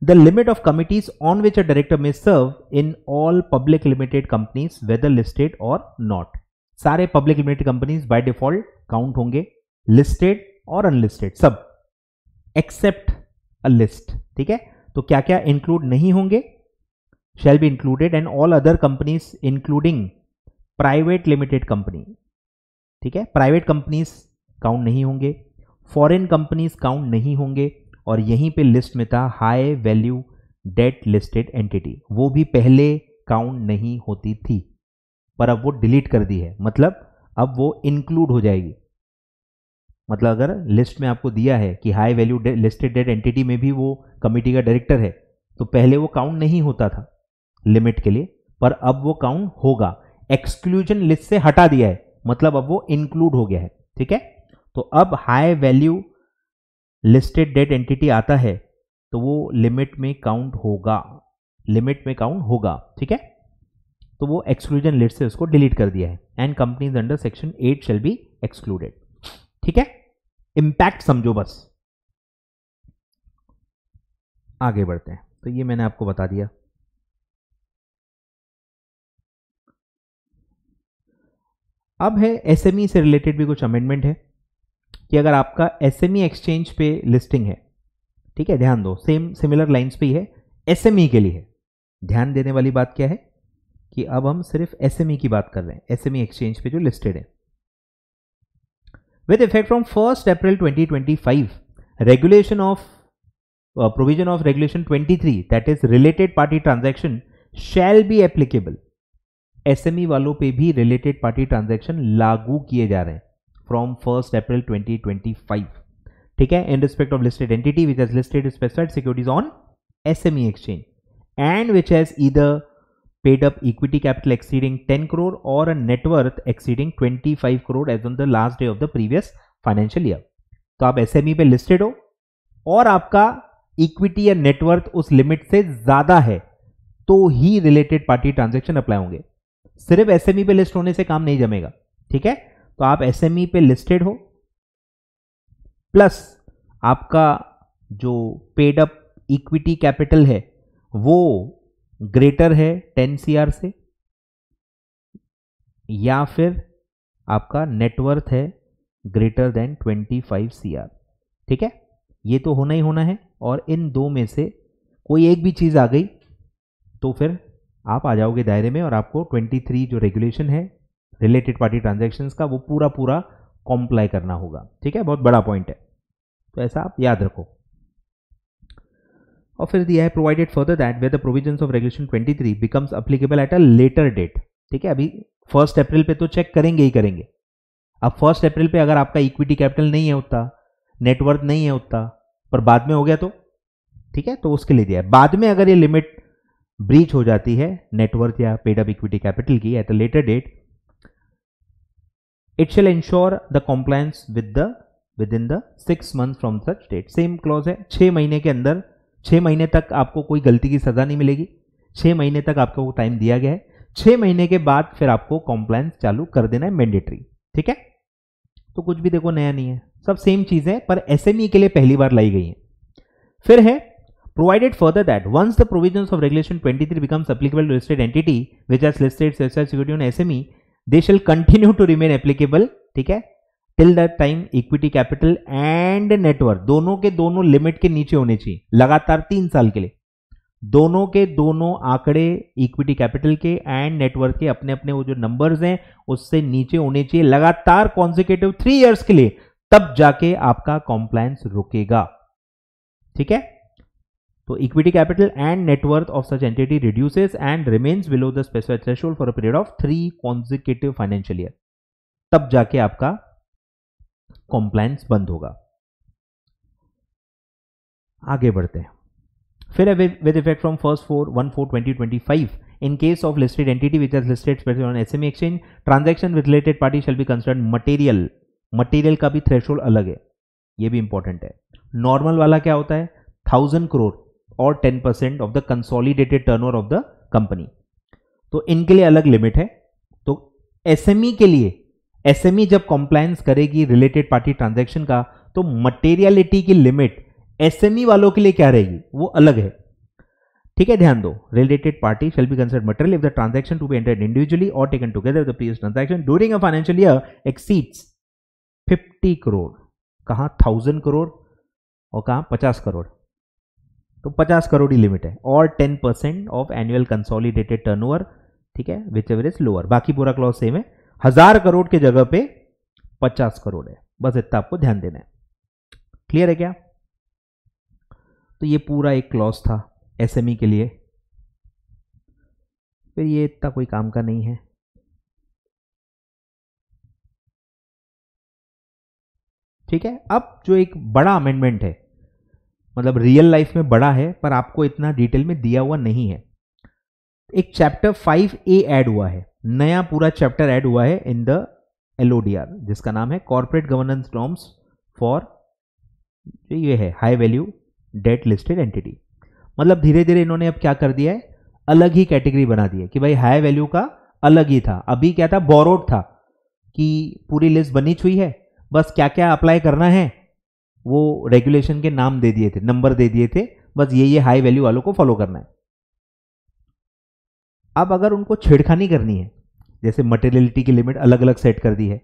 The limit of committees on which a director may serve in all public limited companies whether listed or not। सारे public limited companies by default count होंगे, listed और unlisted सब, except a list। ठीक है, तो क्या क्या include नहीं होंगे, shall be included and all other companies including private limited company। ठीक है, private companies count नहीं होंगे, foreign companies count नहीं होंगे, और यहीं पे लिस्ट में था high value debt listed entity, वो भी पहले काउंट नहीं होती थी पर अब वो डिलीट कर दी है, मतलब अब वो इंक्लूड हो जाएगी। मतलब अगर लिस्ट में आपको दिया है कि high value listed debt entity में भी वो कमिटी का डायरेक्टर है, तो पहले वो काउंट नहीं होता था लिमिट के लिए, पर अब वो काउंट होगा। एक्सक्लूजन लिस्ट से हटा दिया है, मतलब अब वो इंक्लूड हो गया है। ठीक है, तो अब high value listed debt entity आता है तो वो लिमिट में काउंट होगा, लिमिट में काउंट होगा। ठीक है, तो वो एक्सक्लूजन लिस्ट से उसको डिलीट कर दिया है। And companies under section 8 shell be excluded. ठीक है, इंपैक्ट समझो बस। आगे बढ़ते हैं, तो ये मैंने आपको बता दिया। अब है एसएमई से रिलेटेड भी कुछ अमेंडमेंट है कि अगर आपका एसएमई एक्सचेंज पे लिस्टिंग है, ठीक है, ध्यान दो, सेम सिमिलर लाइंस पे ही है, एसएमई के लिए है। ध्यान देने वाली बात क्या है कि अब हम सिर्फ एसएमई की बात कर रहे हैं, एसएमई एक्सचेंज पे जो लिस्टेड है। With effect from 1st April 2025, regulation of provision of regulation 23, that is related party transaction, shall be applicable. SME वालों पे भी related party transaction लागू किए जा रहे हैं from 1st April 2025. ठीक है, in respect of listed entity which has listed specified securities on SME exchange and which has either paid up equity capital exceeding 10 crore or a net worth exceeding 25 crore as on the last day of the previous financial year. तो आप SME पे listed हो और आपका equity या net worth उस limit से ज्यादा है तो ही रिलेटेड पार्टी ट्रांजैक्शन अप्लाई होंगे। सिर्फ SME पे लिस्ट होने से काम नहीं जमेगा। ठीक है, तो आप SME पे लिस्टेड हो प्लस आपका जो पेड अप इक्विटी कैपिटल है वो ग्रेटर है 10 CR से, या फिर आपका नेटवर्थ है ग्रेटर देन 25 CR। ठीक है, ये तो होना ही होना है, और इन दो में से कोई एक भी चीज आ गई तो फिर आप आ जाओगे दायरे में और आपको 23 जो रेगुलेशन है रिलेटेड पार्टी ट्रांजैक्शंस का वो पूरा कॉम्प्लाई करना होगा। ठीक है, बहुत बड़ा पॉइंट है, तो ऐसा आप याद रखो। और फिर दिया है provided further that where the provisions of regulation 23 becomes applicable at a later date. ठीक है, अभी 1 अप्रैल पे तो चेक करेंगे ही करेंगे। अब 1 अप्रैल पे अगर आपका इक्विटी कैपिटल नहीं है उतना, नेटवर्थ नहीं है उतना, पर बाद में हो गया तो ठीक है, तो उसके लिए दिया है। बाद में अगर ये लिमिट ब्रीच हो जाती है नेटवर्थ या पेड अप इक्विटी कैपिटल की at a later date, it shall ensure the compliance within the 6 month from such date. Same clause है, 6 महीने के अंदर, 6 महीने तक आपको कोई गलती की सजा नहीं मिलेगी। 6 महीने तक आपको टाइम दिया गया है, 6 महीने के बाद फिर आपको कॉम्प्लायंस चालू कर देना है, मैंडेटरी। ठीक है, तो कुछ भी देखो नया नहीं है, सब सेम चीज है, पर एसएमई के लिए पहली बार लाई गई है। फिर है provided further that once the provisions of regulation 23 becomes applicable to listed entity which has listed specified security on SME, they shall continue to remain applicable, ठीक है, till the time equity capital and net worth दोनों के दोनों limit के नीचे होने चाहिए, लगातार 3 साल के लिए। दोनों के दोनों आंकड़े इक्विटी कैपिटल के एंड नेटवर्थ के अपने अपने वो जो नंबर्स हैं उससे नीचे होने चाहिए लगातार कॉन्सिक्यूटिव 3 इयर्स के लिए, तब जाके आपका कॉम्प्लायंस रुकेगा। ठीक है, तो equity capital and net worth of such entity reduces and remains below the specified threshold for a period of 3 consecutive financial year, तब जाके आपका कॉम्प्लायंस बंद होगा। आगे बढ़ते हैं, फिर with effect from 1/4/2025 in case of listed entity which has listed specifically on SME exchange, transaction with related party shall be considered material। Material का भी थ्रेशोल्ड अलग है, ये भी इंपॉर्टेंट है। नॉर्मल वाला क्या होता है 1000 करोड़ और 10% of the consolidated turnover of the company, तो इनके लिए अलग लिमिट है। तो एसएमई के लिए, एसएमई जब कॉम्प्लायंस करेगी रिलेटेड पार्टी ट्रांजैक्शन का, तो मटेरियलिटी की लिमिट एसएमई वालों के लिए क्या रहेगी वो अलग है। ठीक है, ध्यान दो, related party shall be considered material if the transaction to be entered individually or taken together the previous transaction during a financial year exceeds 50 crore. कहां 1000 करोड़ और कहां 50 करोड़, तो 50 करोड़ ही लिमिट है, और 10% ऑफ एनुअल कंसोलिडेटेड टर्नओवर। ठीक है, विच एवर इज लोअर, बाकी पूरा क्लॉज सेम है। 1000 करोड़ के जगह पे 50 करोड़ है, बस इतना आपको ध्यान देना है। क्लियर है क्या? तो ये पूरा एक क्लॉज था एसएमई के लिए, फिर ये इतना कोई काम का नहीं है। ठीक है, अब जो एक बड़ा अमेंडमेंट है, मतलब रियल लाइफ में बड़ा है पर आपको इतना डिटेल में दिया हुआ नहीं है, एक चैप्टर 5A ऐड हुआ है, नया पूरा चैप्टर ऐड हुआ है इन द LODR, जिसका नाम है कॉर्पोरेट गवर्नेंस नॉर्म्स फॉर, ये है high value debt listed entity. मतलब धीरे धीरे इन्होंने अब क्या कर दिया है, अलग ही कैटेगरी बना दी है कि भाई हाई वैल्यू का अलग ही था, अभी क्या था, बोरोड था कि पूरी लिस्ट बनी हुई है, बस क्या क्या अप्लाई करना है वो रेगुलेशन के नाम दे दिए थे, नंबर दे दिए थे, बस ये हाई वैल्यू वालों को फॉलो करना है। अब अगर उनको छेड़खानी करनी है, जैसे मटेरियलिटी की लिमिट अलग अलग सेट कर दी है,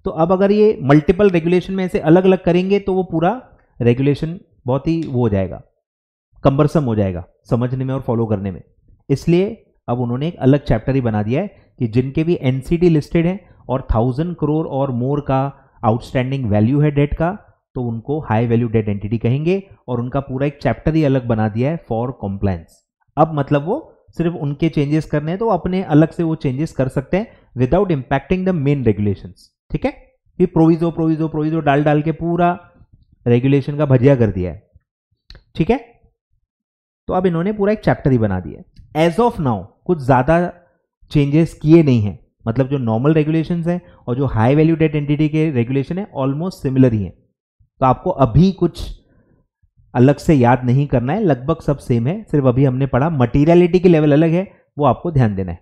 तो अब अगर ये मल्टीपल रेगुलेशन में ऐसे अलग अलग करेंगे तो वो पूरा रेगुलेशन बहुत ही वो हो जाएगा, कंबरसम हो जाएगा समझने में और फॉलो करने में। इसलिए अब उन्होंने एक अलग चैप्टर ही बना दिया है कि जिनके भी एनसीडी लिस्टेड है और 1000 करोड़ और मोर का आउटस्टैंडिंग वैल्यू है डेट का, तो उनको हाई वैल्यू डेट एंटिटी कहेंगे, और उनका पूरा एक चैप्टर ही अलग बना दिया है फॉर कॉम्प्लायंस। अब मतलब वो सिर्फ उनके चेंजेस करने हैं तो अपने अलग से वो चेंजेस कर सकते हैं without impacting the main regulations. ठीक है, ये प्रोविजो प्रोविजो प्रोविजो डाल डाल के पूरा रेगुलेशन का भजिया कर दिया है। ठीक है, तो अब इन्होंने पूरा एक चैप्टर ही बना दिया है। एज ऑफ नाउ कुछ ज्यादा चेंजेस किए नहीं है, मतलब जो नॉर्मल रेगुलेशंस हैं और जो हाई वैल्यू डेट एंटिटी के रेगुलेशन है ऑलमोस्ट सिमिलर ही है, तो आपको अभी कुछ अलग से याद नहीं करना है, लगभग सब सेम है, सिर्फ अभी हमने पढ़ा मटीरियलिटी की लेवल अलग है, वो आपको ध्यान देना है।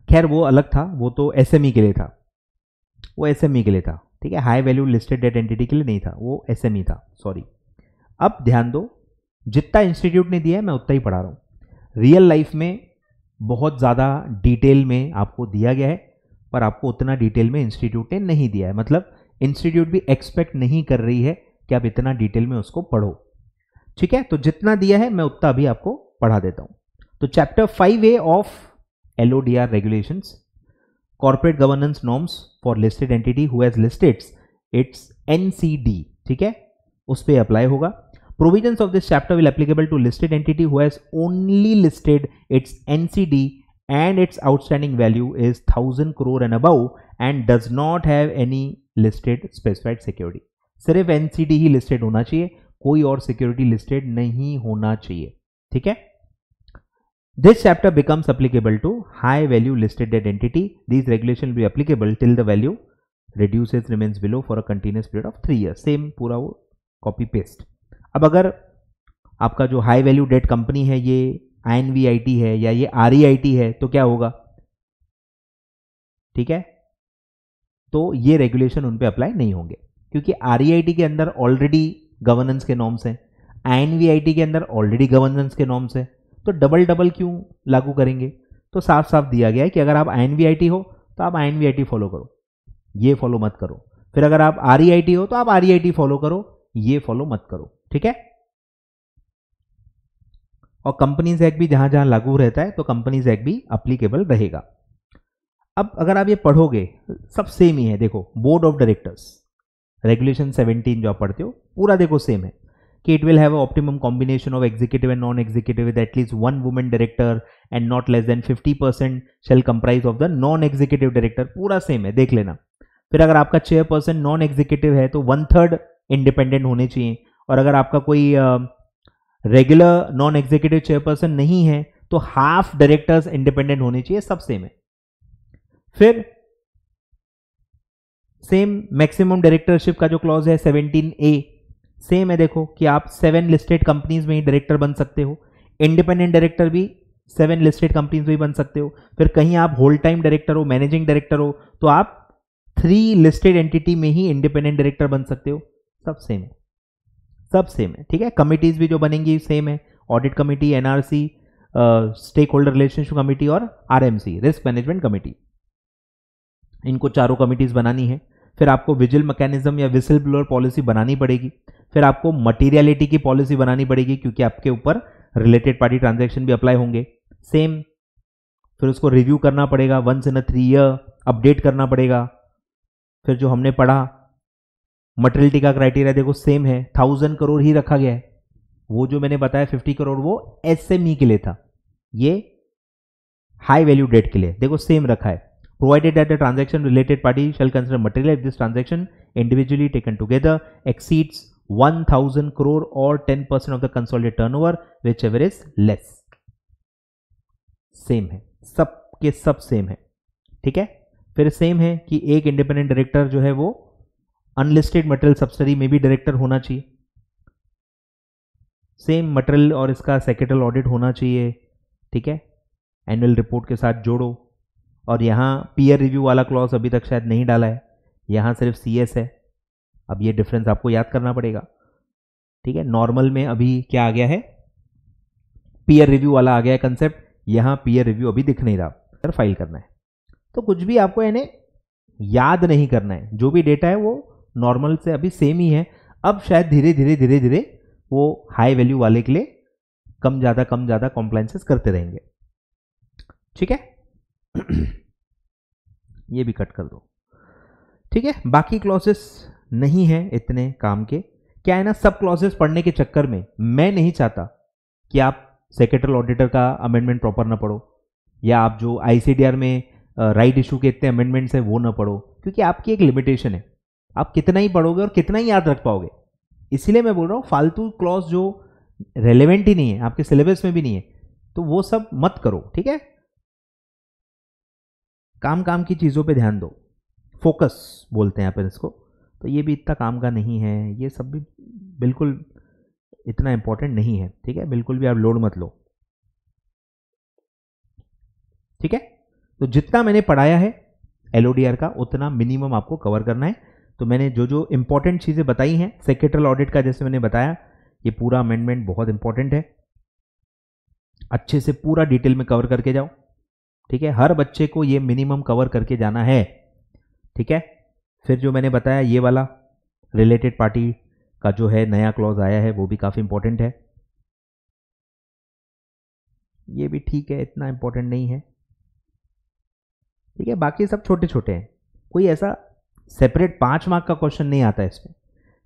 खैर वो अलग था, वो तो एसएमई के लिए था, वो एसएमई के लिए था। ठीक है, high value listed debt entity के लिए नहीं था, वो एसएमई था, सॉरी। अब ध्यान दो, जितना इंस्टीट्यूट ने दिया है मैं उतना ही पढ़ा रहा हूं। रियल लाइफ में बहुत ज़्यादा डिटेल में आपको दिया गया है, पर आपको उतना डिटेल में इंस्टीट्यूट ने नहीं दिया है, मतलब इंस्टीट्यूट भी एक्सपेक्ट नहीं कर रही है कि आप इतना डिटेल में उसको पढ़ो। ठीक है, तो जितना दिया है मैं उतना भी आपको पढ़ा देता हूं। तो chapter 5A of LODR regulations, corporate governance norms for listed entity who has listed it's NCD, ठीक है, उस पर अप्लाई होगा। Provisions of this chapter will applicable to listed entity who has only listed its NCD and its outstanding value is 1000 crore and above and does not have any listed specified security. सिर्फ NCD ही listed होना चाहिए, कोई और security listed नहीं होना चाहिए। ठीक है, this chapter becomes applicable to high value listed debt entity. These regulations will be applicable till the value reduces remains below for a continuous period of 3 years. Same पूरा वो copy paste। अब अगर आपका जो हाई वैल्यू डेट कंपनी है ये INVIT है या ये REIT है तो क्या होगा? ठीक है, तो ये रेगुलेशन उन पे अप्लाई नहीं होंगे, क्योंकि REIT के अंदर ऑलरेडी गवर्नेंस के नॉर्म्स हैं, INVIT के अंदर ऑलरेडी गवर्नेंस के नॉर्म्स हैं, तो डबल डबल क्यों लागू करेंगे? तो साफ साफ दिया गया है कि अगर आप INVIT हो तो आप INVIT फॉलो करो, ये फॉलो मत करो। फिर अगर आप REIT हो तो आप REIT फॉलो करो, ये फॉलो मत करो। ठीक है, और कंपनीज एक्ट भी जहां जहां लागू रहता है तो कंपनीज एक्ट भी अप्लीकेबल रहेगा। अब अगर आप ये पढ़ोगे सब सेम ही है, देखो बोर्ड ऑफ डायरेक्टर्स रेगुलेशन 17 जो आप पढ़ते हो पूरा देखो सेम है कि it will have a optimum combination of executive and non executive with at least 1 women director and not less than 50% shall comprise of the non executive director, पूरा same है, देख लेना। फिर अगर आपका चेयरपर्सन नॉन एग्जीक्यूटिव है तो 1/3 इंडिपेंडेंट होने चाहिए, और अगर आपका कोई रेगुलर नॉन एग्जीक्यूटिव चेयरपर्सन नहीं है तो हाफ डायरेक्टर्स इंडिपेंडेंट होने चाहिए, सब सेम है। फिर सेम मैक्सिमम डायरेक्टरशिप का जो क्लॉज है 17A सेम है, देखो कि आप 7 लिस्टेड कंपनीज में ही डायरेक्टर बन सकते हो, इंडिपेंडेंट डायरेक्टर भी 7 लिस्टेड कंपनीज में ही बन सकते हो। फिर कहीं आप होल टाइम डायरेक्टर हो, मैनेजिंग डायरेक्टर हो तो आप 3 लिस्टेड एंटिटी में ही इंडिपेंडेंट डायरेक्टर बन सकते हो, सब सेम है, सब सेम है। ठीक है, कमिटीज भी जो बनेंगी सेम है, audit committee, NRC, stakeholder relationship committee और RMC रिस्क मैनेजमेंट कमिटी, इनको चारों कमिटीज बनानी है। फिर आपको विजिल मैकेनिज्म या विसिल ब्लोअर पॉलिसी बनानी पड़ेगी। फिर आपको मटीरियलिटी की पॉलिसी बनानी पड़ेगी क्योंकि आपके ऊपर रिलेटेड पार्टी ट्रांजैक्शन भी अप्लाई होंगे, सेम। फिर उसको रिव्यू करना पड़ेगा, once in a 3 year update करना पड़ेगा। फिर जो हमने पढ़ा मटेरियलिटी का क्राइटेरिया देखो सेम है, 1000 करोड़ ही रखा गया है, वो जो मैंने बताया 50 करोड़ वो SME के लिए था, ये हाई वैल्यू डेट के लिए। देखो सेम रखा है, provided that the transaction related party shall consider material if this transaction individually taken together exceeds 1000 crore और 10% of the consolidated turnover whichever is less. Same है, सब के सब सेम है, ठीक है। फिर सेम है कि एक इंडिपेंडेंट डायरेक्टर जो है वो अनलिस्टेड मटेरियल सब्सिडरी में भी डायरेक्टर होना चाहिए। सेम मटेरियल और इसका सेक्रेटरियल ऑडिट होना चाहिए, ठीक है, एनुअल रिपोर्ट के साथ जोड़ो। और यहाँ पीयर रिव्यू वाला क्लॉज अभी तक शायद नहीं डाला है, यहाँ सिर्फ CS है। अब ये डिफरेंस आपको याद करना पड़ेगा, ठीक है। नॉर्मल में अभी क्या आ गया है, पीयर रिव्यू वाला आ गया है कंसेप्ट, यहाँ पीयर रिव्यू अभी दिख नहीं रहा, फिर फाइल करना है। तो कुछ भी आपको यानी याद नहीं करना है, जो भी डेटा है वो नॉर्मल से अभी सेम ही है। अब शायद धीरे धीरे वो हाई वैल्यू वाले के लिए कम ज़्यादा कॉम्प्लायंसेस करते रहेंगे, ठीक है। ये भी कट कर दो, ठीक है। बाकी क्लॉसेस नहीं है इतने काम के। क्या है ना, सब क्लॉसेस पढ़ने के चक्कर में मैं नहीं चाहता कि आप सेक्रेटरियल ऑडिटर का अमेंडमेंट प्रॉपर ना पढ़ो, या आप जो ICDR में राइट इशू के इतने अमेंडमेंट्स हैं वो ना पढ़ो, क्योंकि आपकी एक लिमिटेशन है, आप कितना ही पढ़ोगे और कितना ही याद रख पाओगे। इसीलिए मैं बोल रहा हूँ फालतू क्लॉज जो रेलेवेंट ही नहीं है, आपके सिलेबस में भी नहीं है, तो वो सब मत करो, ठीक है। काम की चीज़ों पे ध्यान दो, फोकस बोलते हैं अपन इसको। तो ये भी इतना काम का नहीं है, ये सब भी बिल्कुल इतना इंपॉर्टेंट नहीं है, ठीक है। बिल्कुल भी आप लोड मत लो, ठीक है। तो जितना मैंने पढ़ाया है LODR का उतना मिनिमम आपको कवर करना है। तो मैंने जो जो इंपॉर्टेंट चीज़ें बताई हैं, सेक्रेटरियल ऑडिट का जैसे मैंने बताया, ये पूरा अमेंडमेंट बहुत इंपॉर्टेंट है, अच्छे से पूरा डिटेल में कवर करके जाओ, ठीक है। हर बच्चे को ये मिनिमम कवर करके जाना है, ठीक है। फिर जो मैंने बताया ये वाला रिलेटेड पार्टी का जो है नया क्लॉज आया है वो भी काफ़ी इंपॉर्टेंट है, ये भी ठीक है, इतना इंपॉर्टेंट नहीं है, ठीक है। बाकी सब छोटे छोटे हैं, कोई ऐसा सेपरेट 5 मार्क का क्वेश्चन नहीं आता है इसमें,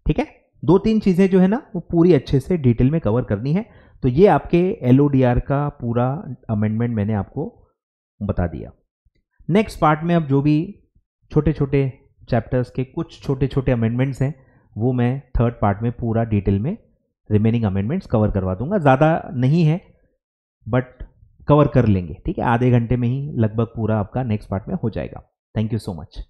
ठीक है। 2-3 चीज़ें जो है ना वो पूरी अच्छे से डिटेल में कवर करनी है। तो ये आपके LODR का पूरा अमेंडमेंट मैंने आपको बता दिया। नेक्स्ट पार्ट में अब जो भी छोटे छोटे चैप्टर्स के कुछ छोटे छोटे अमेंडमेंट्स हैं वो मैं थर्ड पार्ट में पूरा डिटेल में रिमेनिंग अमेंडमेंट्स कवर करवा दूंगा। ज़्यादा नहीं है बट कवर कर लेंगे, ठीक है। आधे घंटे में ही लगभग पूरा आपका नेक्स्ट पार्ट में हो जाएगा। Thank you so much.